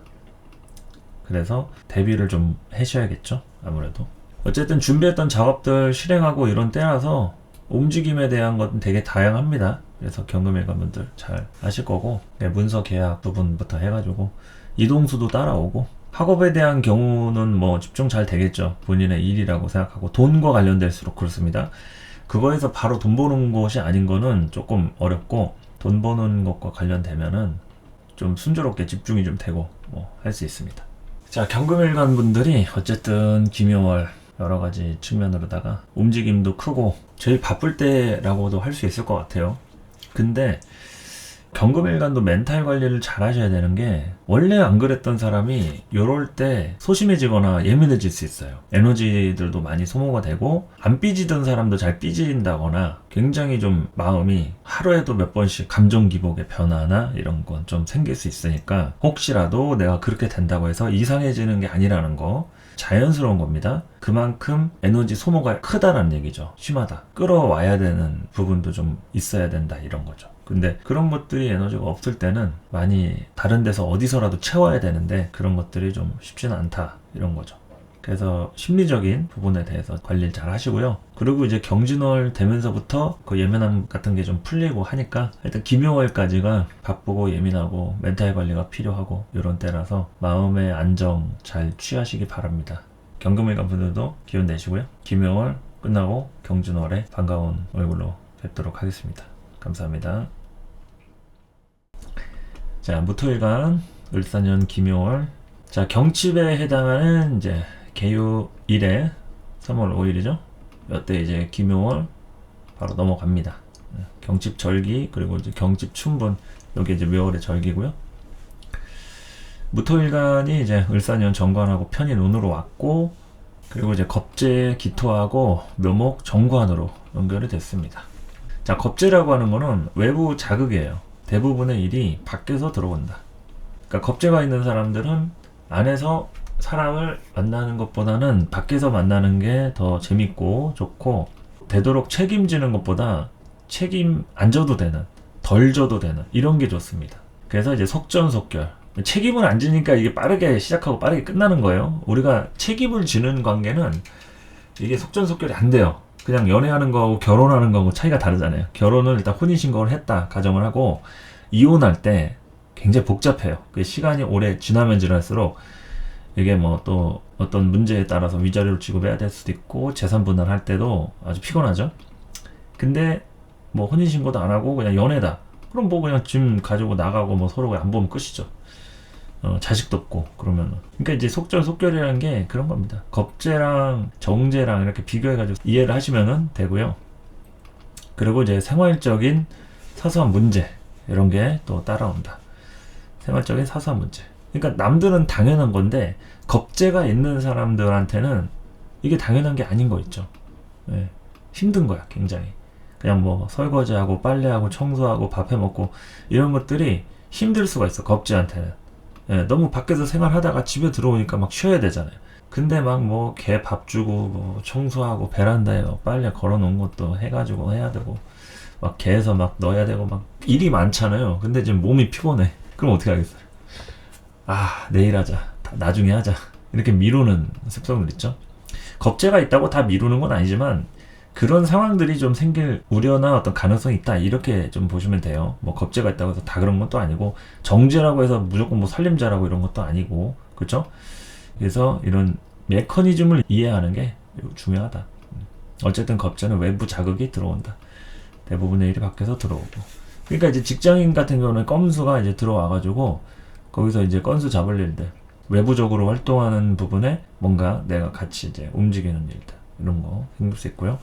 그래서 대비를 좀 하셔야겠죠. 아무래도 어쨌든 준비했던 작업들 실행하고 이런 때라서 움직임에 대한 건 되게 다양합니다. 그래서 경금일간 분들 잘 아실 거고, 문서 계약 부분부터 해가지고 이동수도 따라오고, 학업에 대한 경우는 뭐 집중 잘 되겠죠. 본인의 일이라고 생각하고 돈과 관련될수록 그렇습니다. 그거에서 바로 돈 버는 것이 아닌 거는 조금 어렵고, 돈 버는 것과 관련되면은 좀 순조롭게 집중이 좀 되고 뭐 할 수 있습니다. 자, 경금일간 분들이 어쨌든 김용월 여러 가지 측면으로다가 움직임도 크고 제일 바쁠 때라고도 할 수 있을 것 같아요. 근데 경금일간도 멘탈 관리를 잘 하셔야 되는 게, 원래 안 그랬던 사람이 요럴 때 소심해지거나 예민해질 수 있어요. 에너지들도 많이 소모가 되고, 안 삐지던 사람도 잘 삐진다거나 굉장히 좀 마음이 하루에도 몇 번씩 감정 기복의 변화나 이런 건 좀 생길 수 있으니까 혹시라도 내가 그렇게 된다고 해서 이상해지는 게 아니라는 거, 자연스러운 겁니다. 그만큼 에너지 소모가 크다라는 얘기죠. 심하다. 끌어와야 되는 부분도 좀 있어야 된다 이런 거죠. 근데 그런 것들이 에너지가 없을 때는 많이 다른 데서 어디서라도 채워야 되는데 그런 것들이 좀 쉽지는 않다 이런 거죠. 그래서 심리적인 부분에 대해서 관리를 잘 하시고요. 그리고 이제 경진월 되면서부터 그 예민함 같은 게 좀 풀리고 하니까 일단 김용월까지가 바쁘고 예민하고 멘탈 관리가 필요하고 이런 때라서 마음의 안정 잘 취하시기 바랍니다. 경금일간 분들도 기운 내시고요. 김용월 끝나고 경진월에 반가운 얼굴로 뵙도록 하겠습니다. 감사합니다. 자, 무토일간 을사년 김용월. 자, 경칩에 해당하는 이제 개유 1회 3월 5일이죠. 이때 이제 김용월 바로 넘어갑니다. 경칩 절기 그리고 이제 경칩 춘분 여기 이제 묘월의 절기고요. 무토일간이 이제 을사년 정관하고 편인 운으로 왔고 그리고 이제 겁재 기토하고 묘목 정관으로 연결이 됐습니다. 자, 겁재라고 하는 거는 외부 자극이에요. 대부분의 일이 밖에서 들어온다. 그러니까 겁재가 있는 사람들은 안에서 사람을 만나는 것보다는 밖에서 만나는 게 더 재밌고 좋고 되도록 책임지는 것보다 책임 안 져도 되는 덜 져도 되는 이런 게 좋습니다. 그래서 이제 속전속결 책임을 안 지니까 이게 빠르게 시작하고 빠르게 끝나는 거예요. 우리가 책임을 지는 관계는 이게 속전속결이 안 돼요. 그냥 연애하는 거하고 결혼하는 거하고 차이가 다르잖아요. 결혼은 일단 혼인신고를 했다 가정을 하고 이혼할 때 굉장히 복잡해요. 그 시간이 오래 지나면 지날수록 이게 뭐 또 어떤 문제에 따라서 위자료를 지급해야 될 수도 있고 재산 분할할 때도 아주 피곤하죠. 근데 뭐 혼인신고도 안 하고 그냥 연애다. 그럼 뭐 그냥 짐 가지고 나가고 뭐 서로 안 보면 끝이죠. 자식도 없고 그러면은. 그러니까 이제 속전속결이라는 게 그런 겁니다. 겁재랑 정재랑 이렇게 비교해가지고 이해를 하시면은 되고요. 그리고 이제 생활적인 사소한 문제 이런 게 또 따라온다. 생활적인 사소한 문제. 그러니까 남들은 당연한 건데 겁재가 있는 사람들한테는 이게 당연한 게 아닌 거 있죠. 네. 힘든 거야 굉장히. 그냥 뭐 설거지하고 빨래하고 청소하고 밥 해먹고 이런 것들이 힘들 수가 있어 겁재한테는. 네. 너무 밖에서 생활하다가 집에 들어오니까 막 쉬어야 되잖아요. 근데 막 뭐 개 밥 주고 뭐 청소하고 베란다에 빨래 걸어놓은 것도 해가지고 해야 되고 막 개에서 막 넣어야 되고 막 일이 많잖아요. 근데 지금 몸이 피곤해. 그럼 어떻게 하겠어요? 아, 내일 하자. 나중에 하자. 이렇게 미루는 습성들 있죠. 겁재가 있다고 다 미루는 건 아니지만 그런 상황들이 좀 생길 우려나 어떤 가능성이 있다. 이렇게 좀 보시면 돼요. 뭐 겁재가 있다고 해서 다 그런 것도 아니고 정재라고 해서 무조건 뭐 살림자라고 이런 것도 아니고 그렇죠? 그래서 이런 메커니즘을 이해하는 게 중요하다. 어쨌든 겁재는 외부 자극이 들어온다. 대부분의 일이 밖에서 들어오고. 그러니까 이제 직장인 같은 경우는 건수가 이제 들어와가지고 거기서 이제 건수 잡을 일들, 외부적으로 활동하는 부분에 뭔가 내가 같이 이제 움직이는 일들, 이런 거 생길 수 있고요.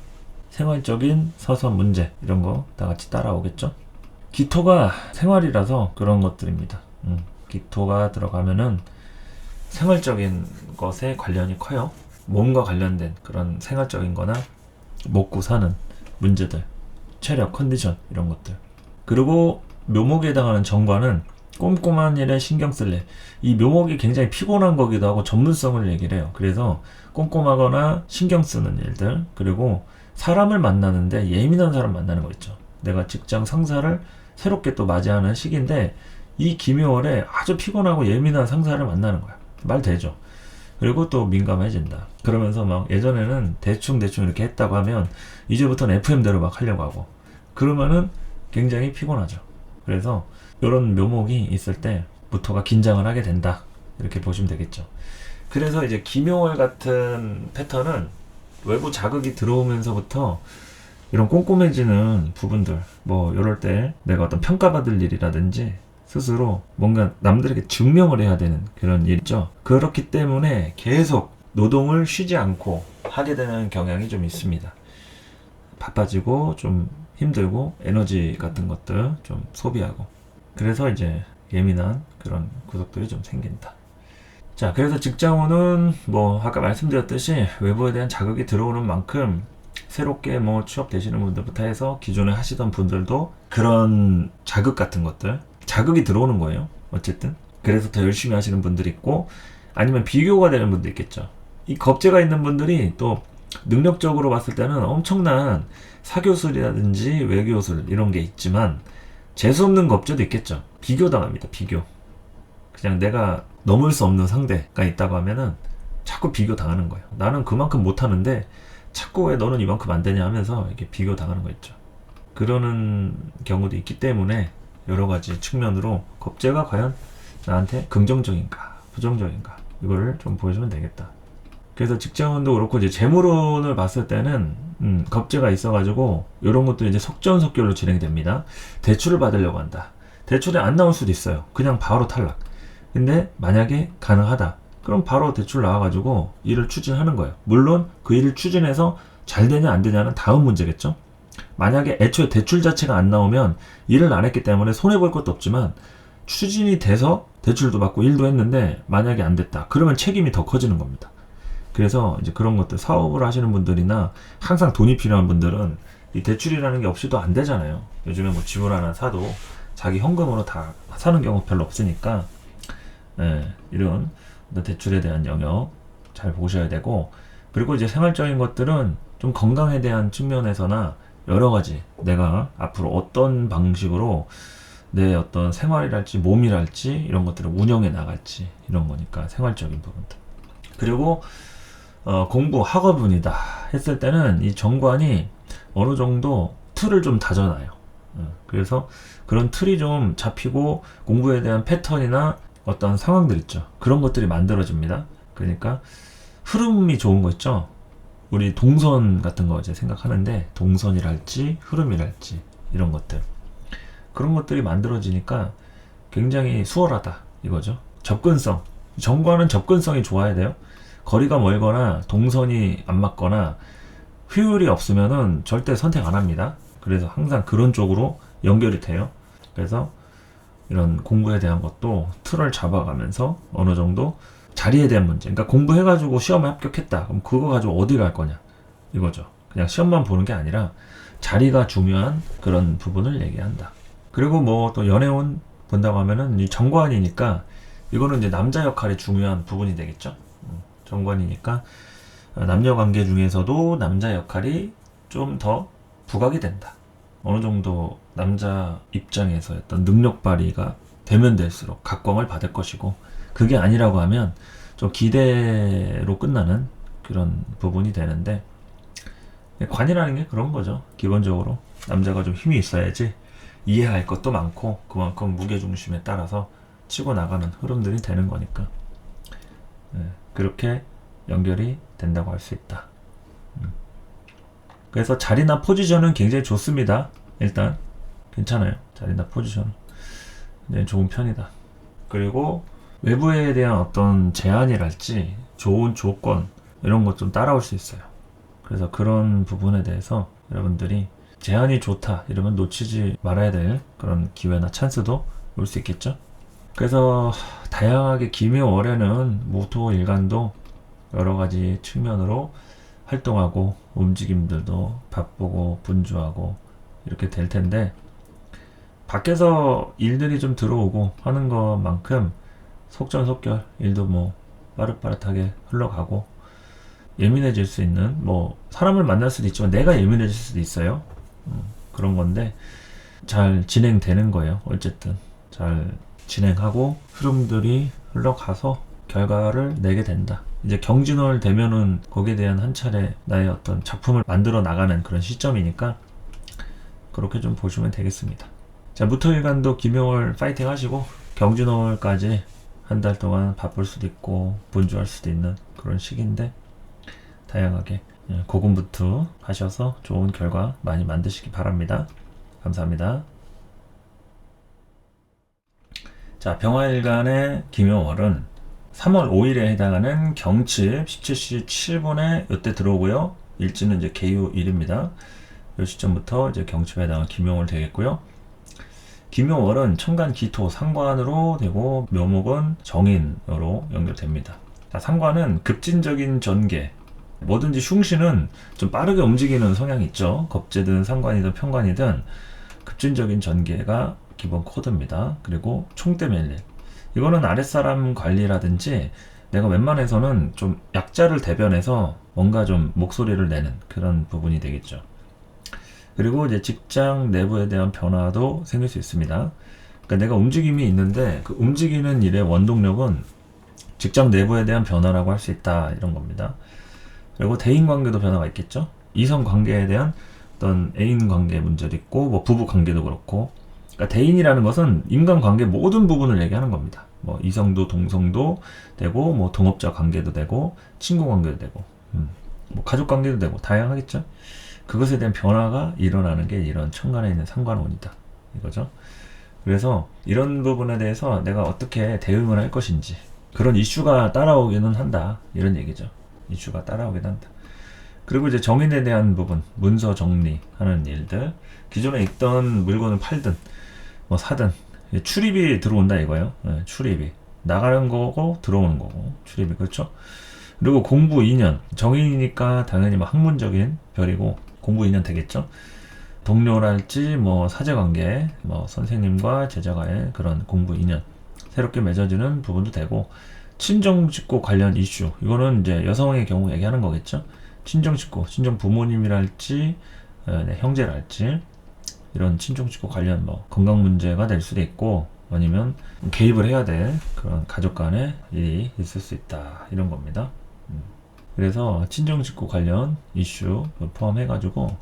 생활적인 사소한 문제, 이런 거 다 같이 따라오겠죠? 기토가 생활이라서 그런 것들입니다. 기토가 들어가면은 생활적인 것에 관련이 커요. 몸과 관련된 그런 생활적인 거나 먹고 사는 문제들, 체력, 컨디션, 이런 것들. 그리고 묘목에 해당하는 정관은 꼼꼼한 일에 신경 쓸래. 이 묘목이 굉장히 피곤한 거기도 하고 전문성을 얘기를 해요. 그래서 꼼꼼하거나 신경 쓰는 일들, 그리고 사람을 만나는데 예민한 사람 만나는 거 있죠. 내가 직장 상사를 새롭게 또 맞이하는 시기인데 이 기묘월에 아주 피곤하고 예민한 상사를 만나는 거야. 말 되죠. 그리고 또 민감해진다. 그러면서 막 예전에는 대충 이렇게 했다고 하면 이제부터는 FM대로 막 하려고 하고 그러면은 굉장히 피곤하죠. 그래서 이런 묘목이 있을 때 무토가 긴장을 하게 된다. 이렇게 보시면 되겠죠. 그래서 이제 기묘월 같은 패턴은 외부 자극이 들어오면서부터 이런 꼼꼼해지는 부분들, 뭐 이럴 때 내가 어떤 평가받을 일이라든지 스스로 뭔가 남들에게 증명을 해야 되는 그런 일 있죠. 그렇기 때문에 계속 노동을 쉬지 않고 하게 되는 경향이 좀 있습니다. 바빠지고 좀 힘들고 에너지 같은 것들 좀 소비하고 그래서 이제 예민한 그런 구석들이 좀 생긴다. 자, 그래서 직장운은 뭐 아까 말씀드렸듯이 외부에 대한 자극이 들어오는 만큼 새롭게 뭐 취업되시는 분들부터 해서 기존에 하시던 분들도 그런 자극 같은 것들 자극이 들어오는 거예요. 어쨌든 그래서 더 열심히 하시는 분들이 있고 아니면 비교가 되는 분도 있겠죠. 이 겁재가 있는 분들이 또 능력적으로 봤을 때는 엄청난 사교술이라든지 외교술 이런 게 있지만 재수없는 겁제도 있겠죠. 비교당합니다. 비교. 그냥 내가 넘을 수 없는 상대가 있다고 하면은 자꾸 비교 당하는 거예요. 나는 그만큼 못하는데 자꾸 왜 너는 이만큼 안 되냐 하면서 이렇게 비교 당하는 거 있죠. 그러는 경우도 있기 때문에 여러 가지 측면으로 겁제가 과연 나한테 긍정적인가 부정적인가 이거를 좀 보여주면 되겠다. 그래서 직장운도 그렇고 이제 재물운을 봤을 때는 겁제가 있어가지고 이런 것도 이제 속전속결로 진행이 됩니다. 대출을 받으려고 한다. 대출이 안 나올 수도 있어요. 그냥 바로 탈락. 근데 만약에 가능하다. 그럼 바로 대출 나와가지고 일을 추진하는 거예요. 물론 그 일을 추진해서 잘 되냐 안 되냐는 다음 문제겠죠. 만약에 애초에 대출 자체가 안 나오면 일을 안 했기 때문에 손해볼 것도 없지만 추진이 돼서 대출도 받고 일도 했는데 만약에 안 됐다. 그러면 책임이 더 커지는 겁니다. 그래서 이제 그런 것들 사업을 하시는 분들이나 항상 돈이 필요한 분들은 이 대출이라는 게 없이도 안 되잖아요. 요즘에 뭐 집을 하나 사도 자기 현금으로 다 사는 경우 별로 없으니까 이런 대출에 대한 영역 잘 보셔야 되고, 그리고 이제 생활적인 것들은 좀 건강에 대한 측면에서나 여러 가지 내가 앞으로 어떤 방식으로 내 어떤 생활이랄지 몸이랄지 이런 것들을 운영해 나갈지 이런 거니까 생활적인 부분들. 그리고 공부 학업운이다 했을 때는 이 정관이 어느 정도 틀을 좀 다져놔요. 그래서 그런 틀이 좀 잡히고 공부에 대한 패턴이나 어떤 상황들 있죠. 그런 것들이 만들어집니다. 그러니까 흐름이 좋은 거 있죠. 우리 동선 같은 거 이제 생각하는데 동선이랄지 흐름이랄지 이런 것들, 그런 것들이 만들어지니까 굉장히 수월하다 이거죠. 접근성, 정관은 접근성이 좋아야 돼요. 거리가 멀거나 동선이 안 맞거나 효율이 없으면은 절대 선택 안 합니다. 그래서 항상 그런 쪽으로 연결이 돼요. 그래서 이런 공부에 대한 것도 틀을 잡아가면서 어느 정도 자리에 대한 문제, 그러니까 공부해가지고 시험에 합격했다. 그럼 그거 가지고 어디 갈 거냐 이거죠. 그냥 시험만 보는 게 아니라 자리가 중요한 그런 부분을 얘기한다. 그리고 뭐 또 연애운 본다고 하면은 이 정관이니까 이거는 이제 남자 역할이 중요한 부분이 되겠죠. 정관이니까 남녀 관계 중에서도 남자 역할이 좀 더 부각이 된다. 어느 정도 남자 입장에서 어떤 능력 발휘가 되면 될수록 각광을 받을 것이고, 그게 아니라고 하면 좀 기대로 끝나는 그런 부분이 되는데, 관이라는 게 그런 거죠. 기본적으로 남자가 좀 힘이 있어야지 이해할 것도 많고 그만큼 무게중심에 따라서 치고 나가는 흐름들이 되는 거니까 그렇게 연결이 된다고 할 수 있다. 그래서 자리나 포지션은 굉장히 좋습니다. 일단 괜찮아요. 자리나 포지션은 굉장히 좋은 편이다. 그리고 외부에 대한 어떤 제한이랄지 좋은 조건 이런 것 좀 따라올 수 있어요. 그래서 그런 부분에 대해서 여러분들이 제한이 좋다 이러면 놓치지 말아야 될 그런 기회나 찬스도 올 수 있겠죠. 그래서 다양하게 기묘월에는 무토일간도 여러 가지 측면으로 활동하고 움직임들도 바쁘고 분주하고 이렇게 될 텐데, 밖에서 일들이 좀 들어오고 하는 것만큼 속전속결 일도 뭐 빠릇빠릇하게 흘러가고, 예민해질 수 있는 뭐 사람을 만날 수도 있지만 내가 예민해질 수도 있어요. 그런 건데 잘 진행되는 거예요. 어쨌든 잘 진행하고 흐름들이 흘러가서 결과를 내게 된다. 이제 경진월 되면은 거기에 대한 한 차례 나의 어떤 작품을 만들어 나가는 그런 시점이니까 그렇게 좀 보시면 되겠습니다. 자, 무토일간도 김용월 파이팅 하시고 경진월까지 한 달 동안 바쁠 수도 있고 분주할 수도 있는 그런 시기인데, 다양하게 고군분투 하셔서 좋은 결과 많이 만드시기 바랍니다. 감사합니다. 자, 병화일간의 김용월은 3월 5일에 해당하는 경칩 17시 7분에 이때 들어오고요. 일지는 이제 개유일입니다. 이 시점부터 이제 경칩에 해당하는 김용월 되겠고요. 김용월은 천간 기토 상관으로 되고 묘목은 정인으로 연결됩니다. 자, 상관은 급진적인 전개, 뭐든지 흉신은 좀 빠르게 움직이는 성향이 있죠. 겁재든 상관이든 편관이든 급진적인 전개가 기본 코드입니다. 그리고 총대 멜릴, 이거는 아랫사람 관리라든지 내가 웬만해서는 좀 약자를 대변해서 뭔가 좀 목소리를 내는 그런 부분이 되겠죠. 그리고 이제 직장 내부에 대한 변화도 생길 수 있습니다. 그러니까 내가 움직임이 있는데 그 움직이는 일의 원동력은 직장 내부에 대한 변화라고 할 수 있다, 이런 겁니다. 그리고 대인 관계도 변화가 있겠죠. 이성 관계에 대한 어떤 애인 관계 문제도 있고, 뭐 부부 관계도 그렇고. 그러니까 대인이라는 것은 인간 관계 모든 부분을 얘기하는 겁니다. 뭐 이성도 동성도 되고, 뭐 동업자 관계도 되고, 친구 관계도 되고, 뭐 가족 관계도 되고, 다양하겠죠. 그것에 대한 변화가 일어나는 게 이런 천간에 있는 상관운이다, 이거죠. 그래서 이런 부분에 대해서 내가 어떻게 대응을 할 것인지, 그런 이슈가 따라오기는 한다, 이런 얘기죠. 이슈가 따라오긴 한다. 그리고 이제 정인에 대한 부분, 문서 정리하는 일들, 기존에 있던 물건을 팔든 뭐 사든 출입이 들어온다, 이거예요. 네, 출입이 나가는 거고 들어오는 거고, 출입이. 그렇죠. 그리고 공부 인연, 정인이니까 당연히 뭐 학문적인 별이고 공부 인연 되겠죠. 동료랄지 뭐 사제관계, 뭐 선생님과 제자가의 그런 공부 인연 새롭게 맺어지는 부분도 되고, 친정 식구 관련 이슈, 이거는 이제 여성의 경우 얘기하는 거겠죠. 친정 식구, 친정 부모님이랄지 형제랄지 이런 친정 식구 관련 뭐 건강 문제가 될 수도 있고, 아니면 개입을 해야 될 그런 가족 간의 일이 있을 수 있다, 이런 겁니다. 그래서 친정 식구 관련 이슈 포함해가지고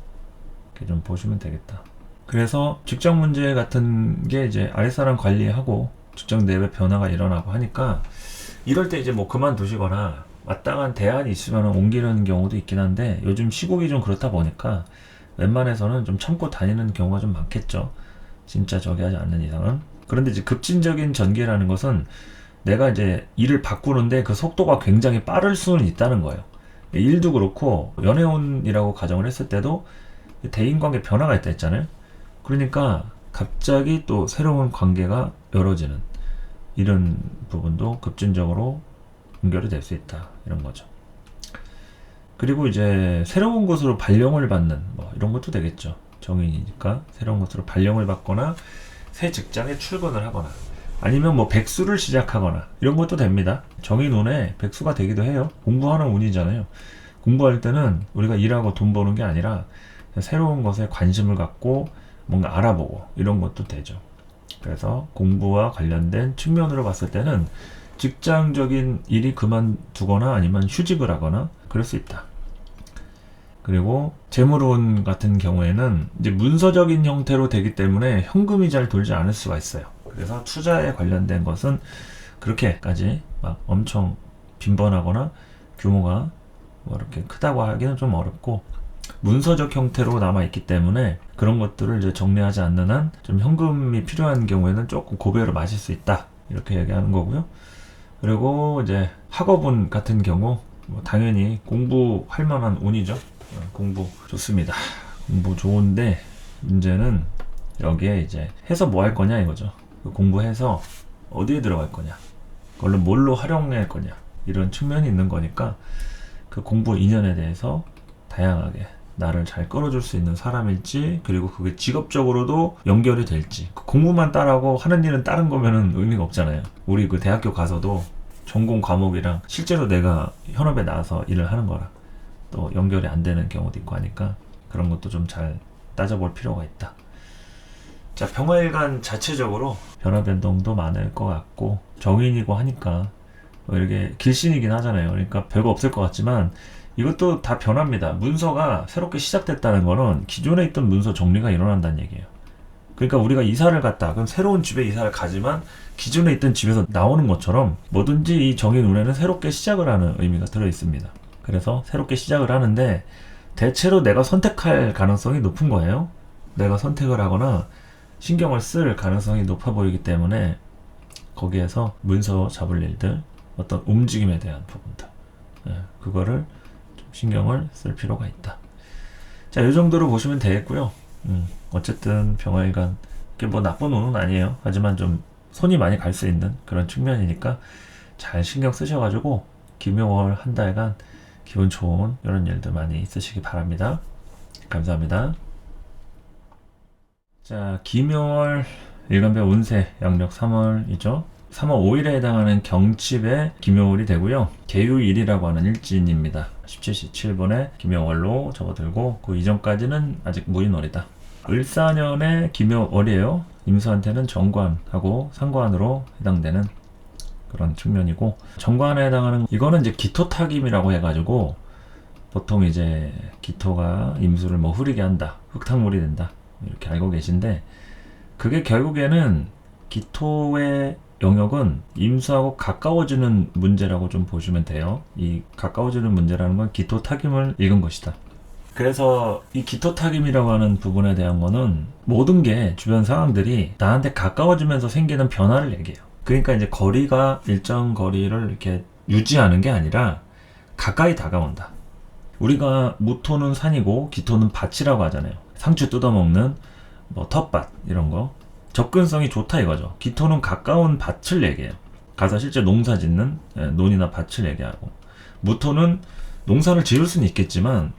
이렇게 좀 보시면 되겠다. 그래서 직장 문제 같은 게 이제 아랫사람 관리하고 직장 내부의 변화가 일어나고 하니까, 이럴 때 이제 뭐 그만두시거나 마땅한 대안이 있으면 옮기는 경우도 있긴 한데, 요즘 시국이 좀 그렇다 보니까 웬만해서는 좀 참고 다니는 경우가 좀 많겠죠. 진짜 저기 하지 않는 이상은. 그런데 이제 급진적인 전개라는 것은 내가 이제 일을 바꾸는데 그 속도가 굉장히 빠를 수는 있다는 거예요. 일도 그렇고 연애운이라고 가정을 했을 때도 대인관계 변화가 있다 했잖아요. 그러니까 갑자기 또 새로운 관계가 열어지는 이런 부분도 급진적으로 연결이 될 수 있다, 이런 거죠. 그리고 이제 새로운 곳으로 발령을 받는 뭐 이런 것도 되겠죠. 정인이니까 새로운 곳으로 발령을 받거나 새 직장에 출근을 하거나, 아니면 뭐 백수를 시작하거나 이런 것도 됩니다. 정인운에 백수가 되기도 해요. 공부하는 운이잖아요. 공부할 때는 우리가 일하고 돈 버는 게 아니라 새로운 것에 관심을 갖고 뭔가 알아보고 이런 것도 되죠. 그래서 공부와 관련된 측면으로 봤을 때는 직장적인 일이 그만두거나 아니면 휴직을 하거나 그럴 수 있다. 그리고 재물운 같은 경우에는 이제 문서적인 형태로 되기 때문에 현금이 잘 돌지 않을 수가 있어요. 그래서 투자에 관련된 것은 그렇게까지 막 엄청 빈번하거나 규모가 뭐 이렇게 크다고 하기는 좀 어렵고, 문서적 형태로 남아있기 때문에 그런 것들을 이제 정리하지 않는 한 좀 현금이 필요한 경우에는 조금 고배로 마실 수 있다, 이렇게 얘기하는 거고요. 그리고 이제 학업운 같은 경우 뭐 당연히 공부할 만한 운이죠. 공부 좋습니다. 공부 좋은데 문제는 여기에 이제 해서 뭐 할 거냐, 이거죠. 공부해서 어디에 들어갈 거냐, 그걸로 뭘로 활용할 거냐, 이런 측면이 있는 거니까 그 공부 인연에 대해서 다양하게 나를 잘 끌어줄 수 있는 사람일지, 그리고 그게 직업적으로도 연결이 될지. 그 공부만 따라하고 하는 일은 다른 거면은 의미가 없잖아요. 우리 그 대학교 가서도 전공 과목이랑 실제로 내가 현업에 나와서 일을 하는 거랑 또 연결이 안 되는 경우도 있고 하니까 그런 것도 좀 잘 따져볼 필요가 있다. 자, 병화일간 자체적으로 변화 변동도 많을 것 같고, 정인이고 하니까 뭐 이렇게 길신이긴 하잖아요. 그러니까 별거 없을 것 같지만 이것도 다 변합니다. 문서가 새롭게 시작됐다는 거는 기존에 있던 문서 정리가 일어난다는 얘기예요. 그러니까 우리가 이사를 갔다, 그럼 새로운 집에 이사를 가지만 기존에 있던 집에서 나오는 것처럼 뭐든지 이 정인운에는 새롭게 시작을 하는 의미가 들어 있습니다. 그래서 새롭게 시작을 하는데 대체로 내가 선택할 가능성이 높은 거예요. 내가 선택을 하거나 신경을 쓸 가능성이 높아 보이기 때문에 거기에서 문서 잡을 일들, 어떤 움직임에 대한 부분들, 그거를 좀 신경을 쓸 필요가 있다. 자, 이 정도로 보시면 되겠고요. 어쨌든 병화일간 이게 뭐 나쁜 운은 아니에요. 하지만 좀 손이 많이 갈 수 있는 그런 측면이니까 잘 신경 쓰셔가지고 김용월 한 달간 기분 좋은 이런 일들 많이 있으시기 바랍니다. 감사합니다. 자, 김용월 일간별 운세 양력 3월이죠. 3월 5일에 해당하는 경칩의 김효월이 되고요. 계유일이라고 하는 일진입니다. 17시 7분에 김효월로 접어들고 그 이전까지는 아직 무인월이다. 을사년의 김효월이에요. 임수한테는 정관하고 상관으로 해당되는 그런 측면이고, 정관에 해당하는 이거는 이제 기토탁임이라고 해가지고 보통 이제 기토가 임수를 뭐 흐리게 한다, 흙탕물이 된다 이렇게 알고 계신데, 그게 결국에는 기토의 영역은 임수하고 가까워지는 문제라고 좀 보시면 돼요. 이 가까워지는 문제라는 건 기토탁임을 읽은 것이다. 그래서 이 기토탁임이라고 하는 부분에 대한 거는 모든 게 주변 상황들이 나한테 가까워지면서 생기는 변화를 얘기해요. 그러니까 이제 거리가 일정 거리를 이렇게 유지하는 게 아니라 가까이 다가온다. 우리가 무토는 산이고 기토는 밭이라고 하잖아요. 상추 뜯어먹는 뭐 텃밭 이런 거. 접근성이 좋다 이거죠. 기토는 가까운 밭을 얘기해요. 가서 실제 농사 짓는 논이나 밭을 얘기하고, 무토는 농사를 지을 수는 있겠지만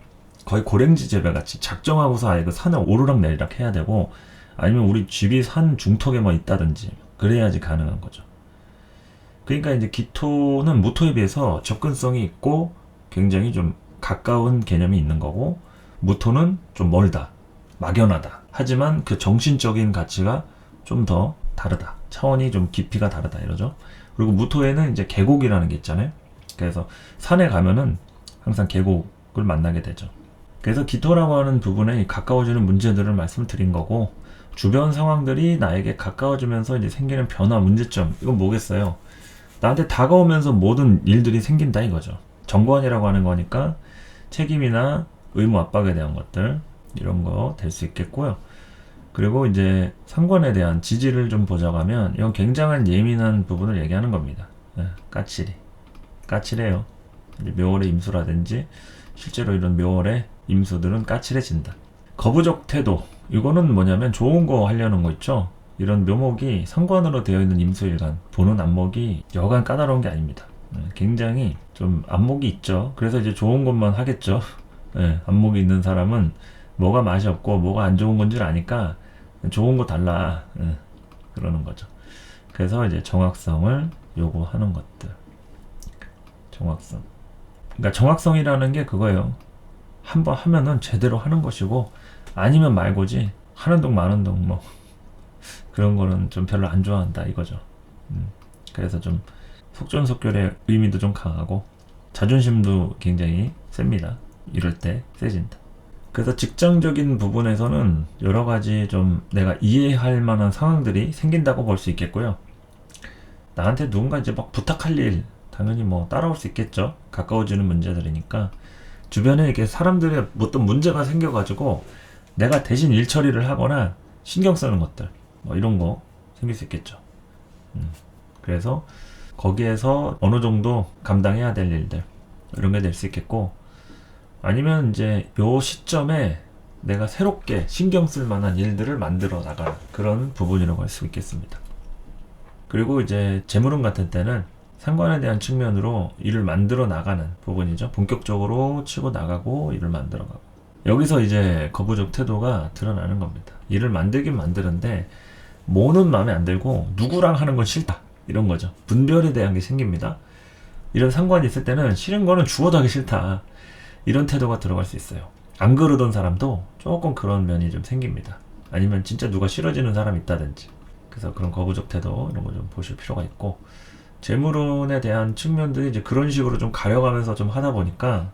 거의 고랭지 재배 같이 작정하고서 아예 그 산에 오르락 내리락 해야 되고, 아니면 우리 집이 산 중턱에만 있다든지 그래야지 가능한 거죠. 그러니까 이제 기토는 무토에 비해서 접근성이 있고 굉장히 좀 가까운 개념이 있는 거고, 무토는 좀 멀다, 막연하다. 하지만 그 정신적인 가치가 좀 더 다르다. 차원이 좀 깊이가 다르다 이러죠. 그리고 무토에는 이제 계곡이라는 게 있잖아요. 그래서 산에 가면은 항상 계곡을 만나게 되죠. 그래서 기토라고 하는 부분에 가까워지는 문제들을 말씀드린 거고, 주변 상황들이 나에게 가까워지면서 이제 생기는 변화, 문제점, 이건 뭐겠어요? 나한테 다가오면서 모든 일들이 생긴다 이거죠. 정관이라고 하는 거니까 책임이나 의무 압박에 대한 것들, 이런 거 될 수 있겠고요. 그리고 이제 상관에 대한 지지를 좀 보자고 하면 이건 굉장한 예민한 부분을 얘기하는 겁니다. 까칠해요. 묘월의 임수라든지 실제로 이런 묘월의 임수들은 까칠해진다. 거부적 태도, 이거는 뭐냐면 좋은 거 하려는 거 있죠. 이런 묘목이 상관으로 되어 있는 임수일간 보는 안목이 여간 까다로운 게 아닙니다. 굉장히 좀 안목이 있죠. 그래서 이제 좋은 것만 하겠죠. 안목이 있는 사람은 뭐가 맛이 없고 뭐가 안 좋은 건지 아니까 좋은 거 달라 그러는 거죠. 그래서 이제 정확성을 요구하는 것들. 정확성. 그러니까 정확성이라는 게 그거예요. 한번 하면은 제대로 하는 것이고, 아니면 말고지 하는 동 마는 동 뭐 그런 거는 좀 별로 안 좋아한다 이거죠. 그래서 좀 속전속결의 의미도 좀 강하고 자존심도 굉장히 셉니다. 이럴 때 세진다. 그래서 직장적인 부분에서는 여러 가지 좀 내가 이해할 만한 상황들이 생긴다고 볼 수 있겠고요. 나한테 누군가 이제 막 부탁할 일 당연히 뭐 따라올 수 있겠죠. 가까워지는 문제들이니까 주변에 이렇게 사람들의 어떤 문제가 생겨가지고 내가 대신 일 처리를 하거나 신경 쓰는 것들 뭐 이런 거 생길 수 있겠죠. 그래서 거기에서 어느 정도 감당해야 될 일들 이런 게 될 수 있겠고, 아니면 이제 요 시점에 내가 새롭게 신경 쓸 만한 일들을 만들어 나가는 그런 부분이라고 할 수 있겠습니다. 그리고 이제 재물운 같은 때는 상관에 대한 측면으로 일을 만들어 나가는 부분이죠. 본격적으로 치고 나가고 일을 만들어 가고, 여기서 이제 거부적 태도가 드러나는 겁니다. 일을 만들긴 만드는데 뭐는 마음에 안 들고 누구랑 하는 건 싫다 이런 거죠. 분별에 대한 게 생깁니다. 이런 상관이 있을 때는 싫은 거는 죽어도 하기 싫다 이런 태도가 들어갈 수 있어요. 안 그러던 사람도 조금 그런 면이 좀 생깁니다. 아니면 진짜 누가 싫어지는 사람이 있다든지. 그래서 그런 거부적 태도 이런 거 좀 보실 필요가 있고, 재물운에 대한 측면들이 이제 그런 식으로 좀 가려가면서 좀 하다 보니까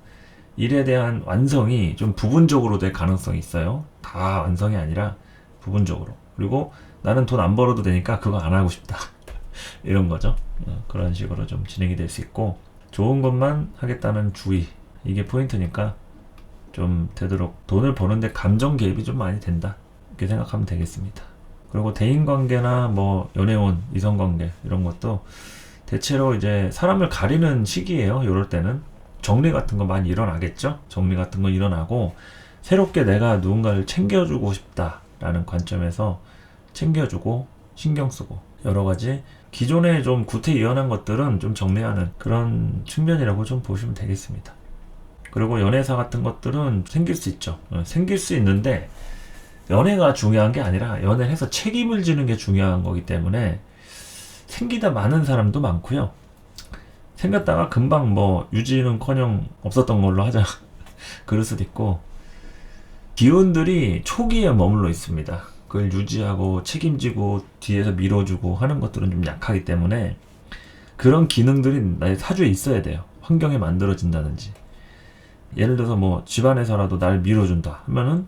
일에 대한 완성이 좀 부분적으로 될 가능성이 있어요. 다 완성이 아니라 부분적으로. 그리고 나는 돈 안 벌어도 되니까 그거 안 하고 싶다 이런 거죠. 그런 식으로 좀 진행이 될 수 있고, 좋은 것만 하겠다는 주의, 이게 포인트니까 좀 되도록 돈을 버는데 감정 개입이 좀 많이 된다 이렇게 생각하면 되겠습니다. 그리고 대인관계나 뭐 연애운, 이성관계 이런 것도 대체로 이제 사람을 가리는 시기예요. 이럴 때는 정리 같은 거 많이 일어나겠죠. 정리 같은 거 일어나고, 새롭게 내가 누군가를 챙겨주고 싶다라는 관점에서 챙겨주고 신경 쓰고 여러 가지 기존에 좀 구태의연한 것들은 좀 정리하는 그런 측면이라고 좀 보시면 되겠습니다. 그리고 연애사 같은 것들은 생길 수 있죠. 생길 수 있는데 연애가 중요한 게 아니라 연애를 해서 책임을 지는 게 중요한 거기 때문에 생기다 많은 사람도 많고요. 생겼다가 금방 뭐 유지는커녕 없었던 걸로 하자 그럴 수도 있고, 기운들이 초기에 머물러 있습니다. 그걸 유지하고 책임지고 뒤에서 밀어주고 하는 것들은 좀 약하기 때문에 그런 기능들이 나의 사주에 있어야 돼요. 환경이 만들어진다든지, 예를 들어서 뭐 집안에서라도 날 밀어준다 하면은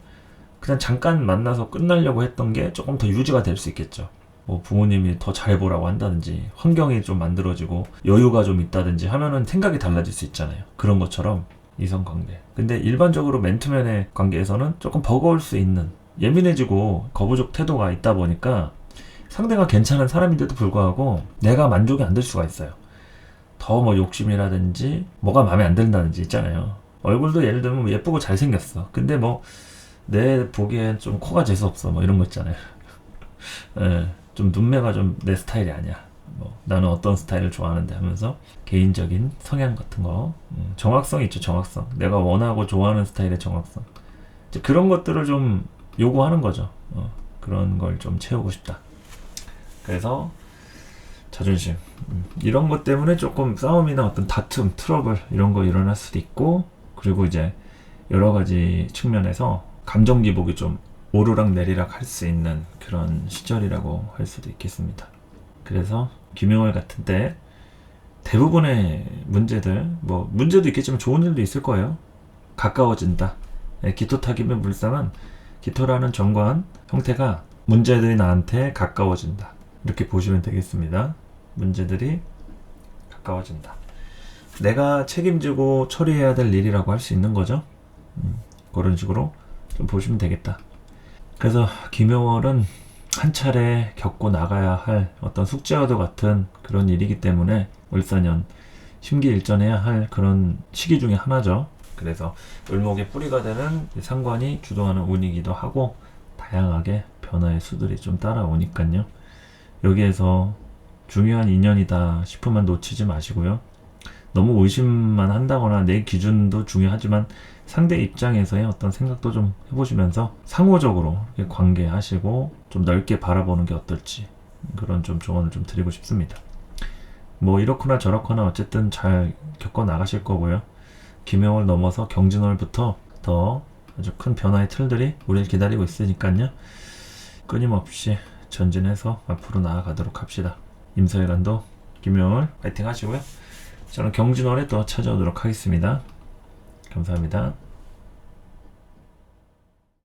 그냥 잠깐 만나서 끝나려고 했던 게 조금 더 유지가 될 수 있겠죠. 뭐 부모님이 더 잘해보라고 한다든지, 환경이 좀 만들어지고 여유가 좀 있다든지 하면은 생각이 달라질 수 있잖아요. 그런 것처럼 이성관계. 근데 일반적으로 맨투맨의 관계에서는 조금 버거울 수 있는, 예민해지고 거부적 태도가 있다 보니까 상대가 괜찮은 사람인데도 불구하고 내가 만족이 안 될 수가 있어요. 더 뭐 욕심이라든지 뭐가 마음에 안 든다든지 있잖아요. 얼굴도 예를 들면 뭐 예쁘고 잘생겼어. 근데 뭐 내 보기엔 좀 코가 재수없어. 뭐 이런 거 있잖아요. 예, 좀 눈매가 좀 내 스타일이 아니야. 뭐 나는 어떤 스타일을 좋아하는데 하면서 개인적인 성향 같은 거, 정확성 있죠. 정확성. 내가 원하고 좋아하는 스타일의 정확성. 이제 그런 것들을 좀 요구하는 거죠. 그런 걸 좀 채우고 싶다. 그래서 자존심, 이런 것 때문에 조금 싸움이나 어떤 다툼, 트러블 이런 거 일어날 수도 있고, 그리고 이제 여러 가지 측면에서 감정 기복이 좀 오르락 내리락 할 수 있는 그런 시절이라고 할 수도 있겠습니다. 그래서 김용월 같은 때 대부분의 문제들, 뭐 문제도 있겠지만 좋은 일도 있을 거예요. 가까워진다. 기토탁임의 물상은 기토라는 정관 형태가 문제들이 나한테 가까워진다, 이렇게 보시면 되겠습니다. 문제들이 가까워진다. 내가 책임지고 처리해야 될 일이라고 할 수 있는 거죠. 그런 식으로 좀 보시면 되겠다. 그래서 김용월은 한 차례 겪고 나가야 할 어떤 숙제와도 같은 그런 일이기 때문에 을사년 심기일전해야 할 그런 시기 중에 하나죠. 그래서 을목의 뿌리가 되는 상관이 주도하는 운이기도 하고, 다양하게 변화의 수들이 좀 따라오니까요. 여기에서 중요한 인연이다 싶으면 놓치지 마시고요. 너무 의심만 한다거나, 내 기준도 중요하지만 상대 입장에서의 어떤 생각도 좀 해보시면서 상호적으로 관계하시고 좀 넓게 바라보는 게 어떨지, 그런 좀 조언을 좀 드리고 싶습니다. 뭐 이렇거나 저렇거나 어쨌든 잘 겪어 나가실 거고요. 김용월 넘어서 경진월부터 더 아주 큰 변화의 틀들이 우리를 기다리고 있으니까요. 끊임없이 전진해서 앞으로 나아가도록 합시다. 임서일간도 김용월 파이팅 하시고요. 저는 경진월에 또 찾아오도록 하겠습니다. 감사합니다.